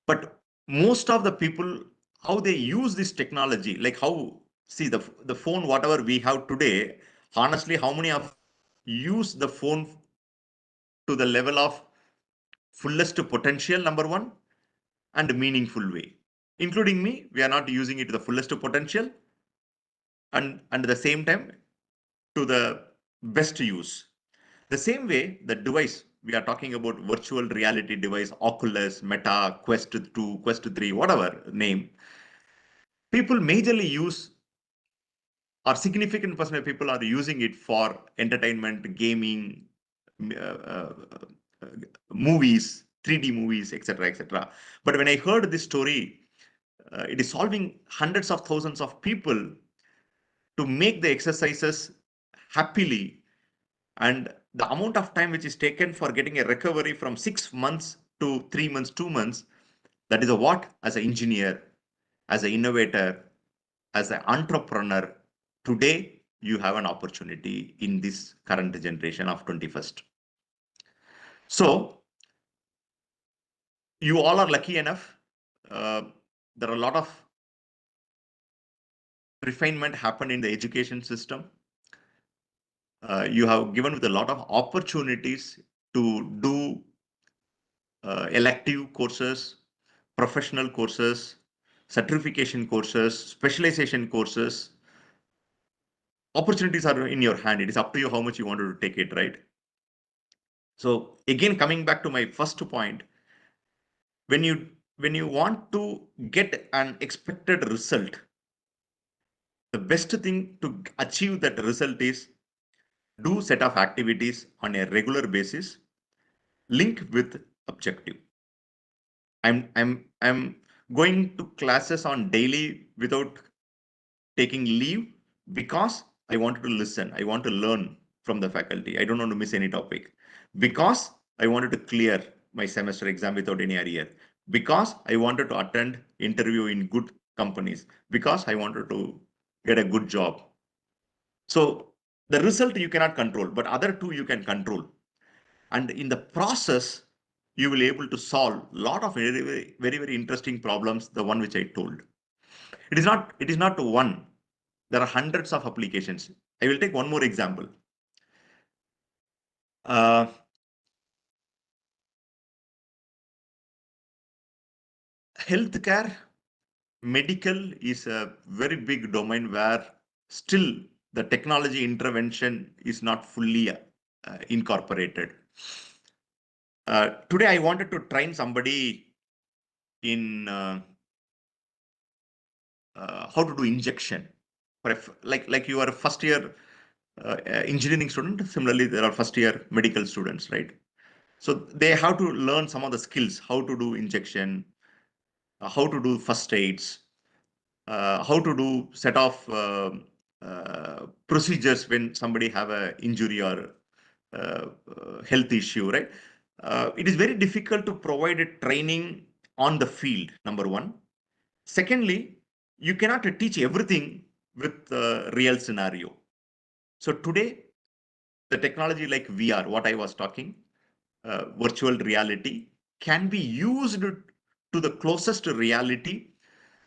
But most of the people, how they use this technology, like how, see the phone, whatever we have today, honestly, how many of use the phone to the level of fullest potential, number one, and meaningful way. Including me, we are not using it to the fullest potential, and at the same time to the best use. The same way, the device, we are talking about virtual reality device, Oculus, Meta, Quest 2, Quest 3, whatever name. People majorly use, or significant percent of people are using it for entertainment, gaming, uh, uh, movies, 3D movies, etc., etc. But when I heard this story, it is solving hundreds of thousands of people to make the exercises happily, and the amount of time which is taken for getting a recovery from 6 months to 3 months, 2 months, that is a what? As an engineer, as an innovator, as an entrepreneur, today you have an opportunity in this current generation of 21st. So you all are lucky enough. There are a lot of refinement happened in the education system. You have given with a lot of opportunities to do elective courses, professional courses, certification courses, specialization courses. Opportunities are in your hand. It is up to you how much you want to take it, right? So again, coming back to my first point, when you want to get an expected result, the best thing to achieve that result is do set of activities on a regular basis, link with objective. I'm going to classes on daily without taking leave because I wanted to listen. I want to learn from the faculty. I don't want to miss any topic. Because I wanted to clear my semester exam without any arrear. Because I wanted to attend interview in good companies. Because I wanted to get a good job. So the result you cannot control, but other two you can control. And in the process, you will be able to solve a lot of very interesting problems, the one which I told. It is not one. There are hundreds of applications. I will take one more example. Healthcare, medical is a very big domain where still the technology intervention is not fully incorporated. Today, I wanted to train somebody in how to do injection. Like you are a first year engineering student. Similarly, there are first year medical students, right? So they have to learn some of the skills, how to do injection, how to do first aids, how to do set of procedures when somebody have a injury or health issue, right? It is very difficult to provide a training on the field, number one. Secondly, you cannot teach everything with real scenario. So today, the technology like VR, what I was talking, virtual reality, can be used to the closest reality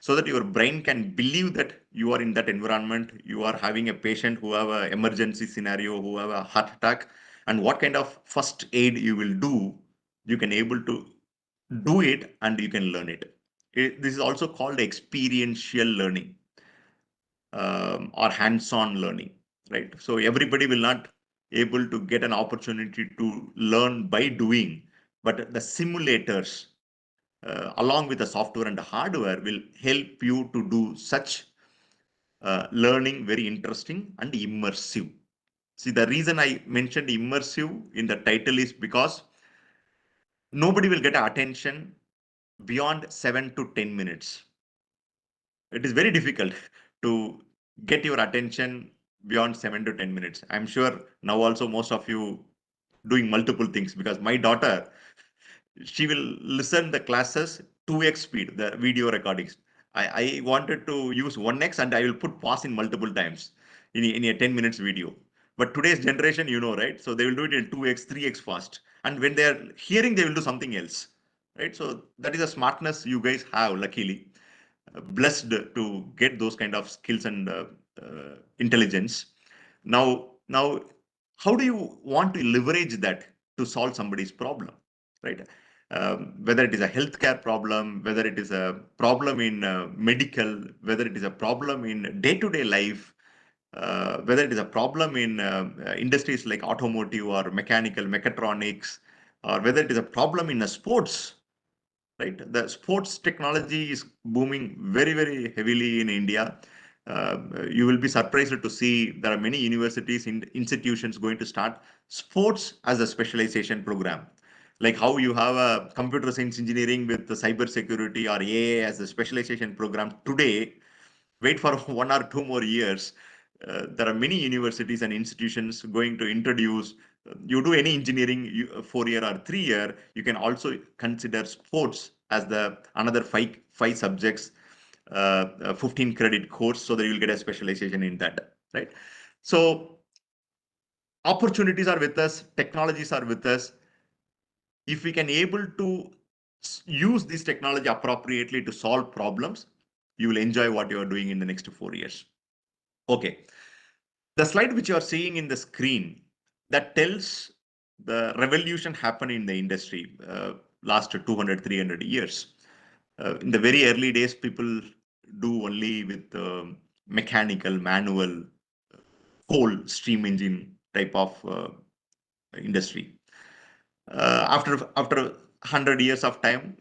so that your brain can believe that you are in that environment, you are having a patient who have an emergency scenario, who have a heart attack, and what kind of first aid you will do, you can able to do it and you can learn it. This is also called experiential learning or hands-on learning, right? So everybody will not able to get an opportunity to learn by doing, but the simulators along with the software and the hardware will help you to do such learning very interesting and immersive. See, the reason I mentioned immersive in the title is because nobody will get attention beyond 7 to 10 minutes. It is very difficult to get your attention beyond 7 to 10 minutes. I'm sure now also most of you doing multiple things because my daughter, she will listen the classes 2x speed, the video recordings. I wanted to use 1x and I will put pause in multiple times in a 10 minutes video. But today's generation, you know, right? So they will do it in 2x, 3x fast. And when they're hearing, they will do something else, right? So that is a smartness you guys have, luckily. Blessed to get those kind of skills and intelligence. Now, how do you want to leverage that to solve somebody's problem, right? Whether it is a healthcare problem, whether it is a problem in medical, whether it is a problem in day-to-day life, whether it is a problem in industries like automotive or mechanical, mechatronics, or whether it is a problem in a sports, right? The sports technology is booming very heavily in India. You will be surprised to see there are many universities and institutions going to start sports as a specialization program. Like how you have a computer science engineering with the cyber security or AI as a specialization program today, wait for 1 or 2 more years. There are many universities and institutions going to introduce. You do any engineering 4 year or 3 year, you can also consider sports as the another five subjects, 15 credit course, so that you'll get a specialization in that, right? So opportunities are with us, technologies are with us. If we can able to use this technology appropriately to solve problems, you will enjoy what you are doing in the next 4 years. Okay. The slide which you are seeing in the screen, that tells the revolution happened in the industry last 200, 300 years. In the very early days, people do only with mechanical, manual, coal steam engine type of industry. After 100 years of time,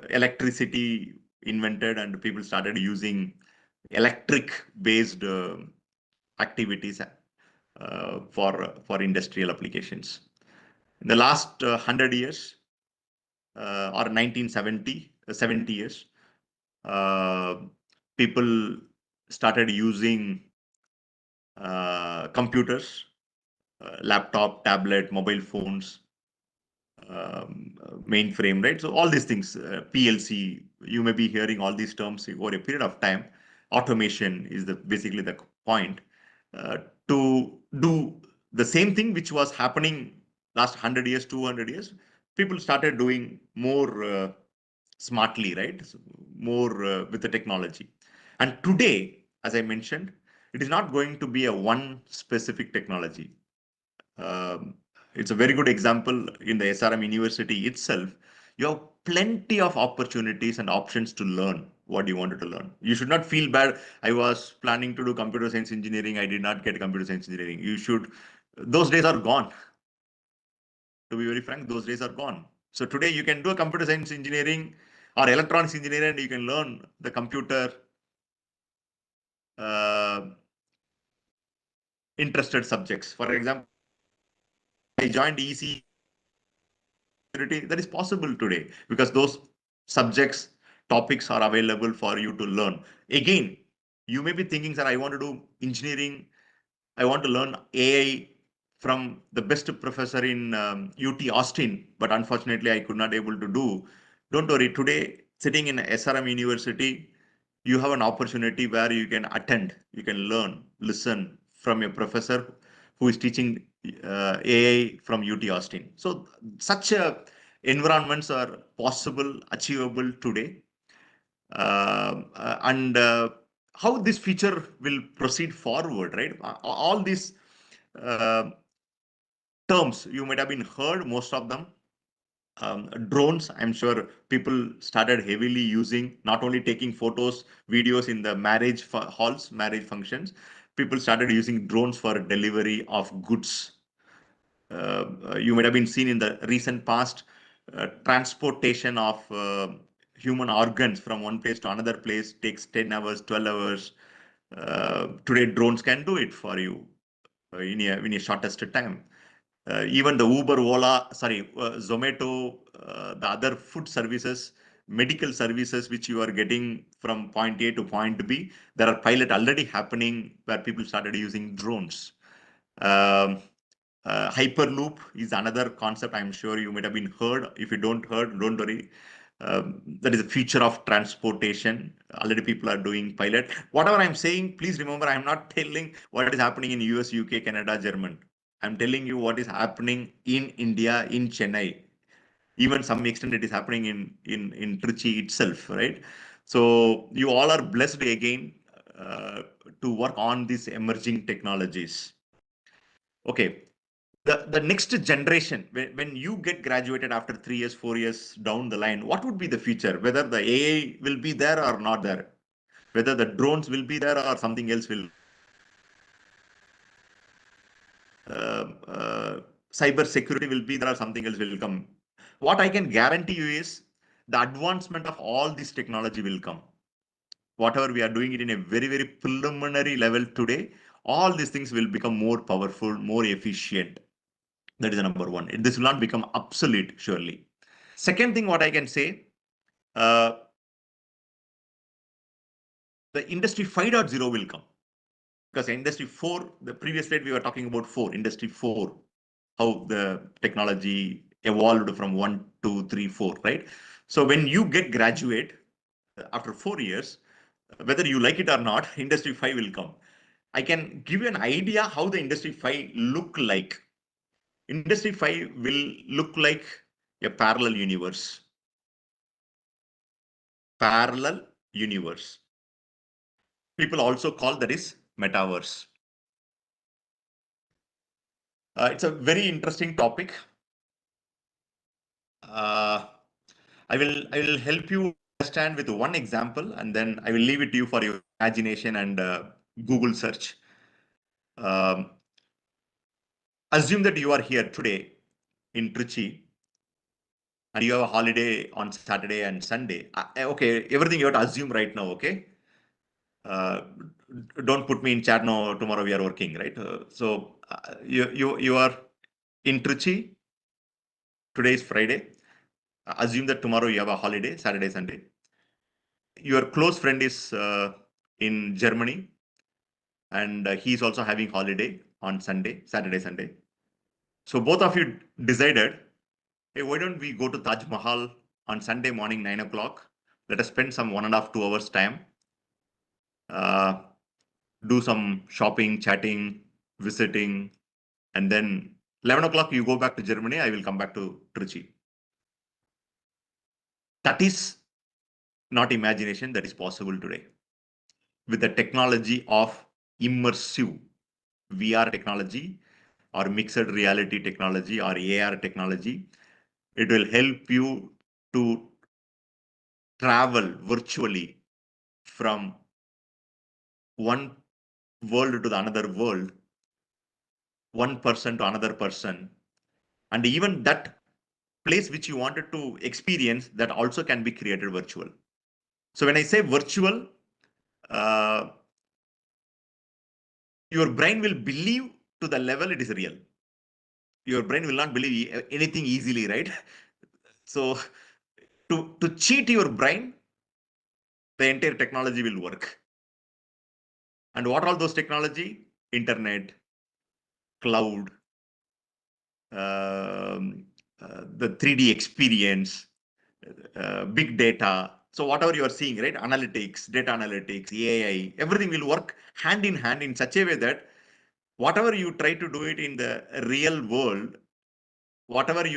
electricity invented and people started using electric based activities for industrial applications. In the last 100 years or 70 years, people started using computers, laptop, tablet, mobile phones, mainframe, right? So all these things, PLC, you may be hearing all these terms over a period of time. Automation is basically the point to do the same thing which was happening last 100 years, 200 years. People started doing more smartly, right? So more with the technology. And today, as I mentioned, it is not going to be a one specific technology. It's a very good example in the SRM University itself. You have plenty of opportunities and options to learn what you wanted to learn. You should not feel bad. I was planning to do computer science engineering. I did not get computer science engineering. Those days are gone. To be very frank, those days are gone. So today you can do a computer science engineering or electronics engineering, and you can learn the computer interested subjects. For example, I joined EC. That is possible today because those subjects, topics are available for you to learn. Again, you may be thinking that I want to do engineering, I want to learn AI from the best professor in UT Austin, but unfortunately I could not able to do. Don't worry, today sitting in SRM University, you have an opportunity where you can attend, you can learn, listen from a professor who is teaching AI from UT Austin. So such environments are possible, achievable today. And how this feature will proceed forward, right? All these terms you might have been heard, most of them. Drones, I'm sure people started heavily using, not only taking photos, videos in the marriage halls, marriage functions. People started using drones for delivery of goods. You might have been seen in the recent past, transportation of human organs from one place to another place takes 10 hours, 12 hours. Today, drones can do it for you in a shortest time. Even the Uber, Ola, Zomato, the other food services, medical services which you are getting from point A to point B, there are pilot already happening where people started using drones. Hyperloop is another concept. I'm sure you might have been heard. If you don't heard, don't worry. That is a future of transportation. Already people are doing pilot. Whatever I'm saying, please remember, I'm not telling what is happening in US, UK, Canada, German. I'm telling you what is happening in India, in Chennai. Even some extent it is happening in Trichy itself, right? So you all are blessed again to work on these emerging technologies. Okay. The next generation, when you get graduated after 3 years, 4 years down the line, what would be the future? Whether the AI will be there or not there, whether the drones will be there or something else will. Cyber security will be there or something else will come. What I can guarantee you is the advancement of all this technology will come. Whatever we are doing it in a very, very preliminary level today, all these things will become more powerful, more efficient. That is the number one. This will not become obsolete, surely. Second thing, what I can say, the industry 5.0 will come. Because industry 4, the previous slide we were talking about 4, industry 4, how the technology evolved from 1, 2, 3, 4, right? So when you get graduate after 4 years, whether you like it or not, industry 5 will come. I can give you an idea how the industry 5 look like. Industry 5 will look like a parallel universe. Parallel universe. People also call that is metaverse. It's a very interesting topic. I will help you understand with one example, and then I will leave it to you for your imagination and Google search. Assume that you are here today in Trichy and you have a holiday on Saturday and Sunday. Okay, everything you have to assume right now, okay? Don't put me in chat now, tomorrow we are working, right? You are in Trichy, today is Friday. Assume that tomorrow you have a holiday, Saturday, Sunday. Your close friend is in Germany, and he's also having holiday on Saturday, Sunday. So both of you decided, hey, why don't we go to Taj Mahal on Sunday morning, 9 o'clock? Let us spend some 1.5 to 2 hours time. Do some shopping, chatting, visiting, and then 11 o'clock you go back to Germany. I will come back to Trichy. That is not imagination, that is possible today. With the technology of immersive VR technology or mixed reality technology or AR technology, it will help you to travel virtually from one world to the another world, one person to another person, and even that place which you wanted to experience, that also can be created virtual. So when I say virtual, your brain will believe to the level it is real. Your brain will not believe anything easily, right? So to cheat your brain, the entire technology will work. And what are those technology? Internet, cloud, the 3D experience, big data. So whatever you are seeing, right? Analytics, data analytics, AI, everything will work hand in hand in such a way that whatever you try to do it in the real world, when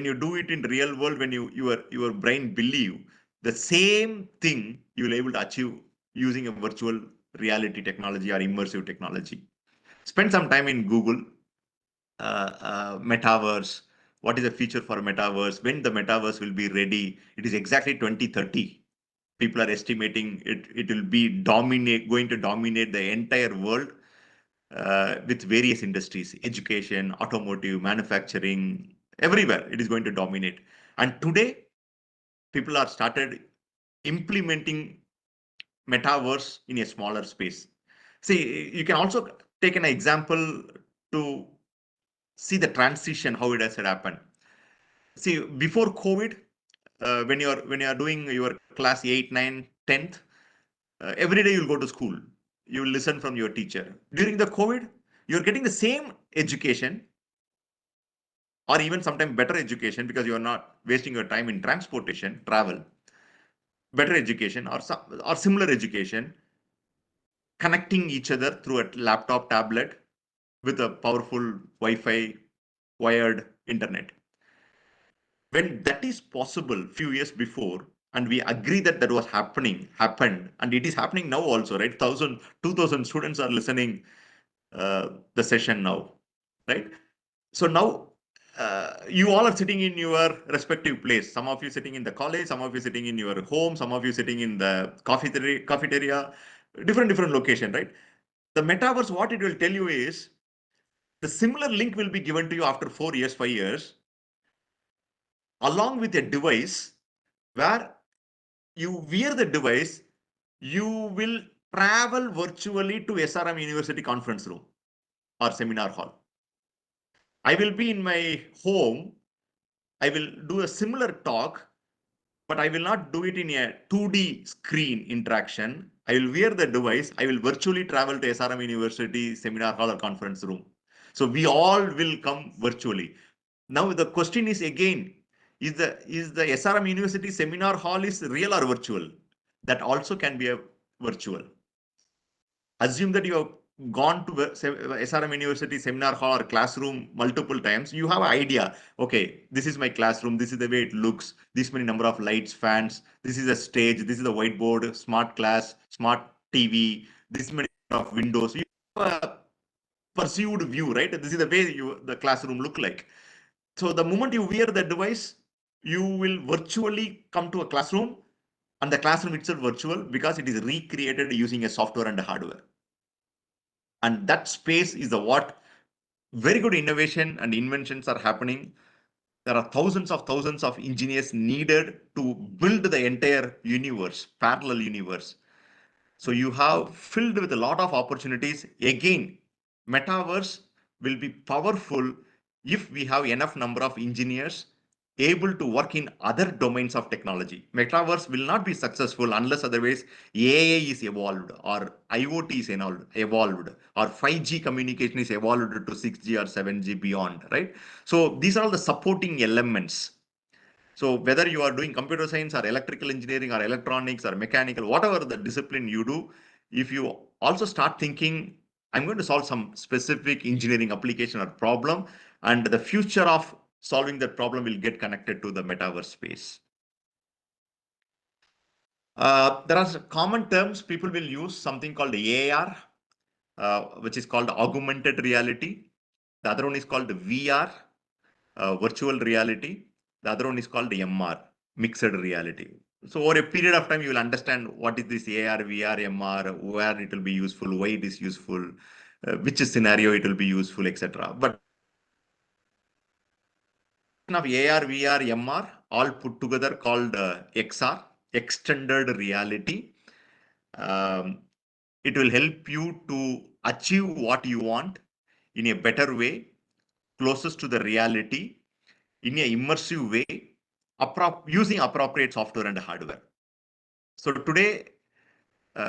you do it in the real world, when your brain believe the same thing, you will able to achieve using a virtual reality technology or immersive technology. Spend some time in Google. Metaverse. What is the future for metaverse? When the metaverse will be ready? It is exactly 2030. People are estimating it will be going to dominate the entire world with various industries, education, automotive, manufacturing, everywhere it is going to dominate. And today, people are started implementing metaverse in a smaller space. See, you can also take an example to see the transition, how it has happened. See, before COVID, when you are doing your class 8, 9, 10th, every day you'll go to school. You will listen from your teacher. During the COVID, you're getting the same education, or even sometimes better education, because you are not wasting your time in transportation, travel. Better education or similar education, connecting each other through a laptop, tablet with a powerful Wi-Fi wired internet. When that is possible few years before, and we agree that that was happened, and it is happening now also, right? 1,000, 2,000 students are listening the session now, right? So now you all are sitting in your respective place. Some of you sitting in the college, some of you sitting in your home, some of you sitting in the cafeteria, different location, right? The metaverse, what it will tell you is the similar link will be given to you after 4 years, 5 years, along with a device where you wear the device, you will travel virtually to SRM University conference room or seminar hall. I will be in my home. I will do a similar talk, but I will not do it in a 2D screen interaction. I will wear the device. I will virtually travel to SRM University seminar hall or conference room. So we all will come virtually. Now the question is again, is the SRM University seminar hall is real or virtual? That also can be a virtual. Assume that you have gone to SRM University seminar hall or classroom multiple times. You have an idea. Okay, this is my classroom. This is the way it looks. This many number of lights, fans. This is a stage. This is the whiteboard, smart class, smart TV. This many of windows. You have a perceived view, right? This is the way the classroom look like. So the moment you wear the device, you will virtually come to a classroom, and the classroom itself virtual because it is recreated using a software and a hardware. And that space is the what very good innovation and inventions are happening. There are thousands of engineers needed to build the entire universe, parallel universe. So you have filled with a lot of opportunities. Again, metaverse will be powerful if we have enough number of engineers able to work in other domains of technology. Metaverse will not be successful unless otherwise AI is evolved or IoT is evolved or 5G communication is evolved to 6G or 7G beyond, right? So these are all the supporting elements. So whether you are doing computer science or electrical engineering or electronics or mechanical, whatever the discipline you do, if you also start thinking, I'm going to solve some specific engineering application or problem, and the future of solving that problem will get connected to the metaverse space. There are common terms people will use, something called AR, which is called augmented reality. The other one is called VR, virtual reality. The other one is called MR, mixed reality. So over a period of time, you will understand what is this AR, VR, MR, where it will be useful, why it is useful, which scenario it will be useful, etc. But of AR, VR, MR, all put together called XR, extended reality. It will help you to achieve what you want in a better way, closest to the reality, in an immersive way, using appropriate software and hardware. So today,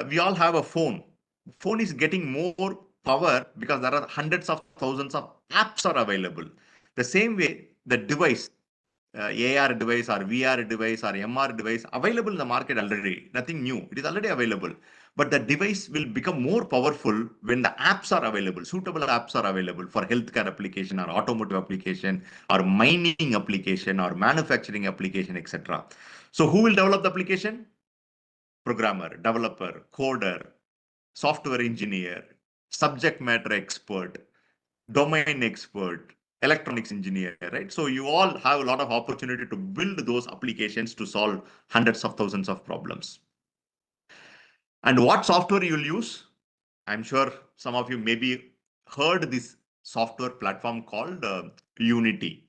we all have a phone. Phone is getting more power because there are hundreds of thousands of apps are available. The same way, the device, AR device or VR device or MR device available in the market already, nothing new. It is already available. But the device will become more powerful when the apps are available, suitable apps are available for healthcare application or automotive application or mining application or manufacturing application, etc. So who will develop the application? Programmer, developer, coder, software engineer, subject matter expert, domain expert, electronics engineer, right? So you all have a lot of opportunity to build those applications to solve hundreds of thousands of problems. And what software you'll use? I'm sure some of you maybe heard this software platform called Unity.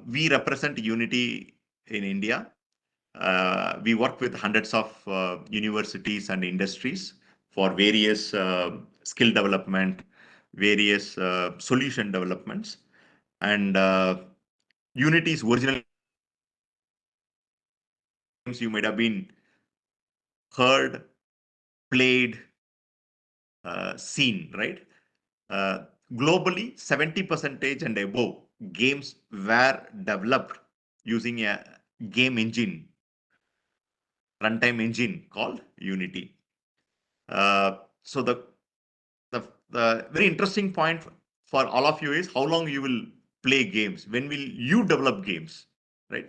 We represent Unity in India. We work with hundreds of universities and industries for various skill development, various solution developments. And Unity's original games you might have been heard, played, seen, right? Globally, 70% and above games were developed using a game engine, runtime engine called Unity. So the very interesting point for all of you is how long you will play games. When will you develop games, right?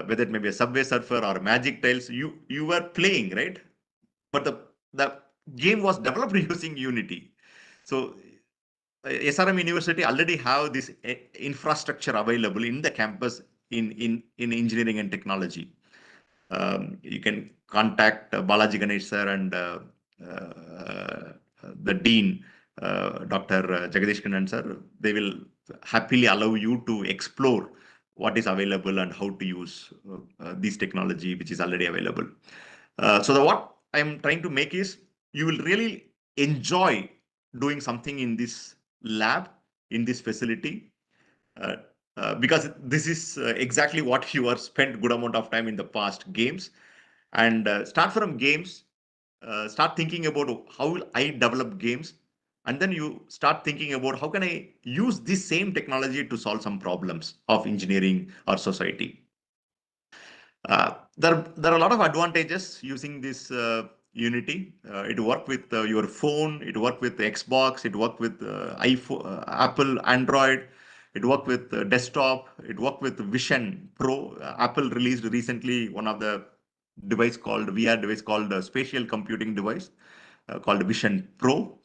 Whether it may be a Subway Surfer or Magic Tiles, you were playing, right? But the game was developed using Unity. So SRM University already have this infrastructure available in the campus in engineering and technology. You can contact Balaji Ganesh sir and the dean, Dr. Jagadish Kannan sir. They will happily allow you to explore what is available and how to use this technology which is already available. So what I'm trying to make is you will really enjoy doing something in this lab, in this facility, because this is exactly what you are spent good amount of time in the past, games. And start from games, start thinking about how will I develop games, and then you start thinking about how can I use this same technology to solve some problems of engineering or society. There are a lot of advantages using this Unity. It works with your phone, it works with Xbox, it works with iPhone, Apple, Android, it works with desktop, it works with Vision Pro. Apple released recently one of the device called VR device called spatial computing device, called Vision Pro.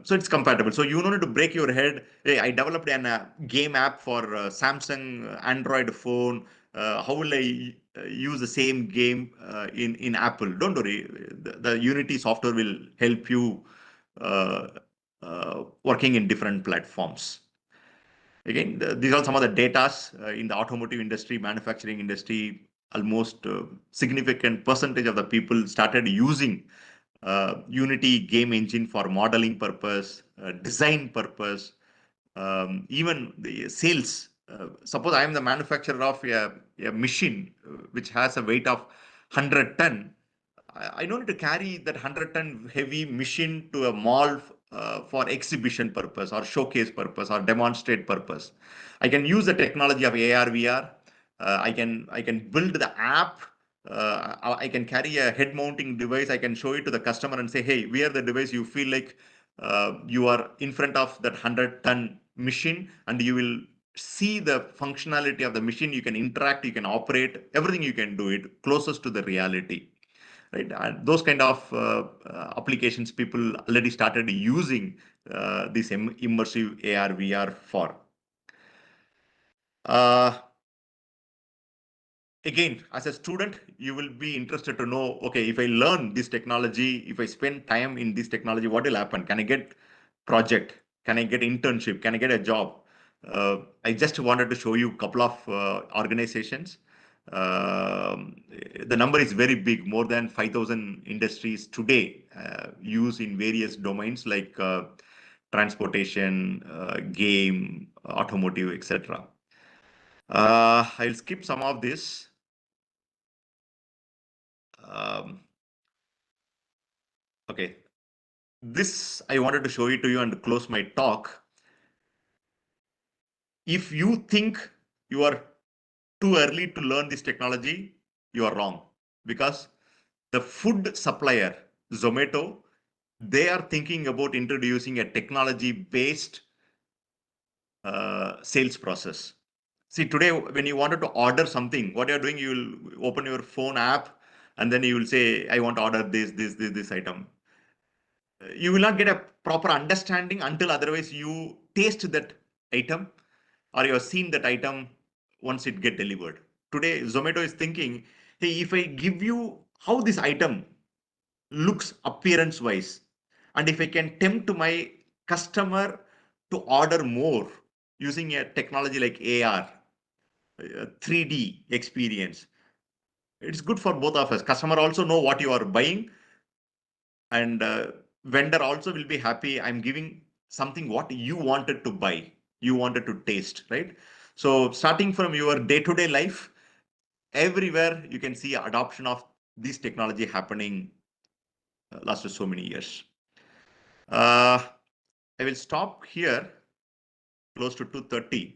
So it's compatible. So you don't need to break your head. Hey, I developed a game app for Samsung Android phone. How will I use the same game in Apple? Don't worry. The Unity software will help you working in different platforms. Again, these are some of the datas in the automotive industry, manufacturing industry. Almost significant percentage of the people started using Unity game engine for modeling purpose, design purpose, even the sales. Suppose I am the manufacturer of a machine which has a weight of 100 ton. I don't need to carry that 100-ton heavy machine to a mall for exhibition purpose or showcase purpose or demonstrate purpose. I can use the technology of AR, VR. I can build the app. I can carry a head mounting device. I can show it to the customer and say, hey, wear the device. You feel like you are in front of that 100-ton machine, and you will see the functionality of the machine. You can interact, you can operate, everything you can do it closest to the reality. Right, and those kind of applications people already started using this immersive AR VR for. Again, as a student, you will be interested to know, okay, if I learn this technology, if I spend time in this technology, what will happen? Can I get project? Can I get internship? Can I get a job? I just wanted to show you a couple of organizations. The number is very big, more than 5,000 industries today use in various domains like transportation, game, automotive, etc. I'll skip some of this. Okay, this I wanted to show it to you and close my talk. If you think you are too early to learn this technology, you are wrong, because the food supplier, Zomato, they are thinking about introducing a technology-based sales process. See, today, when you wanted to order something, what you're doing, you will open your phone app and then you will say, I want to order this item. You will not get a proper understanding until otherwise you taste that item or you have seen that item once it get delivered. Today, Zomato is thinking, hey, if I give you how this item looks appearance wise, and if I can tempt my customer to order more using a technology like AR, 3D experience, it's good for both of us. Customer also know what you are buying, and vendor also will be happy. I'm giving something what you wanted to buy, you wanted to taste, right? So starting from your day-to-day life, everywhere you can see adoption of this technology happening last so many years. I will stop here, close to 2:30.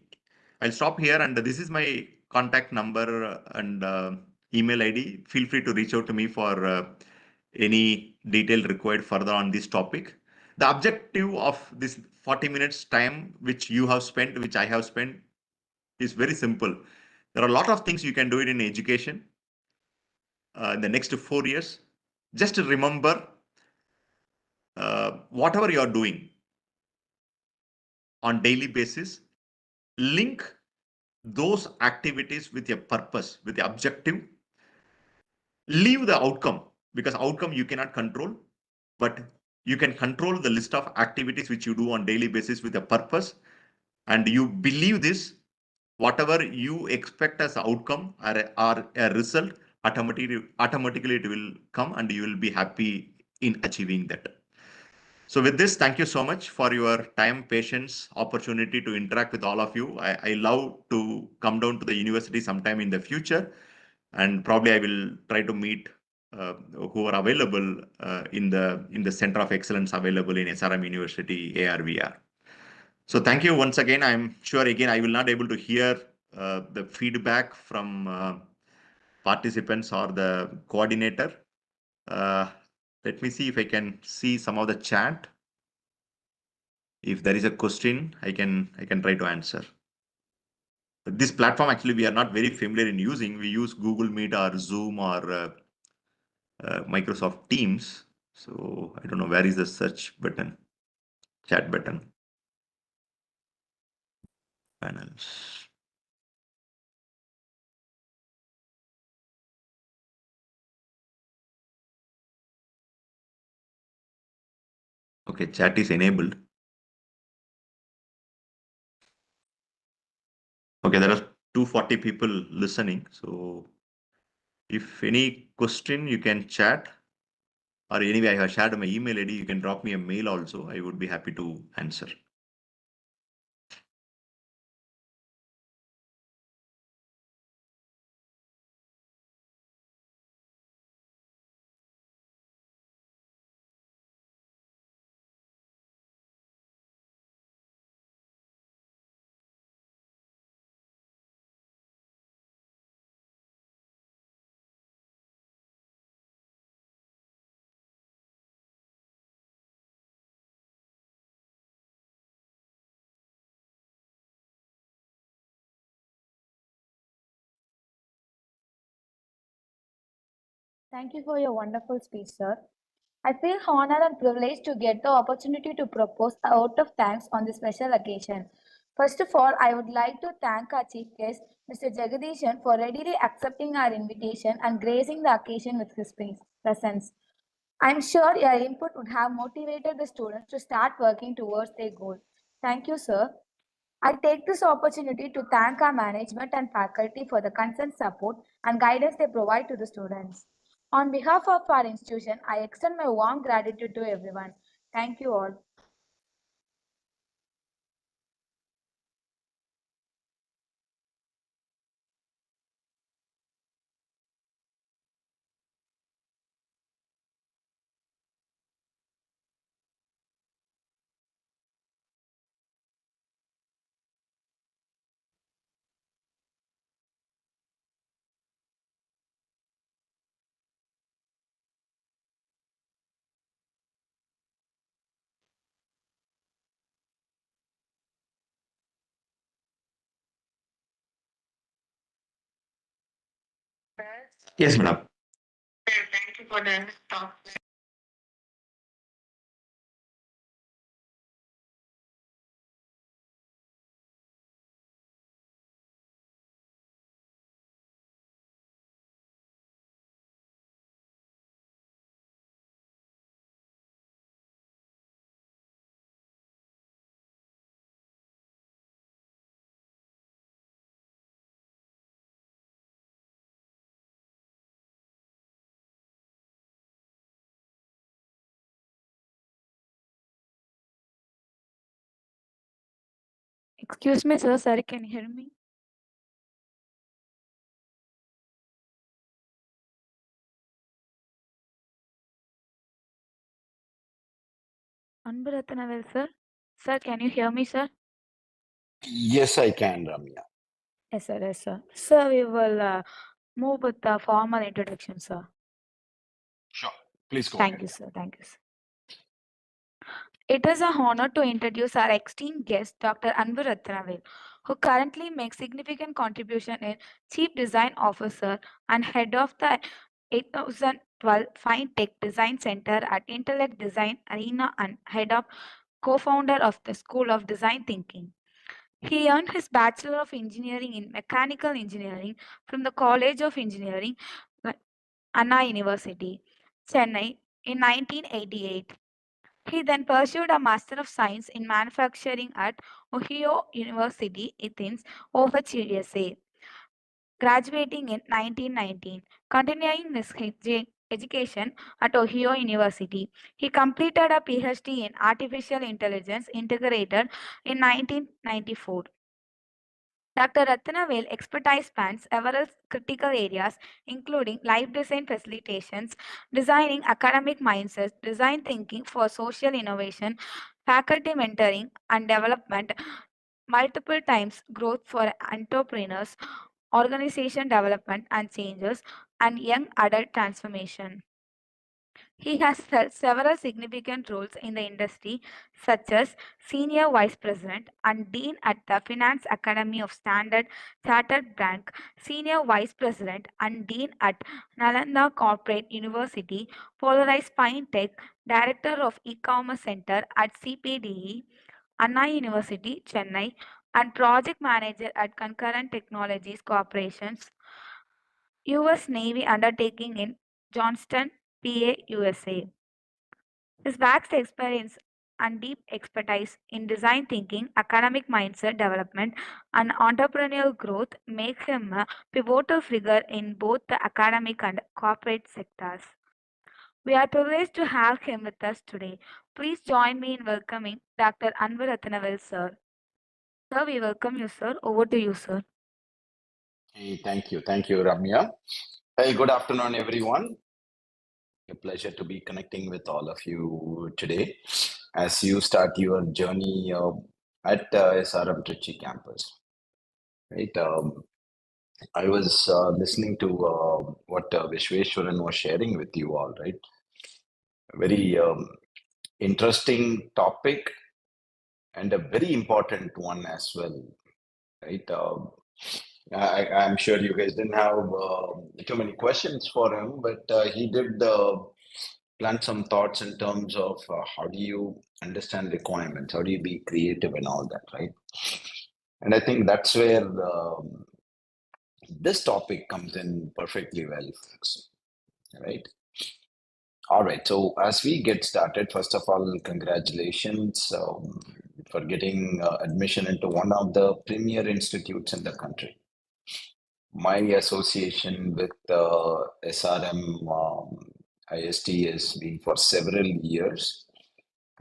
I'll stop here, and this is my contact number and email ID. Feel free to reach out to me for any detail required further on this topic. The objective of this 40 minutes time, which you have spent, which I have spent, is very simple. There are a lot of things you can do it in education in the next 4 years. Just remember, whatever you are doing on daily basis, link those activities with a purpose, with the objective. Leave the outcome, because outcome you cannot control, but you can control the list of activities which you do on daily basis with a purpose. And you believe this, whatever you expect as outcome or a result, automatically it will come and you will be happy in achieving that. So with this, thank you so much for your time, patience, opportunity to interact with all of you. I love to come down to the university sometime in the future, and probably I will try to meet who are available in the Center of Excellence available in SRM University ARVR. So thank you once again. I'm sure again I will not able to hear the feedback from participants or the coordinator. Let me see if I can see some of the chat. If there is a question, I can try to answer. This platform actually we are not very familiar in using. We use Google Meet or Zoom or Microsoft Teams. So I don't know where is the search button, chat button, panels. Okay, chat is enabled. Okay, there are 240 people listening. So if any question, you can chat. Or anyway, I have shared my email ID. You can drop me a mail also. I would be happy to answer. Thank you for your wonderful speech, sir. I feel honored and privileged to get the opportunity to propose a vote of thanks on this special occasion. First of all, I would like to thank our chief guest, Mr. Jagadishan, for readily accepting our invitation and gracing the occasion with his presence. I'm sure your input would have motivated the students to start working towards their goal. Thank you, sir. I take this opportunity to thank our management and faculty for the constant support and guidance they provide to the students. On behalf of our institution, I extend my warm gratitude to everyone. Thank you all. Yes, madam. Thank you for the talk. Excuse me, sir. Sorry, can you hear me? Anbarathanavel, sir. Sir, can you hear me, sir? Yes, I can, Ramya. Yes, sir. Yes, sir. Sir, we will move with the formal introduction, sir. Sure. Please go Thank ahead. you, sir. Thank you, sir. It is an honor to introduce our esteemed guest, Dr. Anbu Rathnavil, who currently makes significant contribution in Chief Design Officer and Head of the 8012 Fine Tech Design Center at Intellect Design Arena and Head of Co-founder of the School of Design Thinking. He earned his Bachelor of Engineering in Mechanical Engineering from the College of Engineering, Anna University, Chennai in 1988. He then pursued a Master of Science in Manufacturing at Ohio University, Athens, OHUSA, graduating in 1919. Continuing his education at Ohio University, he completed a PhD in Artificial Intelligence Integrated in 1994. Dr. Ratnavel expertise spans several critical areas, including life design facilitations, designing academic mindsets, design thinking for social innovation, faculty mentoring and development, multiple times growth for entrepreneurs, organization development and changes, and young adult transformation. He has held several significant roles in the industry, such as Senior Vice President and Dean at the Finance Academy of Standard Chartered Bank, Senior Vice President and Dean at Nalanda Corporate University, Polarized FinTech, Director of E-Commerce Center at CPDE, Anna University, Chennai, and Project Manager at Concurrent Technologies Corporations, U.S. Navy undertaking in Johnston, PA, USA. His vast experience and deep expertise in design thinking, academic mindset development, and entrepreneurial growth make him a pivotal figure in both the academic and corporate sectors. We are privileged to have him with us today. Please join me in welcoming Dr. Anwar Rathnavale, sir. Sir, we welcome you, sir. Over to you, sir. Hey, thank you. Thank you, Ramya. Hey, good afternoon, everyone. A pleasure to be connecting with all of you today as you start your journey at SRM Trichy campus. Right. I was listening to what Vishweshwaran was sharing with you all, right? A very interesting topic and a very important one as well, right? I'm sure you guys didn't have too many questions for him, but he did plant some thoughts in terms of how do you understand requirements, how do you be creative and all that, right? And I think that's where this topic comes in perfectly well, folks, right? All right, so as we get started, first of all, congratulations for getting admission into one of the premier institutes in the country. My association with SRM IST has been for several years,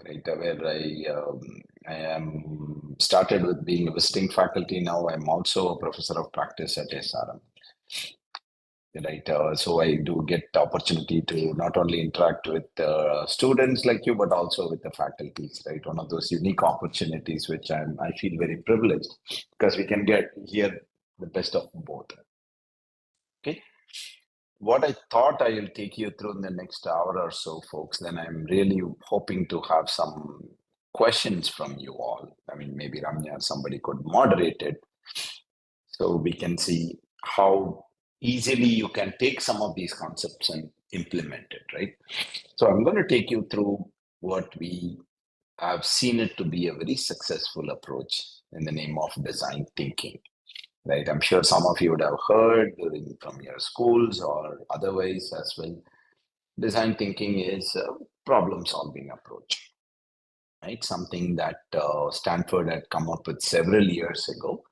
right? Where I am started with being a visiting faculty. Now I'm also a professor of practice at SRM. Right, so I do get the opportunity to not only interact with students like you, but also with the faculties. Right, one of those unique opportunities which I feel very privileged because we can get here the best of both. Okay, what I thought I will take you through in the next hour or so, folks. Then I'm really hoping to have some questions from you all. I mean, maybe Ramya or somebody could moderate it, so we can see how easily you can take some of these concepts and implement it, right? So I'm going to take you through what we have seen it to be a very successful approach in the name of design thinking, right? I'm sure some of you would have heard from your schools or otherwise as well. Design thinking is a problem-solving approach, right? Something that Stanford had come up with several years ago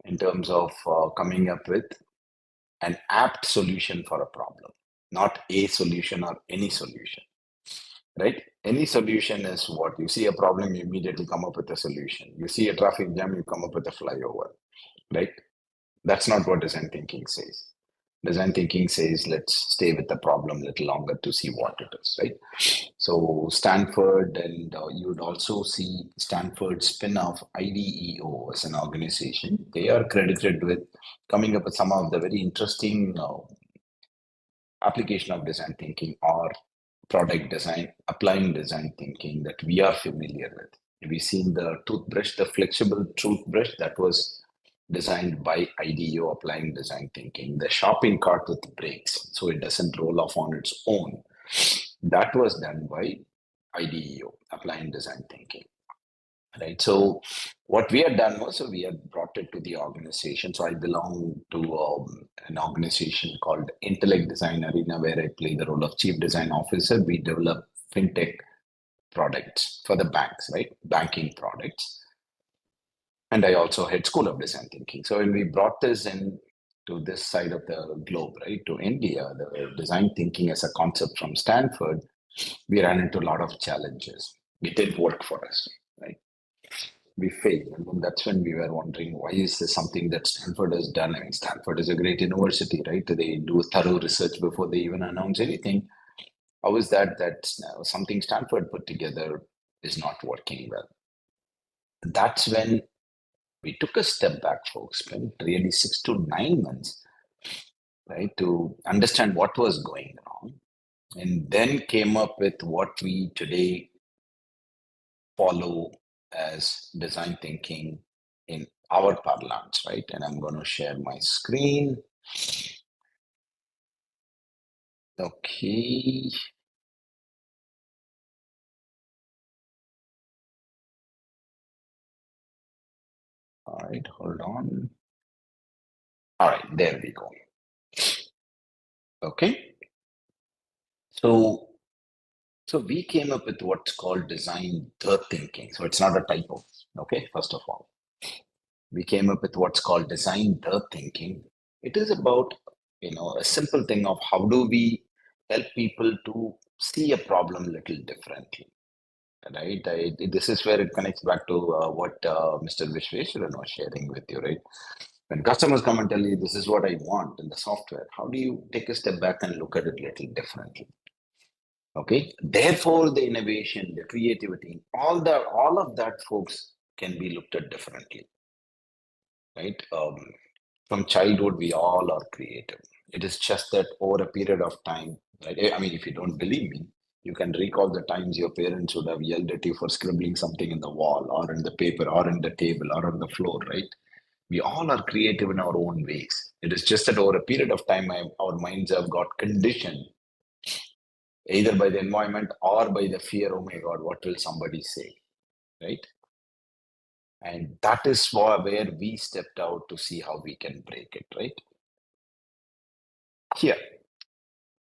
in terms of coming up with an apt solution for a problem, not a solution or any solution, right? Any solution is what you see a problem, you immediately come up with a solution. You see a traffic jam, you come up with a flyover, right? That's not what design thinking says. Design thinking says, let's stay with the problem a little longer to see what it is, right? So Stanford, and you would also see Stanford spin-off IDEO as an organization. They are credited with coming up with some of the very interesting application of design thinking or product design, applying design thinking that we are familiar with. We've seen the toothbrush, the flexible toothbrush that was designed by IDEO, applying design thinking. The shopping cart with brakes, so it doesn't roll off on its own. That was done by IDEO, applying design thinking. Right. So what we had done was, so we had brought it to the organization. So I belong to an organization called Intellect Design Arena, where I play the role of Chief Design Officer. We develop fintech products for the banks, right? Banking products. And I also head School of Design Thinking. So when we brought this in to this side of the globe, right, to India, the design thinking as a concept from Stanford, we ran into a lot of challenges. It didn't work for us, right? We failed. And then that's when we were wondering, why is this something that Stanford has done? I mean, Stanford is a great university, right? They do thorough research before they even announce anything. How is that something Stanford put together is not working well? That's when we took a step back, folks, spent really 6 to 9 months, right, to understand what was going wrong. and then came up with what we today follow as design thinking in our parlance, right? And I'm going to share my screen. Okay. All right, hold on. All right, there we go. Okay. So we came up with what's called design the thinking. So it's not a typo. Okay, first of all, we came up with what's called design the thinking. It is about, a simple thing of how do we help people to see a problem a little differently, right? This is where it connects back to what Mr. Vishweshwaran was sharing with you, right? When customers come and tell you, this is what I want in the software, how do you take a step back and look at it a little differently? Okay, therefore the innovation, the creativity, all of that, folks, can be looked at differently, right? From childhood, we all are creative. It is just that over a period of time, right? I mean, if you don't believe me, you can recall the times your parents would have yelled at you for scribbling something in the wall or in the paper or in the table or on the floor, right? We all are creative in our own ways. It is just that over a period of time, our minds have got conditioned either by the environment or by the fear, oh my God, what will somebody say, right? And that is where we stepped out to see how we can break it, right? Here,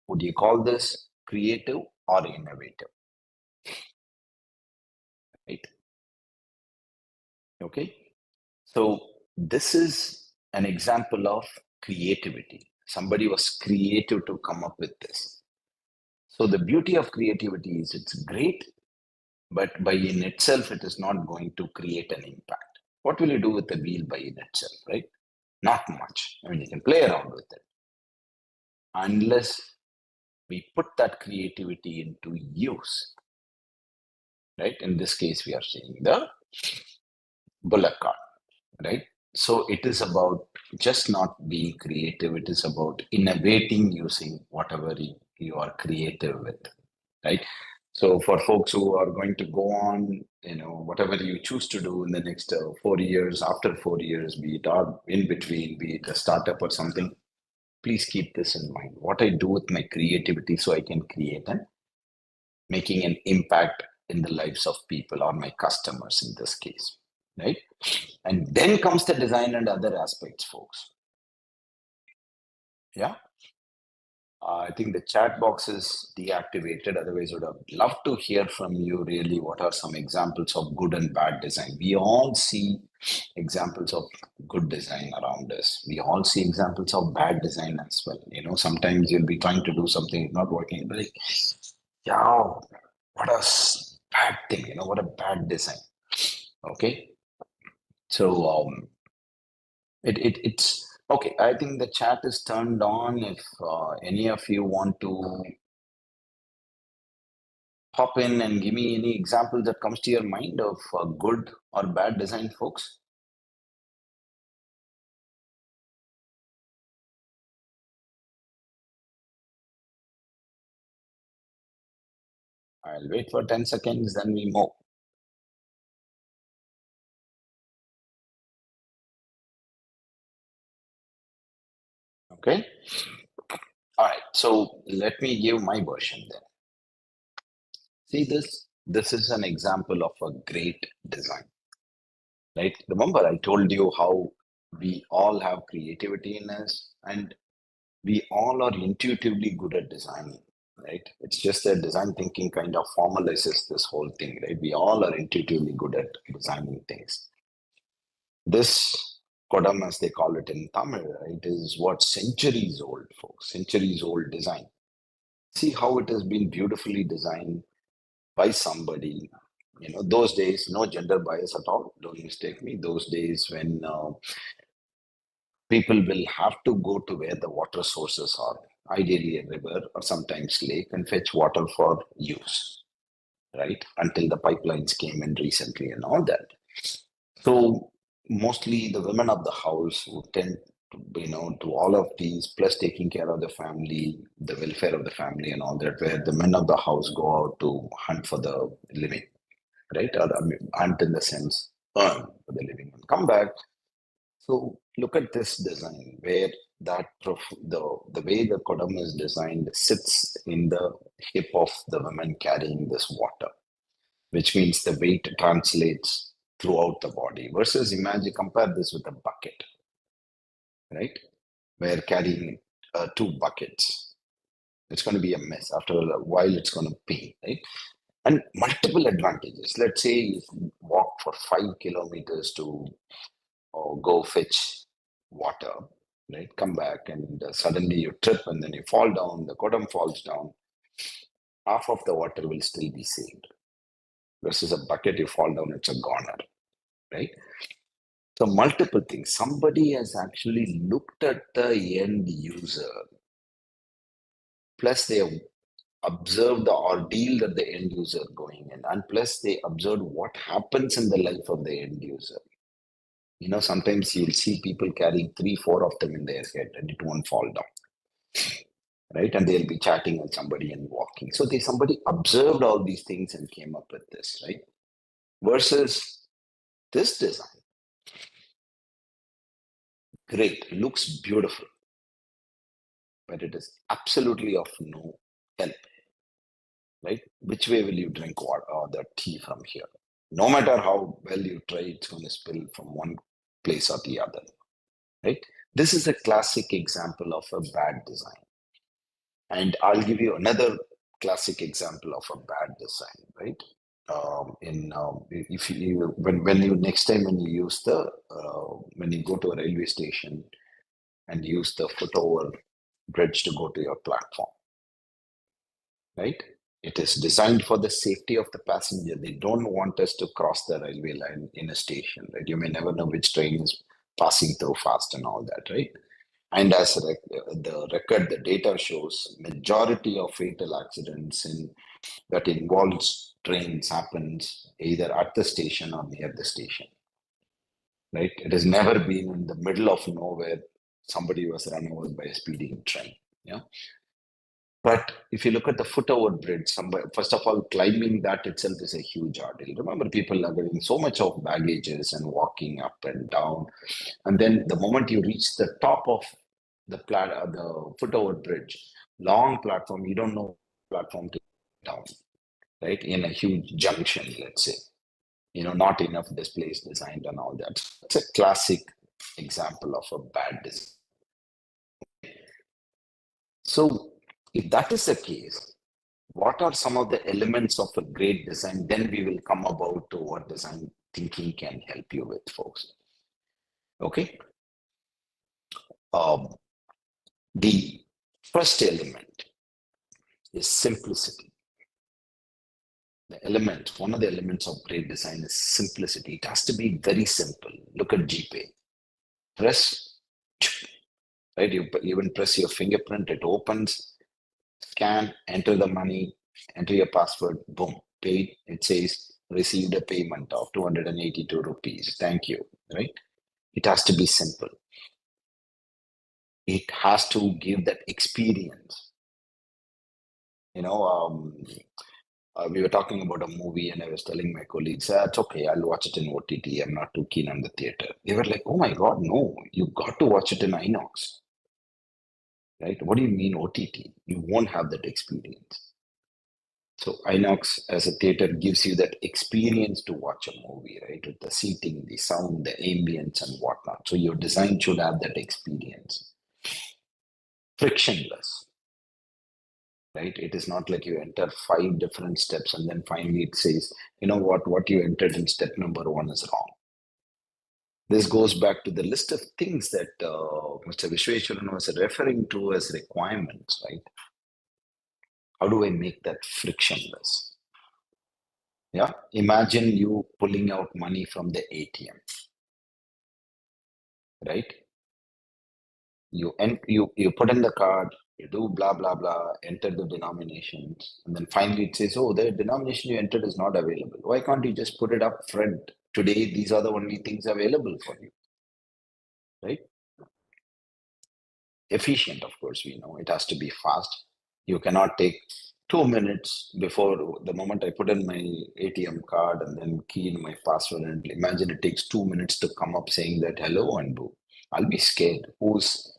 would you call this creative or innovative? Right? Okay. So this is an example of creativity. Somebody was creative to come up with this. So the beauty of creativity is it's great, but by in itself, it is not going to create an impact. What will you do with the wheel by in itself, right? Not much. I mean, you can play around with it. Unless we put that creativity into use, right? In this case, we are seeing the bullock cart, right? So it is about just not being creative. It is about innovating using whatever you are creative with, right? So for folks who are going to go on, whatever you choose to do in the next 4 years, after 4 years, be it or in between, be it a startup or something, please keep this in mind. What I do with my creativity so I can create and making an impact in the lives of people or my customers in this case, right? And then comes the design and other aspects, folks. Yeah. I think the chat box is deactivated. Otherwise, I would have loved to hear from you really what are some examples of good and bad design. We all see examples of good design around us. We all see examples of bad design as well. Sometimes you'll be trying to do something not working. Like, yeah, what a bad thing, what a bad design. Okay. So it's okay. I think the chat is turned on. If any of you want to hop in and give me any example that comes to your mind of good or bad design, folks. I'll wait for 10 seconds, then we move. Okay. All right. So let me give my version then. See this? This is an example of a great design, right? Remember, I told you how we all have creativity in us and we all are intuitively good at designing, right? It's just that design thinking kind of formalizes this whole thing, right? We all are intuitively good at designing things. This Kodam, as they call it in Tamil, right, is what centuries old, folks, centuries old design. See how it has been beautifully designed by somebody. Those days, no gender bias at all. Don't mistake me. Those days when people will have to go to where the water sources are, ideally a river or sometimes lake, and fetch water for use, right? Until the pipelines came in recently and all that. So mostly the women of the house would tend to all of these, plus taking care of the family, the welfare of the family and all that, where the men of the house go out to hunt for the living, right? Or hunt in the sense, earn for the living and come back. So look at this design where the way the kodam is designed sits in the hip of the woman carrying this water, which means the weight translates throughout the body. Versus, compare this with a bucket, right? Where carrying 2 buckets, it's going to be a mess. After a while, it's going to pain, right? And multiple advantages. Let's say you walk for 5 kilometers to go fetch water, right? Come back and suddenly you trip and then you fall down, the kodam falls down. Half of the water will still be saved. Versus a bucket, you fall down, it's a goner, right? So multiple things. Somebody has actually looked at the end user, plus they have observed the ordeal that the end user going in, and plus they observed what happens in the life of the end user. Sometimes you'll see people carrying 3-4 of them in their head and it won't fall down, right? And they'll be chatting with somebody and walking. So somebody observed all these things and came up with this, right? Versus this design. Great, looks beautiful, but it is absolutely of no help, right? Which way will you drink water or the tea from here? No matter how well you try, it's going to spill from one place or the other, right? This is a classic example of a bad design. And I'll give you another classic example of a bad design, right? If you when you next time when you use when you go to a railway station and use the footover bridge to go to your platform, right? It is designed for the safety of the passenger. They don't want us to cross the railway line in a station, right? You may never know which train is passing through fast and all that, right? And as the data shows, majority of fatal accidents that involves trains happens either at the station or near the station, right? It has never been in the middle of nowhere. Somebody was run over by a speeding train, yeah. But if you look at the footover bridge, first of all, climbing that itself is a huge ordeal. Remember, people are getting so much of baggages and walking up and down. And then the moment you reach the top of the footover bridge, long platform, you don't know platform to down, right? In a huge junction, let's say, not enough displays designed and all that. It's a classic example of a bad design. So if that is the case, what are some of the elements of a great design? Then we will come about to what design thinking can help you with, folks. Okay. The first element is simplicity. One of the elements of great design is simplicity. It has to be very simple. Look at GPay. Press, right? You even press your fingerprint, it opens, scan, enter the money, enter your password, boom, paid. It says received a payment of 282 rupees. Thank you, right? It has to be simple. It has to give that experience. We were talking about a movie and I was telling my colleagues, it's okay, I'll watch it in OTT. I'm not too keen on the theater. They were like, oh my God, no, you got to watch it in INOX. Right? What do you mean OTT? You won't have that experience. So INOX as a theater gives you that experience to watch a movie, right? With the seating, the sound, the ambience and whatnot. So your design should have that experience. Frictionless. Right? It is not like you enter 5 different steps and then finally it says, you know what you entered in step number 1 is wrong. This goes back to the list of things that Mr. Vishweshwaran was referring to as requirements, right? How do I make that frictionless? Yeah, imagine you pulling out money from the ATM, right? You put in the card, you do blah, blah, blah, enter the denominations, and then finally it says, oh, the denomination you entered is not available. Why can't you just put it up front? Today, these are the only things available for you, right? efficient, of course, we know. It has to be fast. You cannot take 2 minutes before the moment I put in my ATM card and then key in my password, and imagine it takes 2 minutes to come up saying that hello and boo. I'll be scared. Who's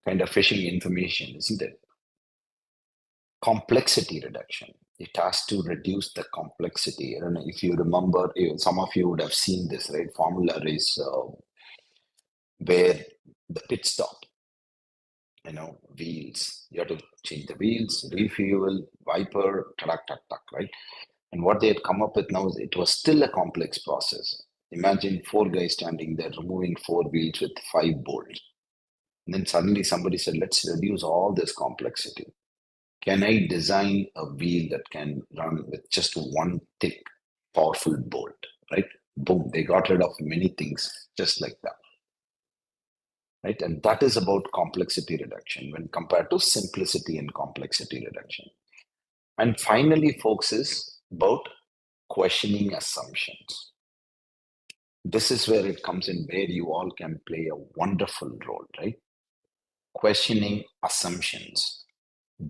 kind of fishing information, isn't it? Complexity reduction. It has to reduce the complexity. I don't know if you remember, some of you would have seen this, right? Formula race where the pit stop, wheels. You have to change the wheels, refuel, wiper, tuck, right? And what they had come up with now is it was still a complex process. Imagine 4 guys standing there removing 4 wheels with 5 bolts. And then suddenly somebody said, let's reduce all this complexity. Can I design a wheel that can run with just one thick, powerful bolt, right? Boom, they got rid of many things just like that. Right? And that is about complexity reduction when compared to simplicity and complexity reduction. And finally, folks, is about questioning assumptions. This is where it comes in, where you all can play a wonderful role, right? Questioning assumptions.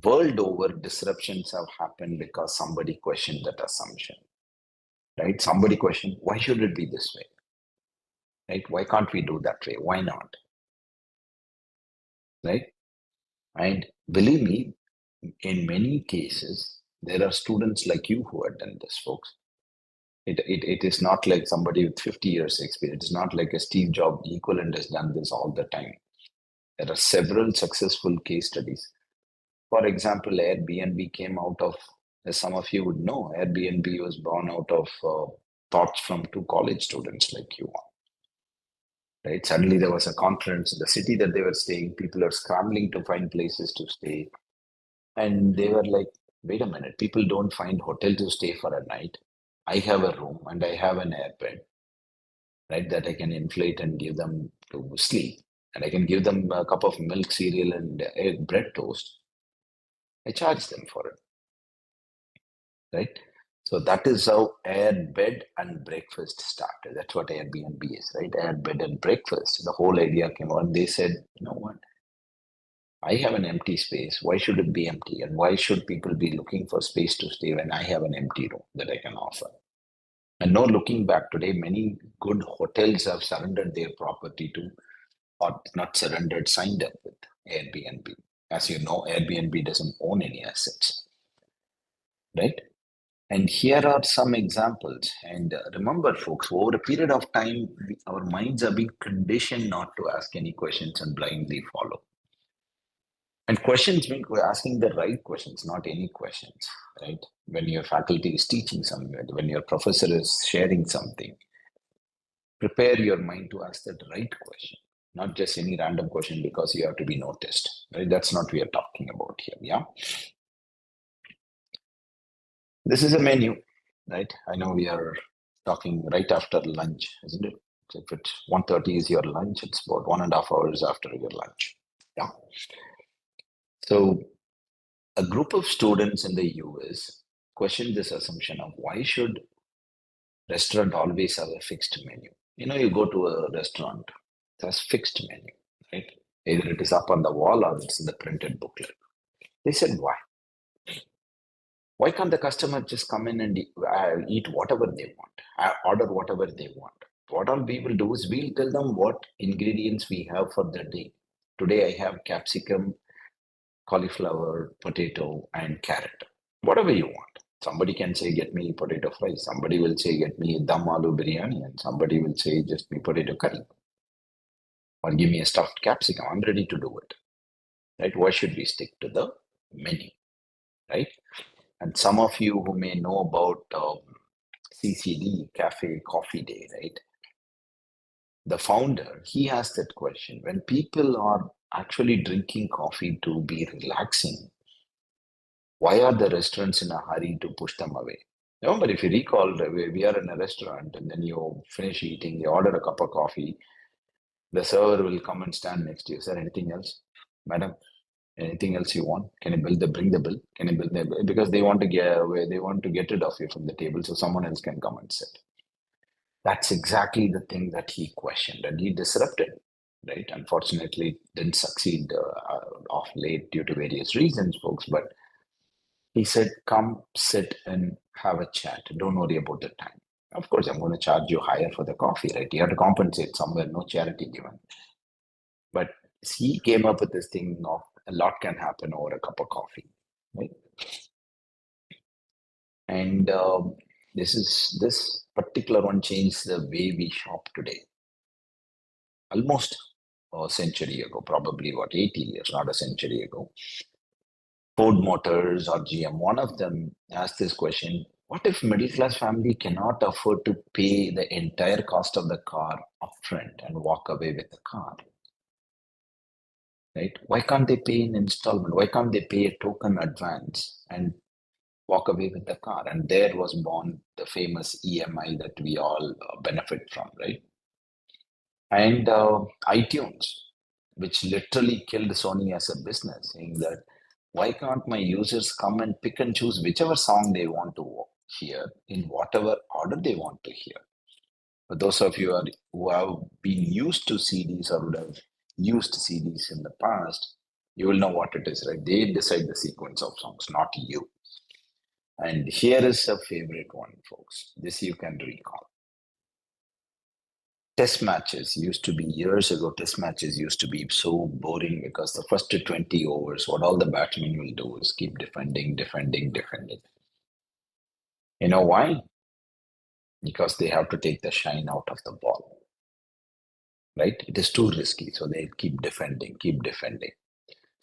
World over, disruptions have happened because somebody questioned that assumption, right? Somebody questioned, why should it be this way? Right? Why can't we do that way? Why not? Right? And believe me, in many cases, there are students like you who have done this, folks. It is not like somebody with 50 years experience. It's not like a Steve Jobs equivalent has done this all the time. There are several successful case studies. For example, Airbnb came out of, as some of you would know, Airbnb was born out of thoughts from 2 college students like you are. Right? Suddenly there was a conference in the city that they were staying. People are scrambling to find places to stay. And they were like, wait a minute, people don't find hotel to stay for a night. I have a room and I have an airbed, right, that I can inflate and give them to sleep. And I can give them a cup of milk, cereal, and bread toast. I charge them for it, right? So that is how airbed and breakfast started. That's what Airbnb is, right? Airbed and breakfast. The whole idea came out. They said, you know what? I have an empty space. Why should it be empty? And why should people be looking for space to stay when I have an empty room that I can offer? And no looking back today, many good hotels have surrendered their property to, or not surrendered, signed up with Airbnb. As you know, Airbnb doesn't own any assets, right? And here are some examples. And remember, folks, over a period of time, our minds are being conditioned not to ask any questions and blindly follow. And questions mean we're asking the right questions, not any questions, right? When your faculty is teaching something, when your professor is sharing something, prepare your mind to ask that right question, not just any random question because you have to be noticed, right? That's not what we are talking about here, yeah? This is a menu, right? I know we are talking right after lunch, isn't it? So if it's 1:30 is your lunch, it's about 1.5 hours after your lunch, yeah? So a group of students in the US questioned this assumption of why should restaurant always have a fixed menu? You go to a restaurant, it has fixed menu, right? Either it is up on the wall or it's in the printed booklet. They said, why? Why can't the customer just come in and eat whatever they want, order whatever they want? What all we will do is we'll tell them what ingredients we have for the day. Today I have capsicum, cauliflower, potato, and carrot. Whatever you want. Somebody can say, get me potato fry. Somebody will say, get me dum aloo biryani. And somebody will say, just me potato curry. Or give me a stuffed capsicum. I'm ready to do it. Right? Why should we stick to the menu? Right? And some of you who may know about CCD, Cafe Coffee Day, right? The founder, he asked that question. When people are actually drinking coffee to be relaxing, why are the restaurants in a hurry to push them away? Remember, if you recall, we are in a restaurant and then you finish eating, you order a cup of coffee, the server will come and stand next to you. Sir, anything else? Madam, anything else you want? Can you bring the bill? Can you bill the bill? Because they want to get rid of you from the table so someone else can come and sit. That's exactly the thing that he questioned and he disrupted. right? Unfortunately, it didn't succeed of late due to various reasons, folks. But he said, come sit and have a chat. Don't worry about the time. Of course, I'm going to charge you higher for the coffee, right? You have to compensate somewhere, no charity given. But he came up with this thing of a lot can happen over a cup of coffee, right? And this particular one changed the way we shop today. Almost a century ago, probably what, 80 years, not a century ago. Ford Motors or GM, one of them asked this question: what if middle class family cannot afford to pay the entire cost of the car upfront and walk away with the car? Right? Why can't they pay in installment? Why can't they pay a token advance and walk away with the car? And there was born the famous EMI that we all benefit from, right? And iTunes, which literally killed Sony as a business, saying that why can't my users come and pick and choose whichever song they want to hear in whatever order they want to hear? For those of you who have been used to CDs or would have used CDs in the past, you will know what it is, right? They decide the sequence of songs, not you. And here is a favorite one, folks. This you can recall. Test matches used to be, years ago, test matches used to be so boring because the first 20 overs, what all the batsmen will do is keep defending. You know why? Because they have to take the shine out of the ball, right? It is too risky, so they keep defending.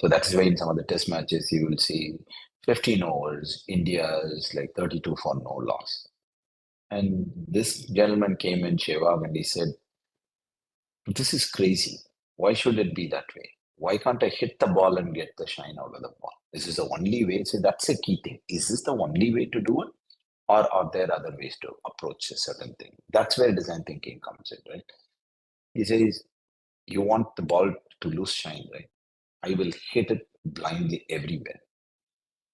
So that's why in some of the test matches, you will see 15 overs, India is like 32 for no loss. And this gentleman came in, Shevag, and he said, this is crazy. Why should it be that way? Why can't I hit the ball and get the shine out of the ball? This is the only way. So that's a key thing. Is this the only way to do it? Or are there other ways to approach a certain thing? That's where design thinking comes in, right? He says, you want the ball to lose shine, right? I will hit it blindly everywhere.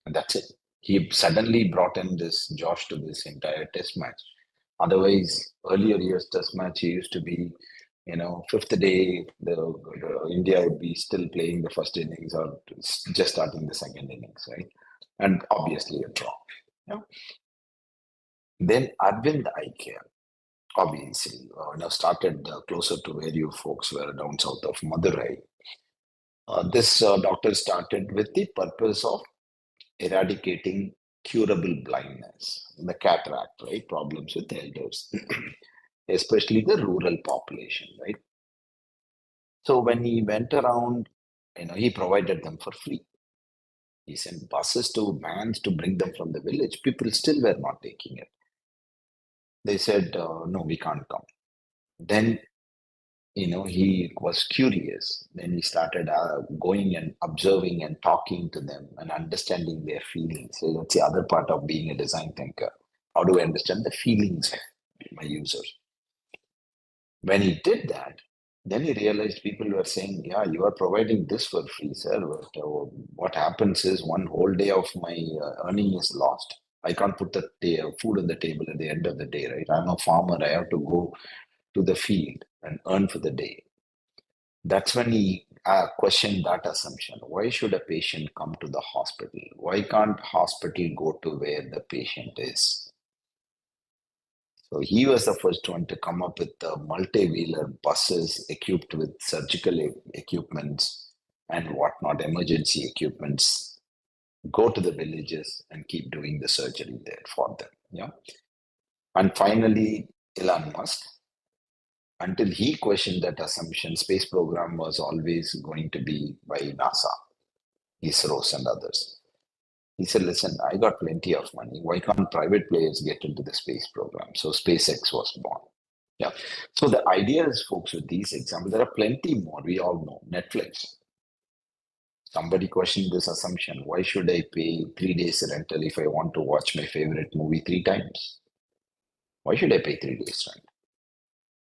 And that's it. He suddenly brought in this Josh to this entire test match. Otherwise, earlier years test match, he used to be, fifth day, the India would be still playing the first innings or just starting the second innings, right? And obviously a draw. Yeah. Then Arvind Aikya, obviously, started closer to where you folks were, down south of Madurai. This doctor started with the purpose of eradicating curable blindness, the cataract, right? Problems with elders, especially the rural population, right? So when he went around, he provided them for free. He sent buses to vans to bring them from the village. People still were not taking it. They said, no, we can't come. Then, he was curious. Then he started going and observing and talking to them and understanding their feelings. So that's the other part of being a design thinker. How do I understand the feelings of my users? When he did that, then he realized people were saying, yeah, you are providing this for free, sir. But what happens is one whole day of my earning is lost. I can't put the food on the table at the end of the day, right? I'm a farmer. I have to go to the field and earn for the day. That's when he questioned that assumption. Why should a patient come to the hospital? Why can't hospital go to where the patient is? So he was the first one to come up with the multi-wheeler buses equipped with surgical equipments and whatnot, emergency equipments, go to the villages and keep doing the surgery there for them. Yeah. And finally, Elon Musk, until he questioned that assumption, space program was always going to be by NASA, ISROs and others. He said, listen, I got plenty of money. Why can't private players get into the space program? So SpaceX was born. Yeah. So the idea is, folks, with these examples, there are plenty more. We all know Netflix. Somebody questioned this assumption. Why should I pay 3 days rental if I want to watch my favorite movie 3 times? Why should I pay 3 days rent?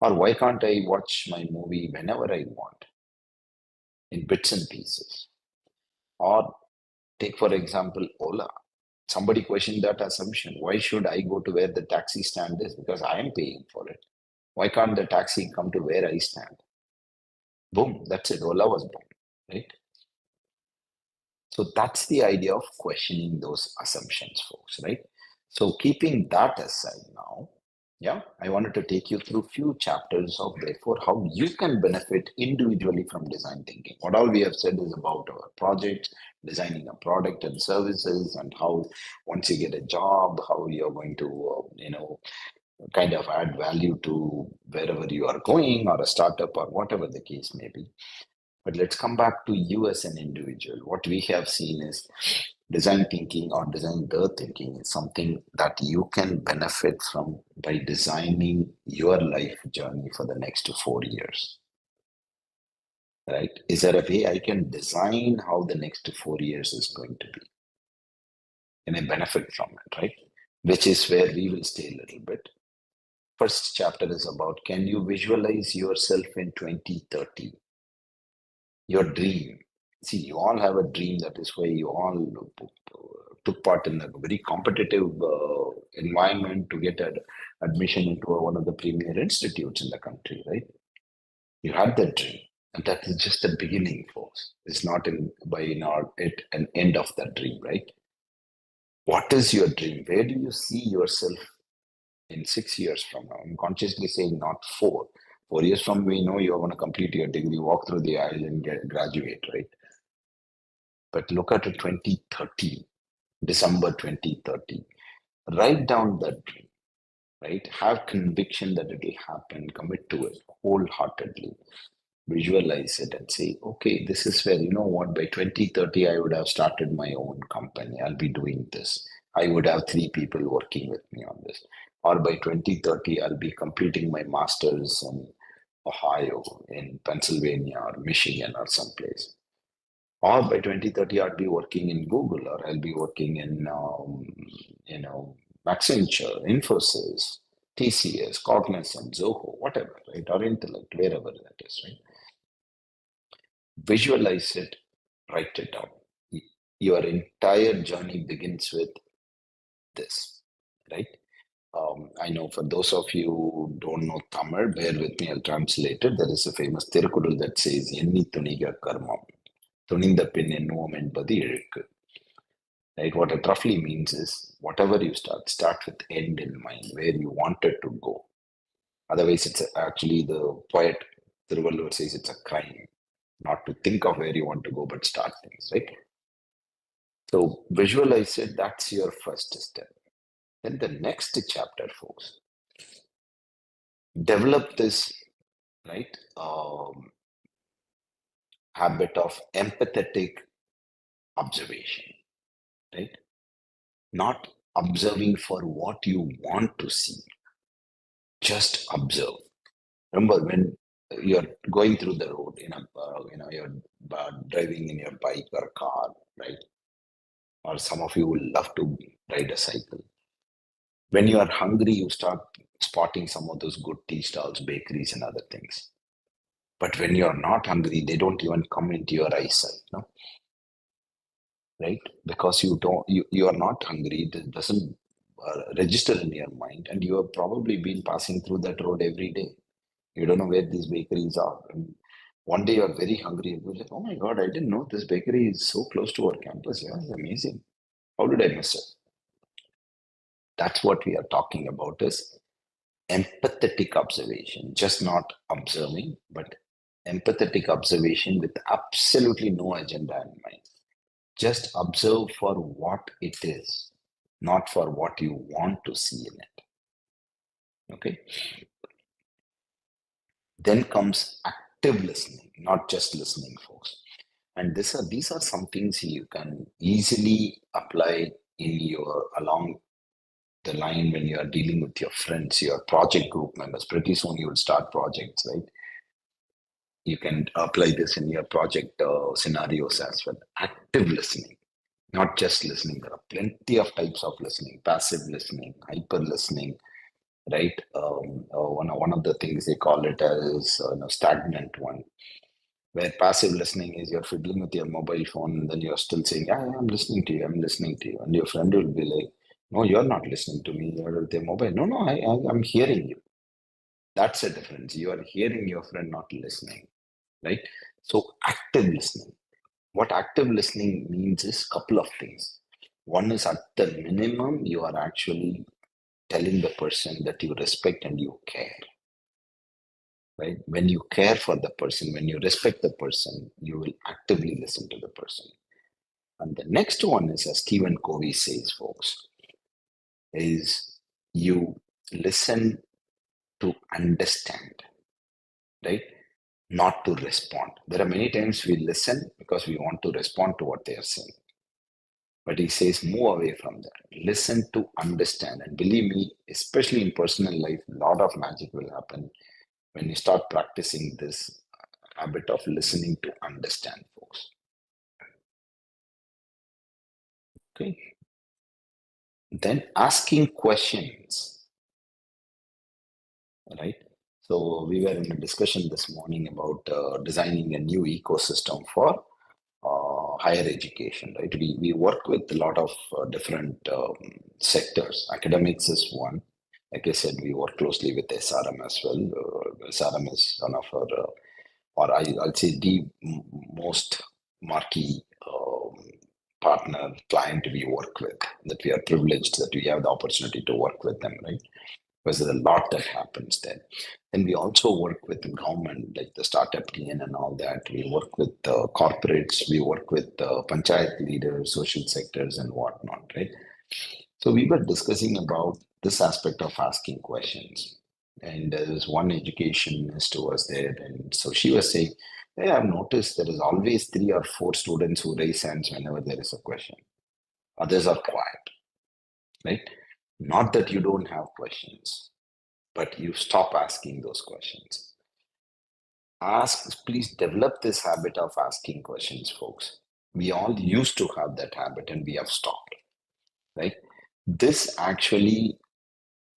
Or why can't I watch my movie whenever I want in bits and pieces? Or take, for example, Ola. Somebody questioned that assumption. Why should I go to where the taxi stand is? Because I am paying for it. Why can't the taxi come to where I stand? Boom, that's it. Ola was born, right? So that's the idea of questioning those assumptions, folks, right? So keeping that aside now, yeah, I wanted to take you through few chapters of therefore how you can benefit individually from design thinking. What all we have said is about our projects, designing a product and services, and how once you get a job, how you're going to, kind of add value to wherever you are going or a startup or whatever the case may be. But let's come back to you as an individual. What we have seen is design thinking or design the thinking is something that you can benefit from by designing your life journey for the next 4 years. Right? Is there a way I can design how the next 4 years is going to be? And I benefit from it, right? Which is where we will stay a little bit. First chapter is about can you visualize yourself in 2030? Your dream. See, you all have a dream. That is why you all took part in a very competitive environment to get admission into one of the premier institutes in the country, right? You had that dream. And that is just the beginning, folks. It's not an end of that dream, right? What is your dream? Where do you see yourself in 6 years from now? I'm consciously saying not 4. 4 years from we know you're going to complete your degree, walk through the aisle and graduate, right? But look at it 2030, December 2030. Write down that dream, right? Have conviction that it will happen, commit to it wholeheartedly. Visualize it and say, okay, this is where, you know what, by 2030, I would have started my own company. I'll be doing this. I would have 3 people working with me on this. Or by 2030, I'll be completing my master's in Ohio, in Pennsylvania, or Michigan, or someplace. Or by 2030, I'll be working in Google, or I'll be working in, Accenture, Infosys, TCS, Cognizant, Zoho, whatever, right? Or Intellect, wherever that is, right? Visualize it, write it down. Your entire journey begins with this, right? I know for those of you who don't know Tamil, bear with me, I'll translate it. There is a famous Tirukural that says, Enni Thuniga Karmam. Tuninda pin ennuvam என்பது இழுக்கு. Right? What it roughly means is whatever you start with end in mind, where you wanted to go. Otherwise, it's actually the poet Thiruvalluvar says it's a crime not to think of where you want to go, but start things, right? So visualize it, that's your first step. Then the next chapter, folks, develop this, right, habit of empathetic observation, right? Not observing for what you want to see, just observe. Remember when you're going through the road you're driving in your bike or car, right? Or some of you will love to ride a cycle. When you are hungry, you start spotting some of those good tea stalls, bakeries, and other things. But when you are not hungry, they don't even come into your eyesight, no? Right? Because you are not hungry, it doesn't register in your mind, and you have probably been passing through that road every day. You don't know where these bakeries are. And one day you're very hungry, and you're like, oh my God, I didn't know this bakery is so close to our campus. Yeah, it's amazing. How did I miss it? That's what we are talking about is empathetic observation, just not observing, but empathetic observation with absolutely no agenda in mind. Just observe for what it is, not for what you want to see in it. Okay? Then comes active listening, not just listening, folks. And these are some things you can easily apply along the line when you are dealing with your friends, your project group members. Pretty soon you will start projects, right? You can apply this in your project scenarios as well. Active listening, not just listening. There are plenty of types of listening: passive listening, hyper listening, right? One of the things they call it as stagnant one, where passive listening is you're fiddling with your mobile phone and then you're still saying, yeah, I'm listening to you, I'm listening to you. And your friend will be like, no, you're not listening to me, you're with your mobile. No, I'm hearing you. That's a difference. You are hearing your friend, not listening. right? So active listening. What active listening means is a couple of things. One is, at the minimum, you are actually telling the person that you respect and you care, right? When you care for the person, when you respect the person, you will actively listen to the person. And the next one is, as Stephen Covey says, folks, is you listen to understand, right? Not to respond. There are many times we listen because we want to respond to what they are saying. But he says, move away from that. Listen to understand. And believe me, especially in personal life, a lot of magic will happen when you start practicing this habit of listening to understand, folks. Okay. Then asking questions, right? So we were in a discussion this morning about designing a new ecosystem for higher education, right? We work with a lot of different sectors. Academics is one. Like I said, we work closely with SRM as well. SRM is one of our, or I'll say the most marquee partner client we work with, that we are privileged that we have the opportunity to work with them, right? Because there's a lot that happens there. And we also work with the government, like the startup TN and all that. We work with corporates, we work with panchayat leaders, social sectors and whatnot, right? So we were discussing about this aspect of asking questions. And there was one educationist who was there. And so she was saying, hey, I've noticed there is always 3 or 4 students who raise hands whenever there is a question. Others are quiet, right? Not that you don't have questions, but you stop asking those questions. Please develop this habit of asking questions, folks. We all used to have that habit and we have stopped, right? This actually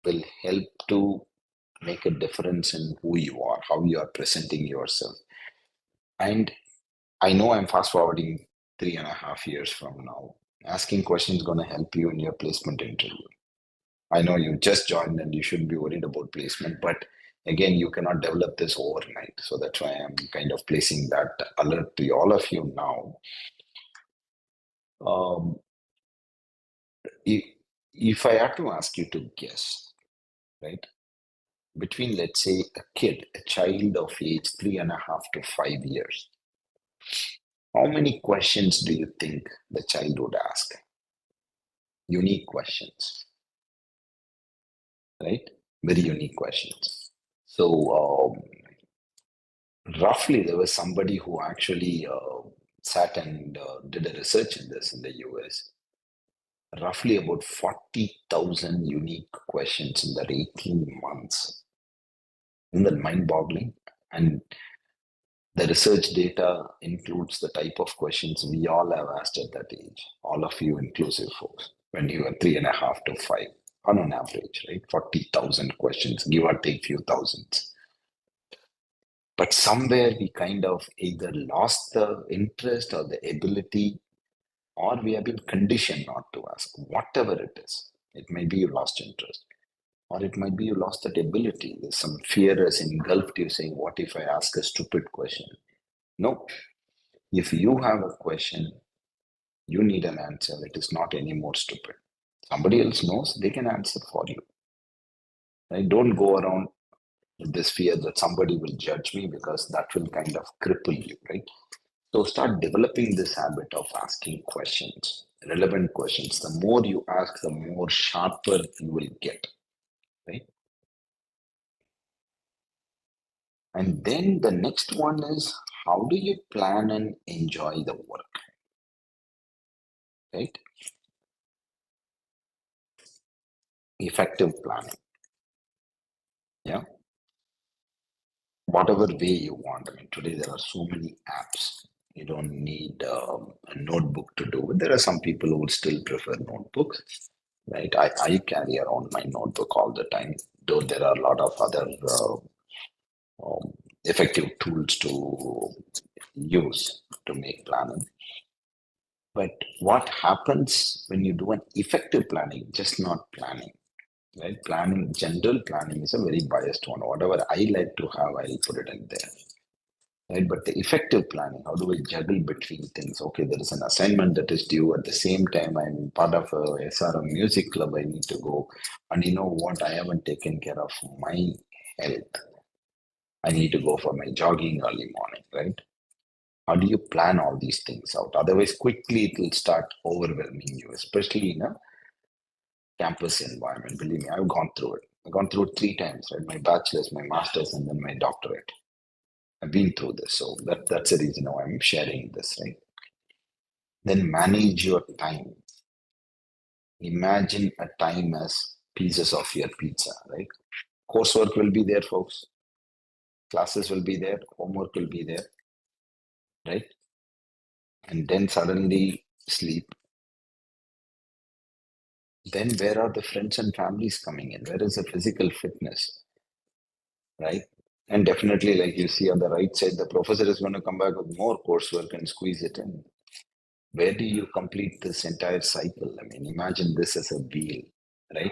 will help to make a difference in who you are, how you are presenting yourself. And I know I'm fast forwarding 3.5 years from now. Asking questions is going to help you in your placement interview. I know you just joined and you shouldn't be worried about placement, but again, you cannot develop this overnight. So that's why I'm kind of placing that alert to all of you now. If I had to ask you to guess, right, between, let's say, a child of age 3.5 to 5 years, how many questions do you think the child would ask? Unique questions, right? Very unique questions. So roughly, there was somebody who actually sat and did a research in this in the US. Roughly about 40,000 unique questions in that 18 months. Isn't that mind-boggling? And the research data includes the type of questions we all have asked at that age, all of you inclusive, folks, when you were 3.5 to 5, on an average, right? 40,000 questions, give or take few thousands. But somewhere we kind of either lost the interest or the ability, or we have been conditioned not to ask, whatever it is. It may be you lost interest, or it might be you lost that ability. There's some fear has engulfed you saying, what if I ask a stupid question? No. If you have a question, you need an answer. It is not any more stupid. Somebody else knows, they can answer for you. Right? Don't go around with this fear that somebody will judge me, because that will kind of cripple you, right? So start developing this habit of asking questions, relevant questions. The more you ask, the more sharper you will get, right? And then the next one is, how do you plan and enjoy the work, right? Effective planning. Yeah. Whatever way you want. I mean, today there are so many apps. You don't need a notebook to do it. There are some people who would still prefer notebooks, right? I carry around my notebook all the time, though there are a lot of other effective tools to use to make planning. But what happens when you do an effective planning, just not planning, right? Planning, general planning is a very biased one. Whatever I like to have, I'll put it in there. right? But the effective planning, how do I juggle between things? Okay, there is an assignment that is due. At the same time, I'm part of a SRM music club. I need to go. And you know what? I haven't taken care of my health. I need to go for my jogging early morning, right? How do you plan all these things out? Otherwise, quickly it will start overwhelming you, especially in a campus environment. Believe me, I've gone through it. I've gone through it 3 times, right? My bachelor's, my master's, and then my doctorate. I've been through this, so that's the reason why I'm sharing this, right? Then manage your time. Imagine a time as pieces of your pizza, right? Coursework will be there, folks. Classes will be there. Homework will be there, right? And then suddenly sleep. Then where are the friends and families coming in? Where is the physical fitness, right? And definitely, like you see on the right side, the professor is going to come back with more coursework and squeeze it in. Where do you complete this entire cycle? I mean, imagine this as a wheel, right?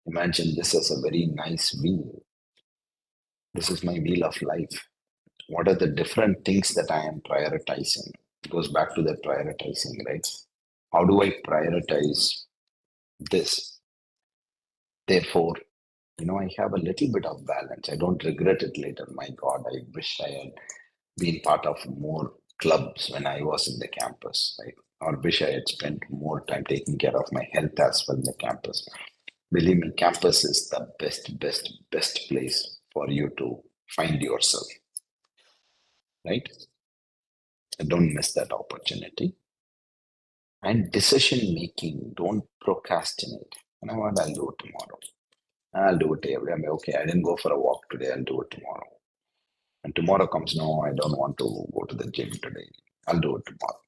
Imagine this as a very nice wheel. This is my wheel of life. What are the different things that I am prioritizing? It goes back to that prioritizing, right? How do I prioritize this? Therefore, I have a little bit of balance. I don't regret it later. My God, I wish I had been part of more clubs when I was in the campus, right? Or wish I had spent more time taking care of my health as well in the campus. Believe me, campus is the best place for you to find yourself, right? Don't miss that opportunity. And decision making, don't procrastinate. You know what? I'll do it tomorrow. I'll do it every day. Okay, I didn't go for a walk today. I'll do it tomorrow. And tomorrow comes, no, I don't want to go to the gym today. I'll do it tomorrow.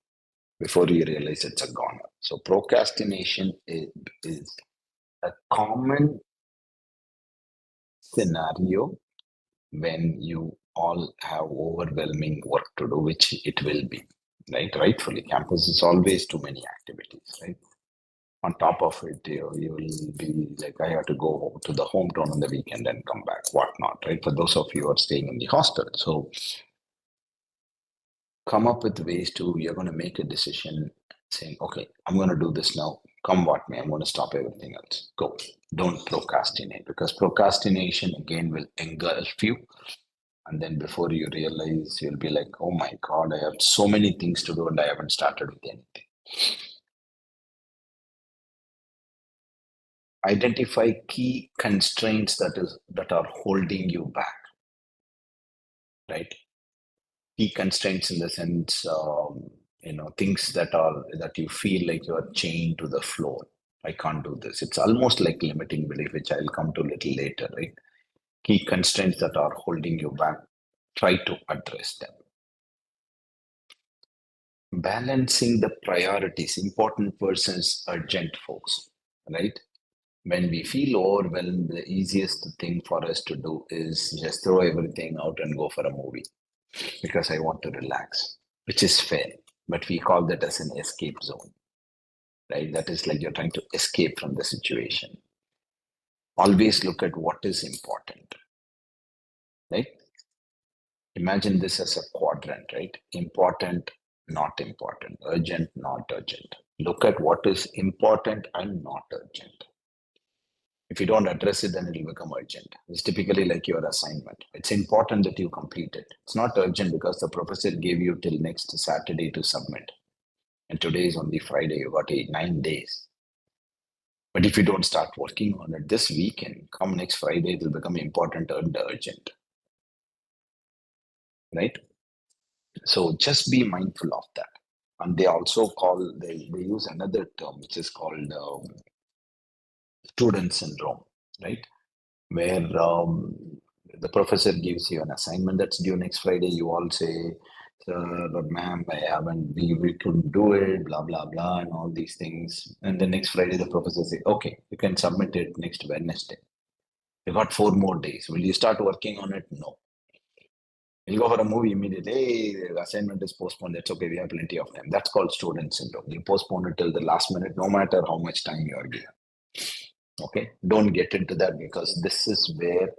Before you realize it's a goner. So procrastination is a common scenario when you all have overwhelming work to do, which it will be, right? Rightfully, campus is always too many activities, right? On top of it, you will be like, I have to go to the hometown on the weekend and come back, whatnot, right? For those of you who are staying in the hostel. So come up with ways to, you're going to make a decision saying, okay, I'm going to do this now. Come what may, I'm going to stop everything else. Go. Don't procrastinate, because procrastination again will engulf you. And then before you realize, you'll be like, oh my God, I have so many things to do and I haven't started with anything. Identify key constraints that are holding you back, right? Key constraints in the sense, things that you feel like you are chained to the floor. I can't do this. It's almost like limiting belief, which I'll come to a little later, right? Key constraints that are holding you back, try to address them. Balancing the priorities, important versus urgent, folks, right? When we feel overwhelmed, the easiest thing for us to do is just throw everything out and go for a movie because I want to relax, which is fair. But we call that as an escape zone, right? That is like you're trying to escape from the situation. Always look at what is important, right? Imagine this as a quadrant, right? Important, not important, urgent, not urgent. Look at what is important and not urgent. If you don't address it, then it will become urgent. It's typically like your assignment. It's important that you complete it. It's not urgent because the professor gave you till next Saturday to submit. And today is only Friday. You got 9 days. But if you don't start working on it this weekend, come next Friday, it will become important and urgent. Right? So just be mindful of that. And they also they use another term, which is called student syndrome, right? Where the professor gives you an assignment that's due next Friday. You all say, sir, but ma'am, we couldn't do it, blah, blah, blah, and all these things. And the next Friday, the professor says, okay, you can submit it next Wednesday. You got 4 more days. Will you start working on it? No. You'll go for a movie immediately. Hey, the assignment is postponed. That's okay. We have plenty of time. That's called student syndrome. You postpone it till the last minute, no matter how much time you are given. Okay. Don't get into that, because this is where,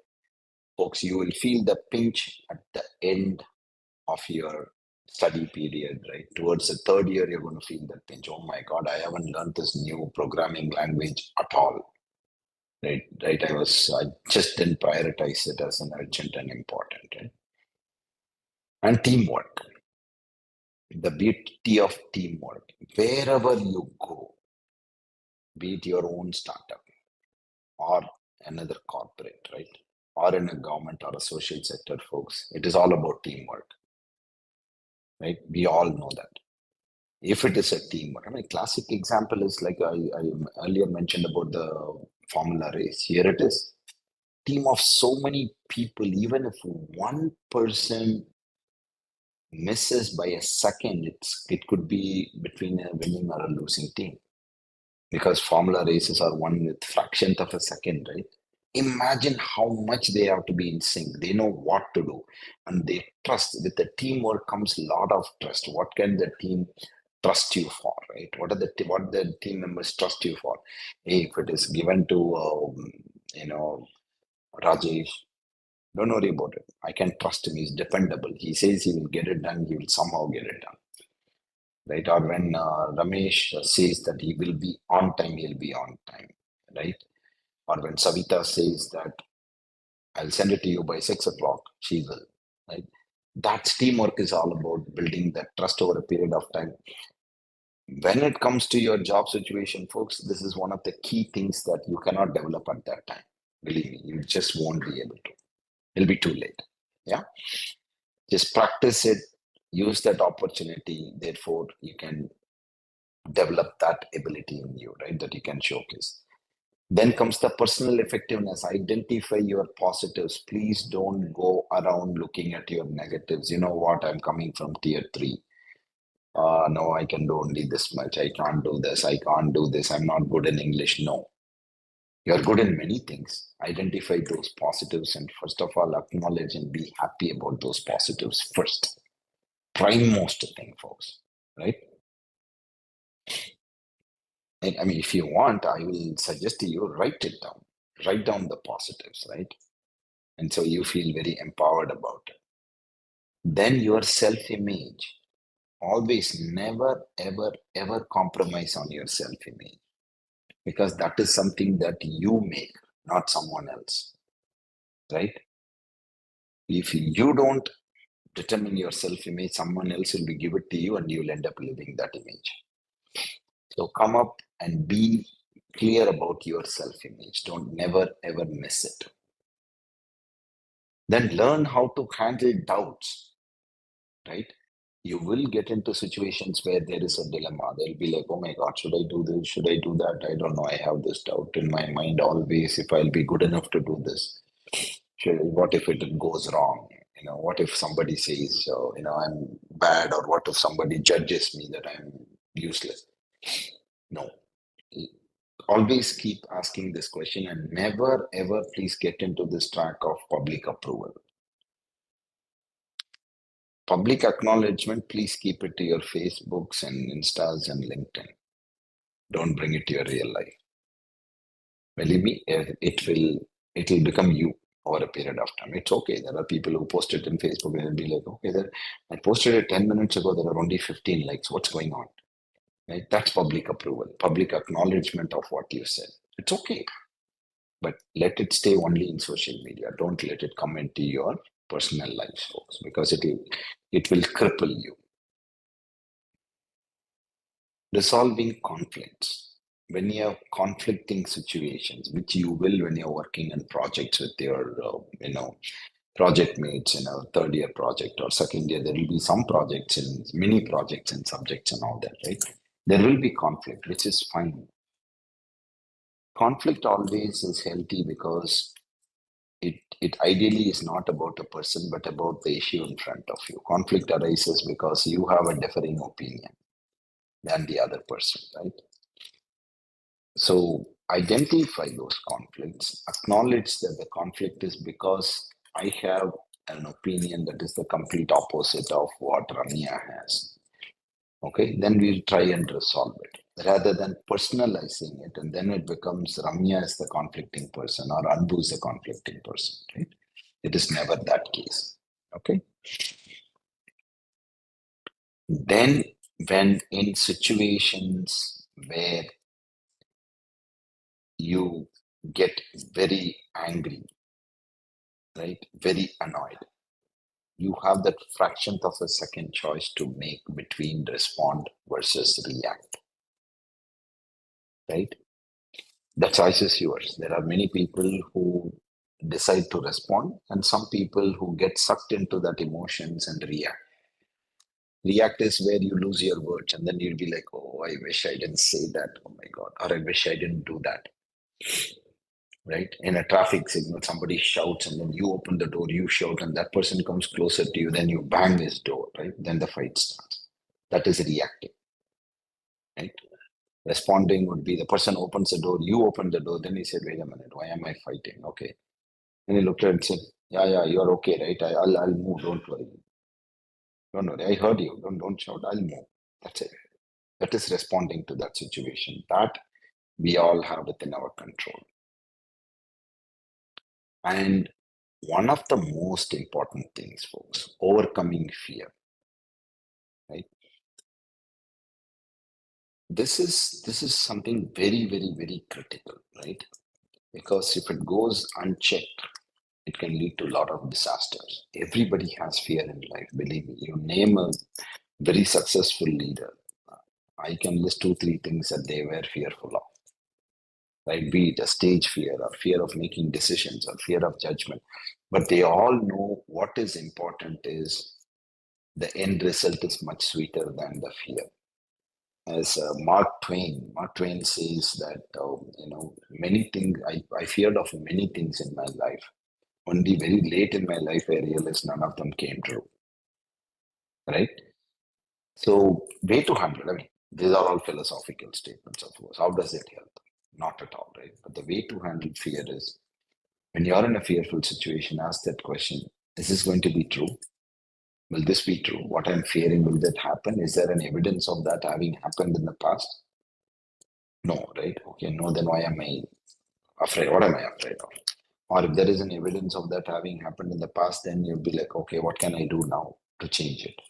folks, you will feel the pinch at the end of your study period, right? Towards the third year, you're going to feel that pinch. Oh my God, I haven't learned this new programming language at all. Right? I just didn't prioritize it as an urgent and important. Right? And teamwork. The beauty of teamwork. Wherever you go, be it your own startup or another corporate, right? Or in a government or a social sector, folks, it is all about teamwork. Right? We all know that. If it is a teamwork, I mean, classic example is like I earlier mentioned about the formula race. Here it is. Team of so many people, even if one person misses by a second, it could be between a winning or a losing team, because formula races are won with fractions of a second, right? Imagine how much they have to be in sync. They know what to do, and they trust. With the teamwork comes a lot of trust. What can the team trust you for, right? What the team members trust you for? Hey, if it is given to Rajesh, don't worry about it. I can trust him. He's dependable. He says he will get it done. He will somehow get it done. Right? Or when Ramesh says that he will be on time, he'll be on time. Right? Or when Savita says that I'll send it to you by 6 o'clock, she will. Right? That's teamwork is all about building that trust over a period of time. When it comes to your job situation, folks, this is one of the key things that you cannot develop at that time. Believe me, you just won't be able to. It'll be too late. Yeah. Just practice it, use that opportunity. Therefore, you can develop that ability in you, right? That you can showcase. Then comes the personal effectiveness. Identify your positives. Please don't go around looking at your negatives. You know what? I'm coming from tier 3. No, I can do only this much. I can't do this. I can't do this. I'm not good in English. No. You're good in many things. Identify those positives and first of all, acknowledge and be happy about those positives first. Primemost thing, folks, right? I mean, if you want, I will suggest to you, write it down. Write down the positives, right? And so you feel very empowered about it. Then your self-image. Always never, ever, ever compromise on your self-image, because that is something that you make, not someone else, right? If you don't determine your self-image, someone else will give it to you and you will end up living that image. So come up and be clear about your self-image. Don't never, ever miss it. Then learn how to handle doubts, right? You will get into situations where there is a dilemma. They'll be like, oh my God, should I do this? Should I do that? I don't know. I have this doubt in my mind always if I'll be good enough to do this. What if it goes wrong? What if somebody says, I'm bad, or what if somebody judges me that I'm useless? No. Always keep asking this question and never, ever please get into this track of public approval. Public acknowledgement, please keep it to your Facebooks and Instas and LinkedIn. Don't bring it to your real life. Believe me, it will become you over a period of time. It's okay. There are people who post it in Facebook and they'll be like, okay, I posted it 10 minutes ago. There are only 15 likes. What's going on? Right? That's public approval, public acknowledgement of what you said. It's okay. But let it stay only in social media. Don't let it come into your personal lives, folks, because it will cripple you. Resolving conflicts. When you have conflicting situations, which you will when you're working in projects with your, project mates in a third year project or second year, there will be some projects and many projects and subjects and all that, right? There will be conflict, which is fine. Conflict always is healthy because it ideally is not about a person, but about the issue in front of you. Conflict arises because you have a differing opinion than the other person, right? So identify those conflicts, acknowledge that the conflict is because I have an opinion that is the complete opposite of what Ramya has. Okay, then we'll try and resolve it rather than personalizing it. And then it becomes Ramya is the conflicting person or Anbu is the conflicting person, right? It is never that case. Okay. Then when in situations where you get very angry, right, very annoyed, you have that fraction of a second choice to make between respond versus react, right? The choice is yours. There are many people who decide to respond and some people who get sucked into that emotions and react. React is where you lose your words and then you'll be like, oh, I wish I didn't say that. Oh my God. Or I wish I didn't do that. Right? In a traffic signal, somebody shouts and then you open the door, you shout, and that person comes closer to you, then you bang his door, right? Then the fight starts. That is reacting. Right? Responding would be the person opens the door, you open the door, then he said, wait a minute, why am I fighting? Okay. And he looked at it and said, yeah, you're okay, right? I'll move, don't worry. Don't worry, I heard you. Don't shout, I'll move. That's it. That is responding to that situation. That we all have within our control. And one of the most important things, folks, overcoming fear, right? This is something very, very, very critical, right? Because if it goes unchecked, it can lead to a lot of disasters. Everybody has fear in life, believe me. You name a very successful leader, I can list 2-3 things that they were fearful of. Right? Be it a stage fear or fear of making decisions or fear of judgment. But they all know what is important is the end result is much sweeter than the fear. As Mark Twain says that, many things, I feared of many things in my life. Only very late in my life, I realized none of them came true. Right? So, way to handle, I mean, these are all philosophical statements, of course. How does it help? Not at all, right? But the way to handle fear is when you're in a fearful situation, ask that question: is this going to be true? Will this be true? What I'm fearing, will that happen? Is there an evidence of that having happened in the past? No, right? Okay, no, then why am I afraid? What am I afraid of? Or if there is an evidence of that having happened in the past, then you'll be like, okay, what can I do now to change it?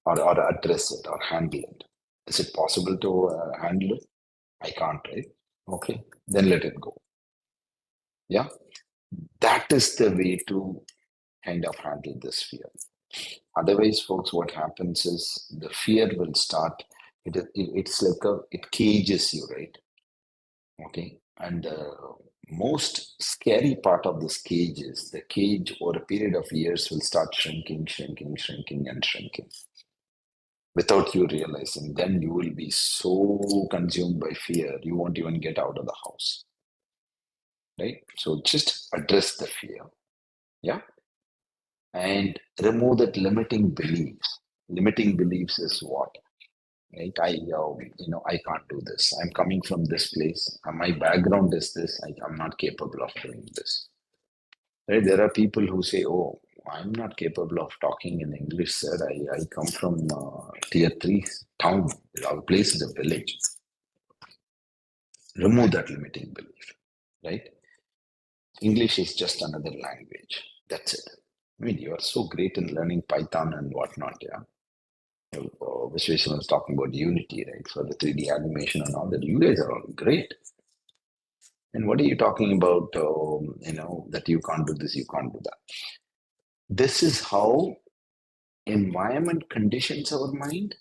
Or address it or handle it? Is it possible to handle it? I can't, right? Okay, then let it go. Yeah, that is the way to kind of handle this fear. Otherwise, folks, what happens is the fear will start. It's like it cages you, right? Okay, and the most scary part of this cage is the cage over a period of years will start shrinking, and shrinking without you realizing. Then you will be so consumed by fear, you won't even get out of the house. Right? So just address the fear. Yeah. And remove that limiting beliefs. Limiting beliefs is what? Right? I can't do this. I'm coming from this place. My background is this. I'm not capable of doing this. Right? There are people who say, "Oh, I'm not capable of talking in English, sir. I come from tier 3 town. Our place is a village." Remove that limiting belief. Right? English is just another language. That's it. I mean, you are so great in learning Python and whatnot, yeah. Vishweshan was talking about Unity, right? For the 3D animation and all that. You guys are all great. And what are you talking about? That you can't do this, you can't do that. This is how environment conditions our mind.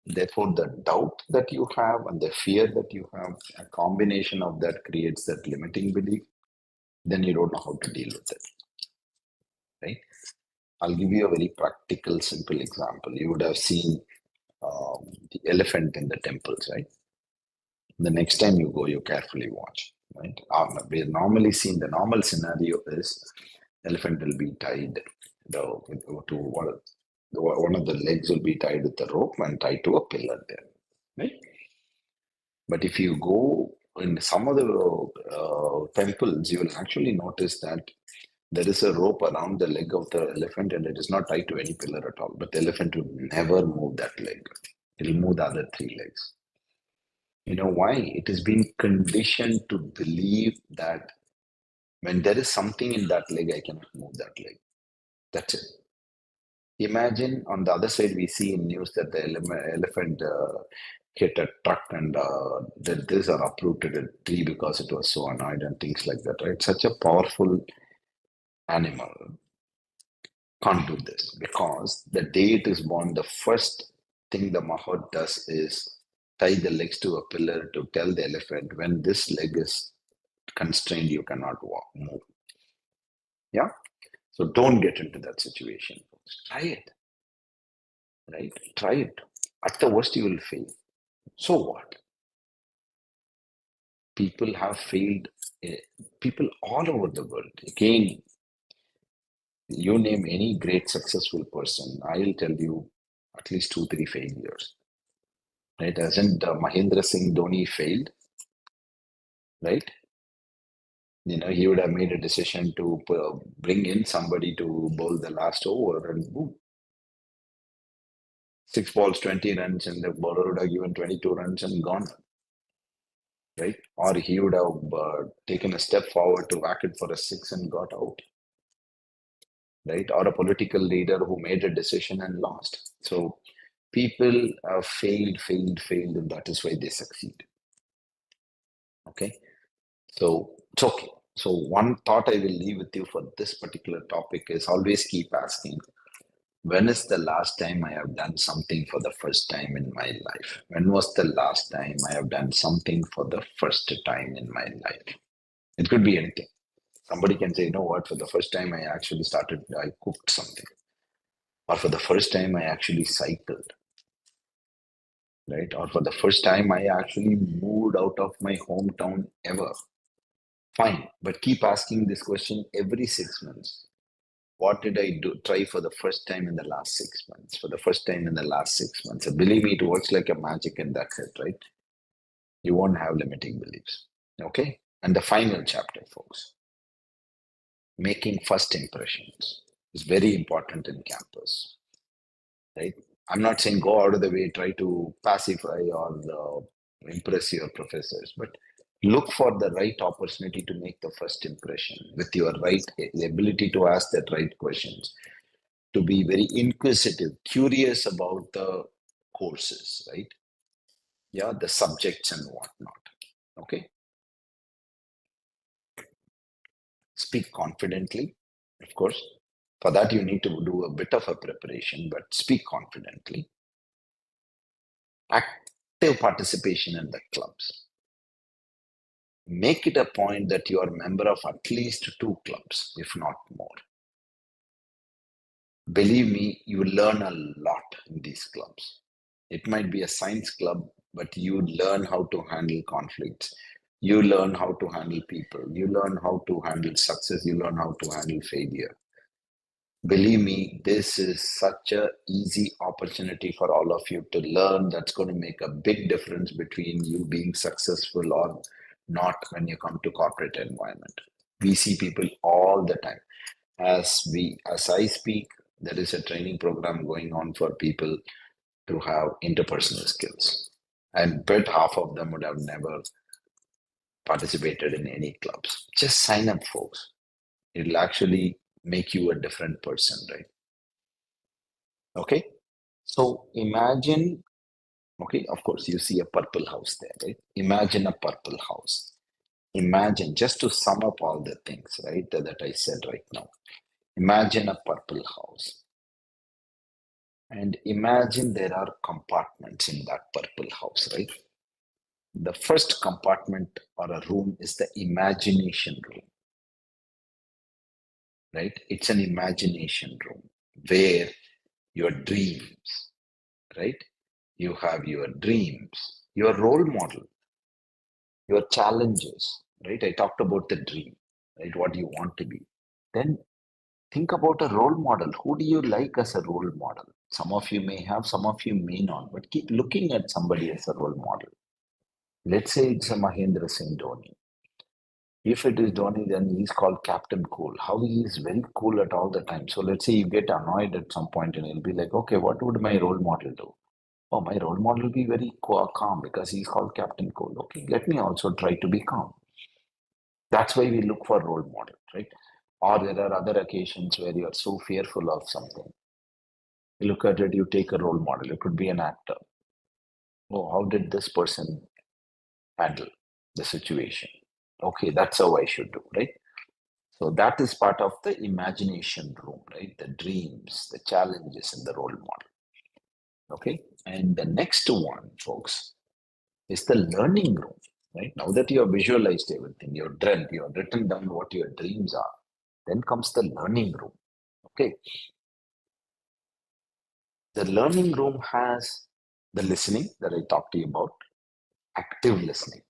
Therefore, the doubt that you have and the fear that you have, a combination of that creates that limiting belief. Then you don't know how to deal with it. Right? I'll give you a very practical, simple example. You would have seen the elephant in the temples, right? The next time you go, you carefully watch, right? We're normally seen the normal scenario is elephant will be tied to one of the legs will be tied with a rope and tied to a pillar there, right? But if you go in some of the temples, you will actually notice that there is a rope around the leg of the elephant and it is not tied to any pillar at all. But the elephant will never move that leg. It will move the other 3 legs. You know why? It has been conditioned to believe that when there is something in that leg, I cannot move that leg. That's it. Imagine on the other side, we see in news that the elephant hit a truck and that this or uprooted a tree because it was so annoyed and things like that, right? Such a powerful animal can't do this because the day it is born, the first thing the mahout does is tie the legs to a pillar to tell the elephant when this leg is constrained, you cannot move. Yeah. So don't get into that situation. Try it. Right? Try it. At the worst, you will fail. So what? People have failed. People all over the world. Again, you name any great successful person, I'll tell you at least 2-3 failures. Right? Hasn't Mahendra Singh Dhoni failed? Right? He would have made a decision to bring in somebody to bowl the last over and boom. 6 balls, 20 runs, and the bowler would have given 22 runs and gone. Right? Or he would have taken a step forward to whack it for a 6 and got out. Right? Or a political leader who made a decision and lost. So people have failed, and that is why they succeed. Okay? So it's okay. So one thought I will leave with you for this particular topic is always keep asking, when is the last time I have done something for the first time in my life? When was the last time I have done something for the first time in my life? It could be anything. Somebody can say, you know what, for the first time I cooked something. Or for the first time I actually cycled. Right? Or for the first time I actually moved out of my hometown ever. Fine, but keep asking this question every 6 months. What did I try for the first time in the last 6 months? For the first time in the last 6 months. And believe me, it works like a magic and that's it, right? You won't have limiting beliefs. Okay? And the final chapter, folks. Making first impressions is very important in campus. Right? I'm not saying go out of the way, try to pacify or impress your professors, but look for the right opportunity to make the first impression with your right ability to ask the right questions, to be very inquisitive, curious about the courses, right? Yeah, the subjects and whatnot. Okay. Speak confidently, of course. For that, you need to do a bit of a preparation, but speak confidently. Active participation in the clubs. Make it a point that you are a member of at least 2 clubs, if not more. Believe me, you will learn a lot in these clubs. It might be a science club, but you learn how to handle conflicts. You learn how to handle people. You learn how to handle success. You learn how to handle failure. Believe me, this is such an easy opportunity for all of you to learn that's going to make a big difference between you being successful or not when you come to corporate environment. We see people all the time. As I speak, there is a training program going on for people to have interpersonal skills. And bet half of them would have never participated in any clubs. Just sign up, folks. It'll actually make you a different person, right? Okay. So imagine, okay, of course, you see a purple house there, right? Imagine a purple house. Imagine, just to sum up all the things, right, that I said right now. Imagine a purple house. And imagine there are compartments in that purple house, right? The first compartment or a room is the imagination room, right? It's an imagination room where your dreams, right? You have your dreams, your role model, your challenges, right? I talked about the dream, right? What do you want to be? Then think about a role model. Who do you like as a role model? Some of you may have, some of you may not, but keep looking at somebody as a role model. Let's say it's a Mahendra Singh Dhoni. If it is Dhoni, then he's called Captain Cool. How he is very cool at all the time. So let's say you get annoyed at some point and you'll be like, okay, what would my role model do? Oh, my role model will be very calm because he's called Captain Cool. Okay, let me also try to be calm. That's why we look for role models, right? Or there are other occasions where you are so fearful of something. You look at it, you take a role model. It could be an actor. Oh, how did this person handle the situation? Okay, that's how I should do, right? So that is part of the imagination room, right? The dreams, the challenges, and the role model. Okay, and the next one, folks, is the learning room, right? Now that you have visualized everything, you've dreamt, you have written down what your dreams are, then comes the learning room. Okay, the learning room has the listening that I talked to you about, active listening.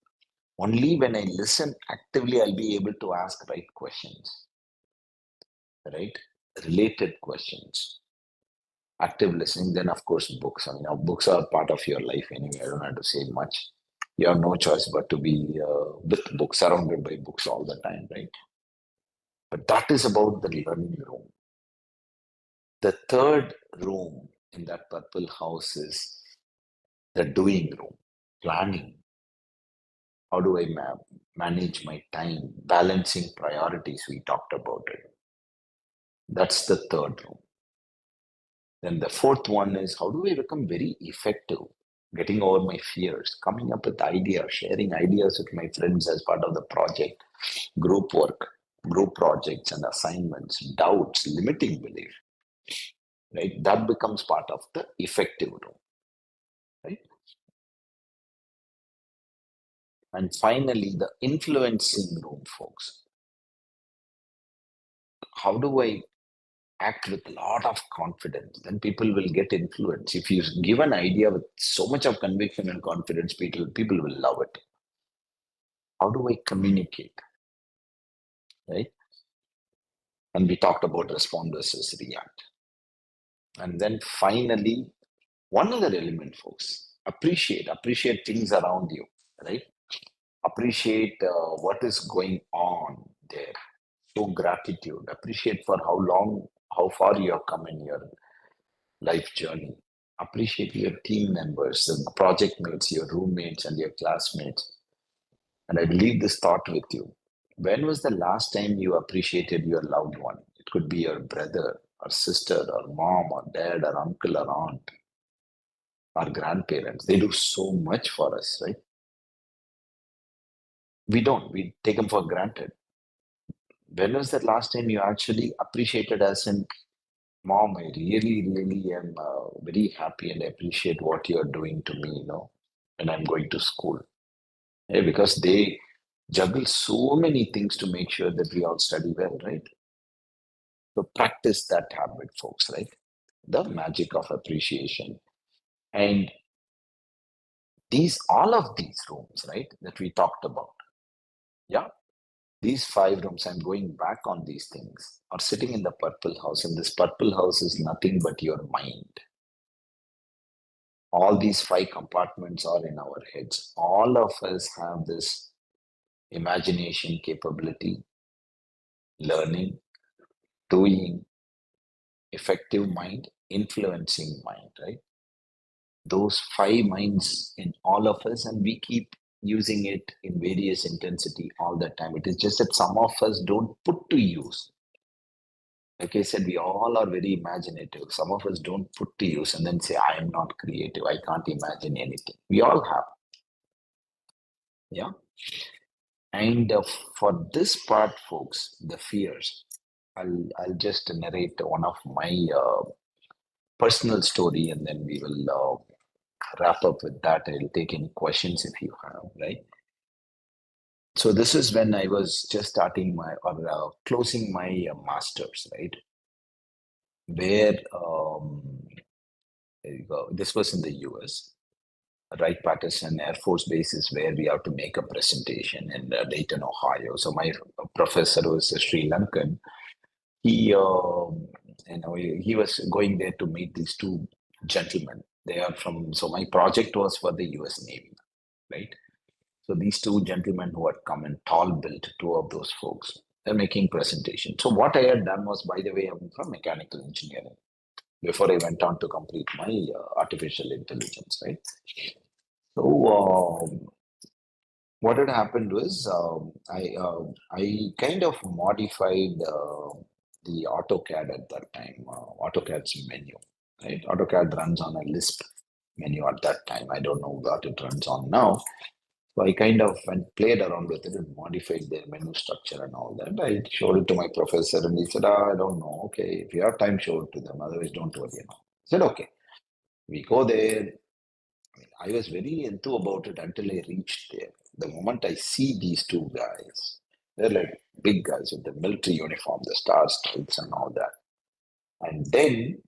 Only when I listen actively, I'll be able to ask right questions, right? Related questions. Active listening, then of course books. I mean, books are part of your life anyway. I don't have to say much. You have no choice but to be with books, surrounded by books all the time, right? But that is about the learning room. The third room in that purple house is the doing room, planning. How do I manage my time, balancing priorities? We talked about it. That's the third room. Then the fourth one is how do I become very effective, getting over my fears, coming up with ideas, sharing ideas with my friends as part of the project, group work, group projects and assignments, doubts, limiting belief, right? That becomes part of the effective room, right? And finally, the influencing room, folks. How do I act with a lot of confidence? Then people will get influenced. If you give an idea with so much of conviction and confidence, people will love it. How do I communicate, right? And we talked about respond versus react. And then finally, one other element, folks, appreciate things around you, right? Appreciate what is going on there. Show gratitude. Appreciate for how far you have come in your life journey. Appreciate your team members, the project mates, your roommates, and your classmates. And I leave this thought with you. When was the last time you appreciated your loved one? It could be your brother or sister or mom or dad or uncle or aunt or grandparents. They do so much for us, right? We don't. We take them for granted. When was the last time you actually appreciated us and Mom, I really, really am very happy and appreciate what you're doing to me, when I'm going to school. Yeah, because they juggle so many things to make sure that we all study well, right? So practice that habit, folks, right? The magic of appreciation. And all of these rooms, right, that we talked about, yeah, these 5 rooms, I'm going back on these things, are sitting in the purple house. And this purple house is nothing but your mind. All these 5 compartments are in our heads. All of us have this imagination capability, learning, doing, effective mind, influencing mind, right? Those 5 minds in all of us, and we keep using it in various intensity all the time. It is just that some of us don't put to use. Like I said, we all are very imaginative. Some of us don't put to use and then say, I am not creative. I can't imagine anything. We all have. Yeah. And for this part, folks, the fears, I'll just narrate one of my personal story, and then we will wrap up with that. I'll take any questions if you have, right? So this is when I was just starting closing my masters, right? Where there you go. This was in the US. Wright-Patterson Air Force Base is where we have to make a presentation in Dayton, Ohio. So my professor was a Sri Lankan. He was going there to meet these 2 gentlemen. They are from. So my project was for the US Navy, right? So these 2 gentlemen who had come in, tall built, 2 of those folks, they're making presentation. So what I had done was, by the way, I'm from mechanical engineering before I went on to complete my artificial intelligence, right? So what had happened was I kind of modified the AutoCAD at that time, AutoCAD's menu. right? AutoCAD runs on a Lisp menu at that time. I don't know what it runs on now. So I kind of went played around with it and modified their menu structure and all that. I showed it to my professor and he said, I don't know. Okay, if you have time, show it to them. Otherwise, don't worry. I said, okay. We go there. I was very enthused about it until I reached there. The moment I see these two guys, they're like big guys with the military uniform, the stars, stripes, and all that. And then,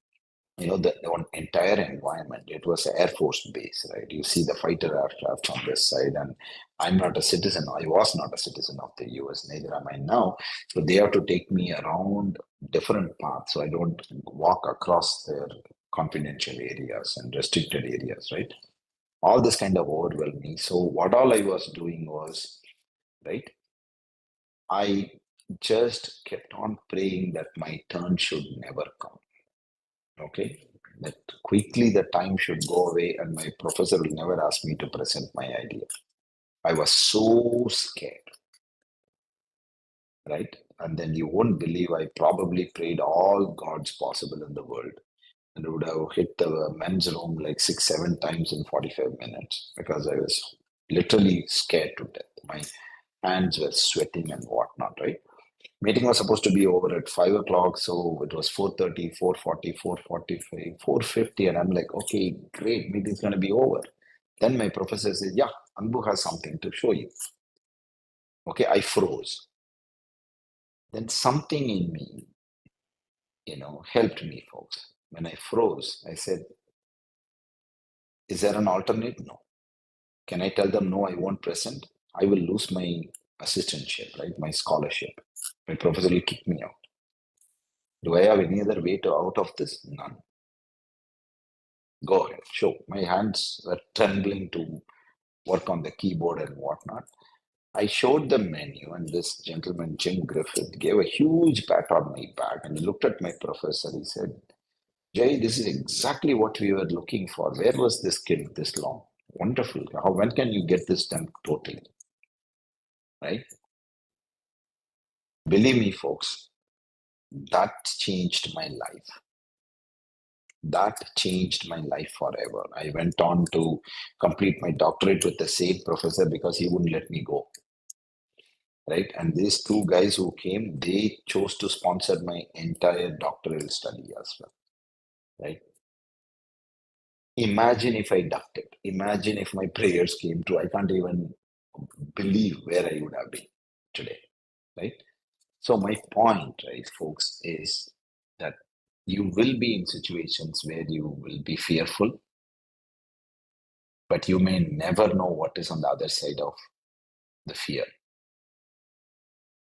the one entire environment, it was an Air Force base, right? You see the fighter aircraft on this side, and I'm not a citizen. I was not a citizen of the US, neither am I now. So they have to take me around different paths so I don't walk across their confidential areas and restricted areas, right? All this kind of overwhelmed me. So what all I was doing was, right, I just kept on praying that my turn should never come. Okay, that quickly the time should go away and my professor will never ask me to present my idea. I was so scared, right? And then you won't believe I probably prayed all gods possible in the world and would have hit the men's room like 6, 7 times in 45 minutes because I was literally scared to death. My hands were sweating and whatnot, right? Meeting was supposed to be over at 5 o'clock, so it was 4:30, 4:40, 4:45, 4:50, and I'm like, okay, great, meeting's going to be over. Then my professor says, yeah, Anbu has something to show you. Okay, I froze. Then something in me, helped me, folks. When I froze, I said, is there an alternate? No. Can I tell them, no, I won't present? I will lose my assistantship, right? My scholarship. My professor will kick me out. Do I have any other way to out of this? None. Go ahead, show. My hands were trembling to work on the keyboard and whatnot. I showed the menu, and this gentleman, Jim Griffith, gave a huge pat on my back and he looked at my professor. He said, Jay, this is exactly what we were looking for. Where was this kid this long? Wonderful. When can you get this done totally? Right? Believe me, folks, that changed my life. That changed my life forever. I went on to complete my doctorate with the same professor because he wouldn't let me go. Right? And these two guys who came, they chose to sponsor my entire doctoral study as well. Right? Imagine if I ducked it. Imagine if my prayers came true. I can't even believe where I would have been today. Right? So my point, right, folks, is that you will be in situations where you will be fearful, but you may never know what is on the other side of the fear.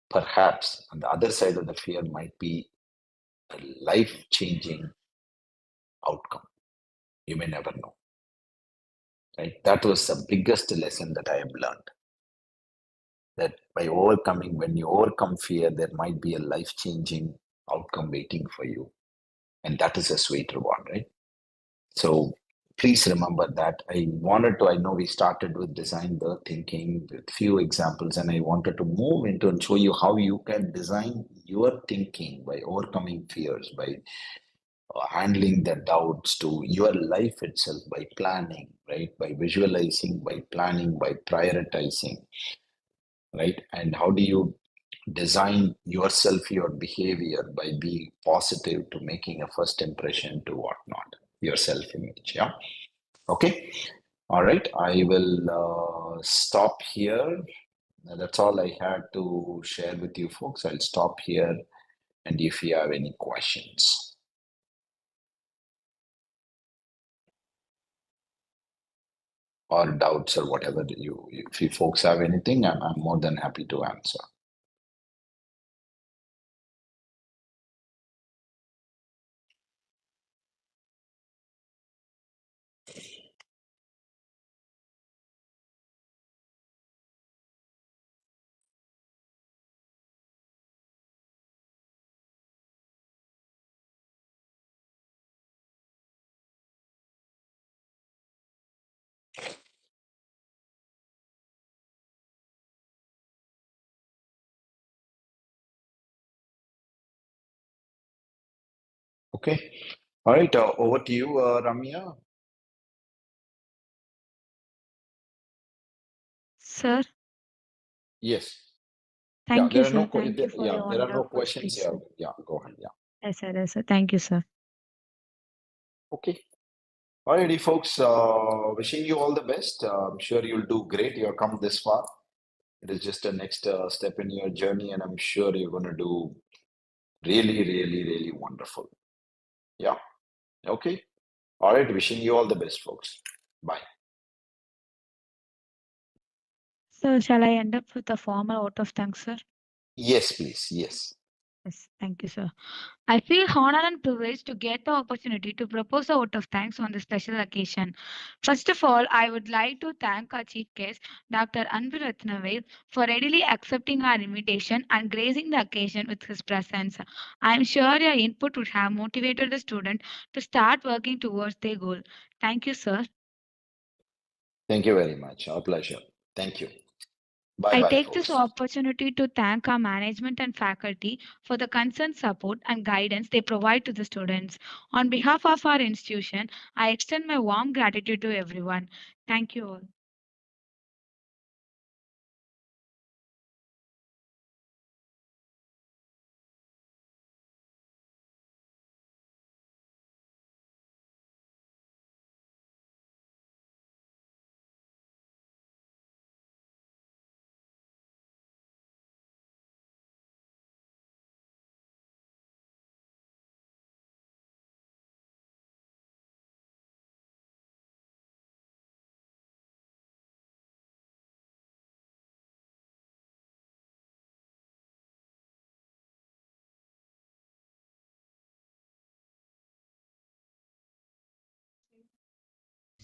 Perhaps on the other side of the fear might be a life-changing outcome. You may never know. Right? That was the biggest lesson that I have learned. That when you overcome fear, there might be a life-changing outcome waiting for you. And that is a sweet reward, right? So please remember that. I know we started with design the thinking with few examples, and I wanted to move into and show you how you can design your thinking by overcoming fears, by handling the doubts to your life itself, by planning, right? By visualizing, by planning, by prioritizing, right? And how do you design yourself, your behavior by being positive to making a first impression to whatnot, your self-image, yeah? Okay, all right, I will stop here. That's all I had to share with you folks. I'll stop here, and if you have any questions. Or doubts or whatever if you folks have anything, I'm more than happy to answer. Okay, All right, over to you, Ramya. Sir, Yes. Yeah, thank you, there are no sir. Thank you for your there are no wonderful questions speech, here. sir. Yeah, go ahead. Yeah. Yes, sir. Yes, sir. Thank you, sir. Okay. Alrighty, folks. Wishing you all the best. I'm sure you'll do great. You've come this far. It is just a next step in your journey, and I'm sure you're going to do really, really, really wonderful. Yeah. Okay. All right. Wishing you all the best, folks. Bye. So, shall I end up with a formal vote of thanks, sir? Yes, please. Yes. Yes, thank you, sir. I feel honored and privileged to get the opportunity to propose a vote of thanks on this special occasion. First of all, I would like to thank our chief guest, Dr. Anbu Rathnavale, for readily accepting our invitation and gracing the occasion with his presence. I am sure your input would have motivated the student to start working towards their goal. Thank you, sir. Thank you very much. Our pleasure. Thank you. Bye I bye, take this folks. opportunity to thank our management and faculty for the concerned support and guidance they provide to the students. On behalf of our institution, I extend my warm gratitude to everyone. Thank you all.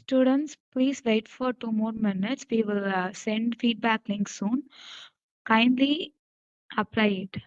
Students, please wait for 2 more minutes. We will send feedback link soon. Kindly apply it.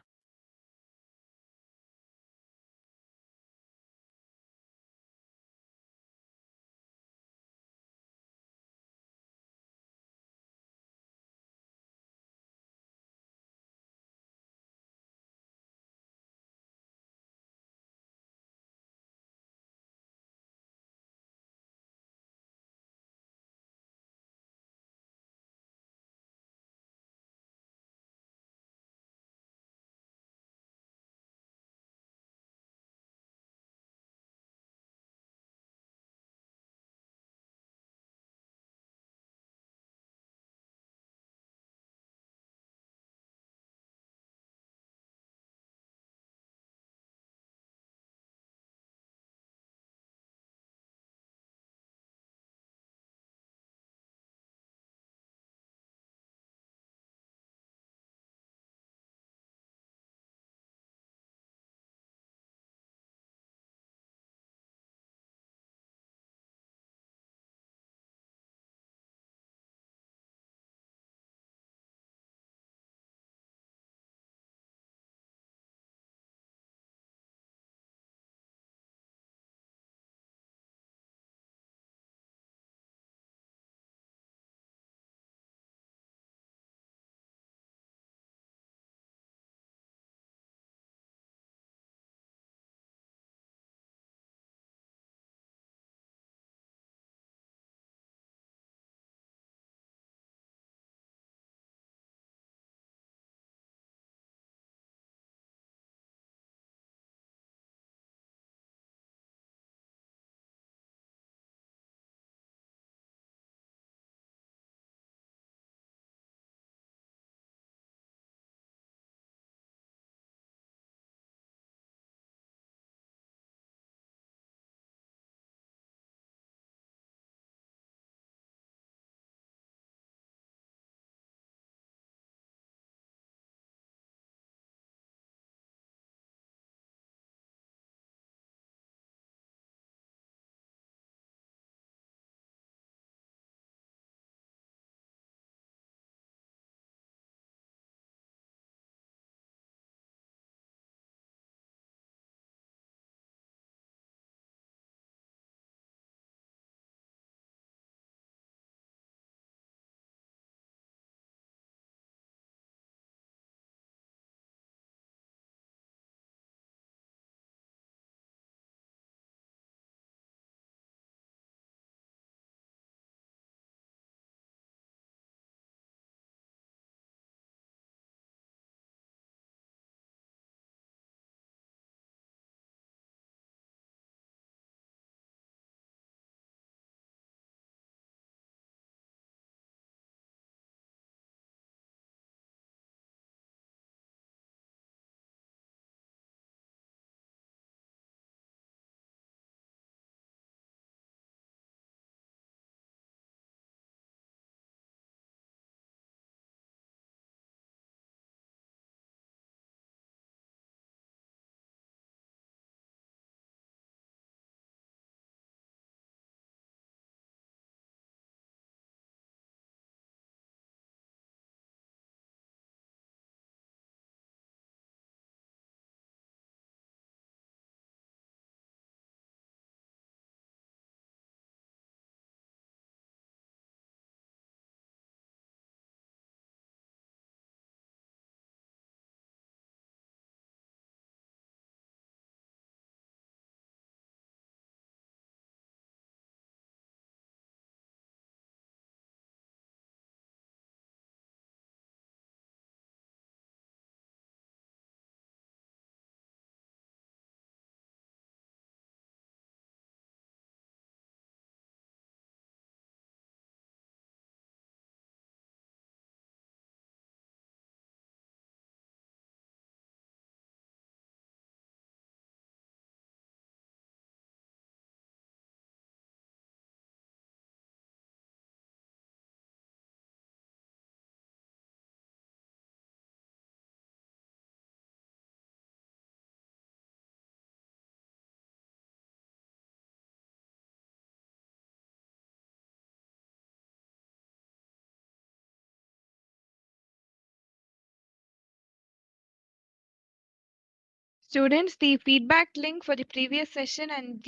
Students, the feedback link for the previous session and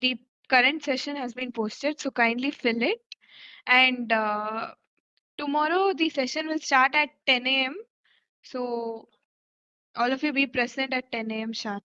the current session has been posted, so kindly fill it. And tomorrow the session will start at 10 a.m. So all of you be present at 10 a.m. sharp.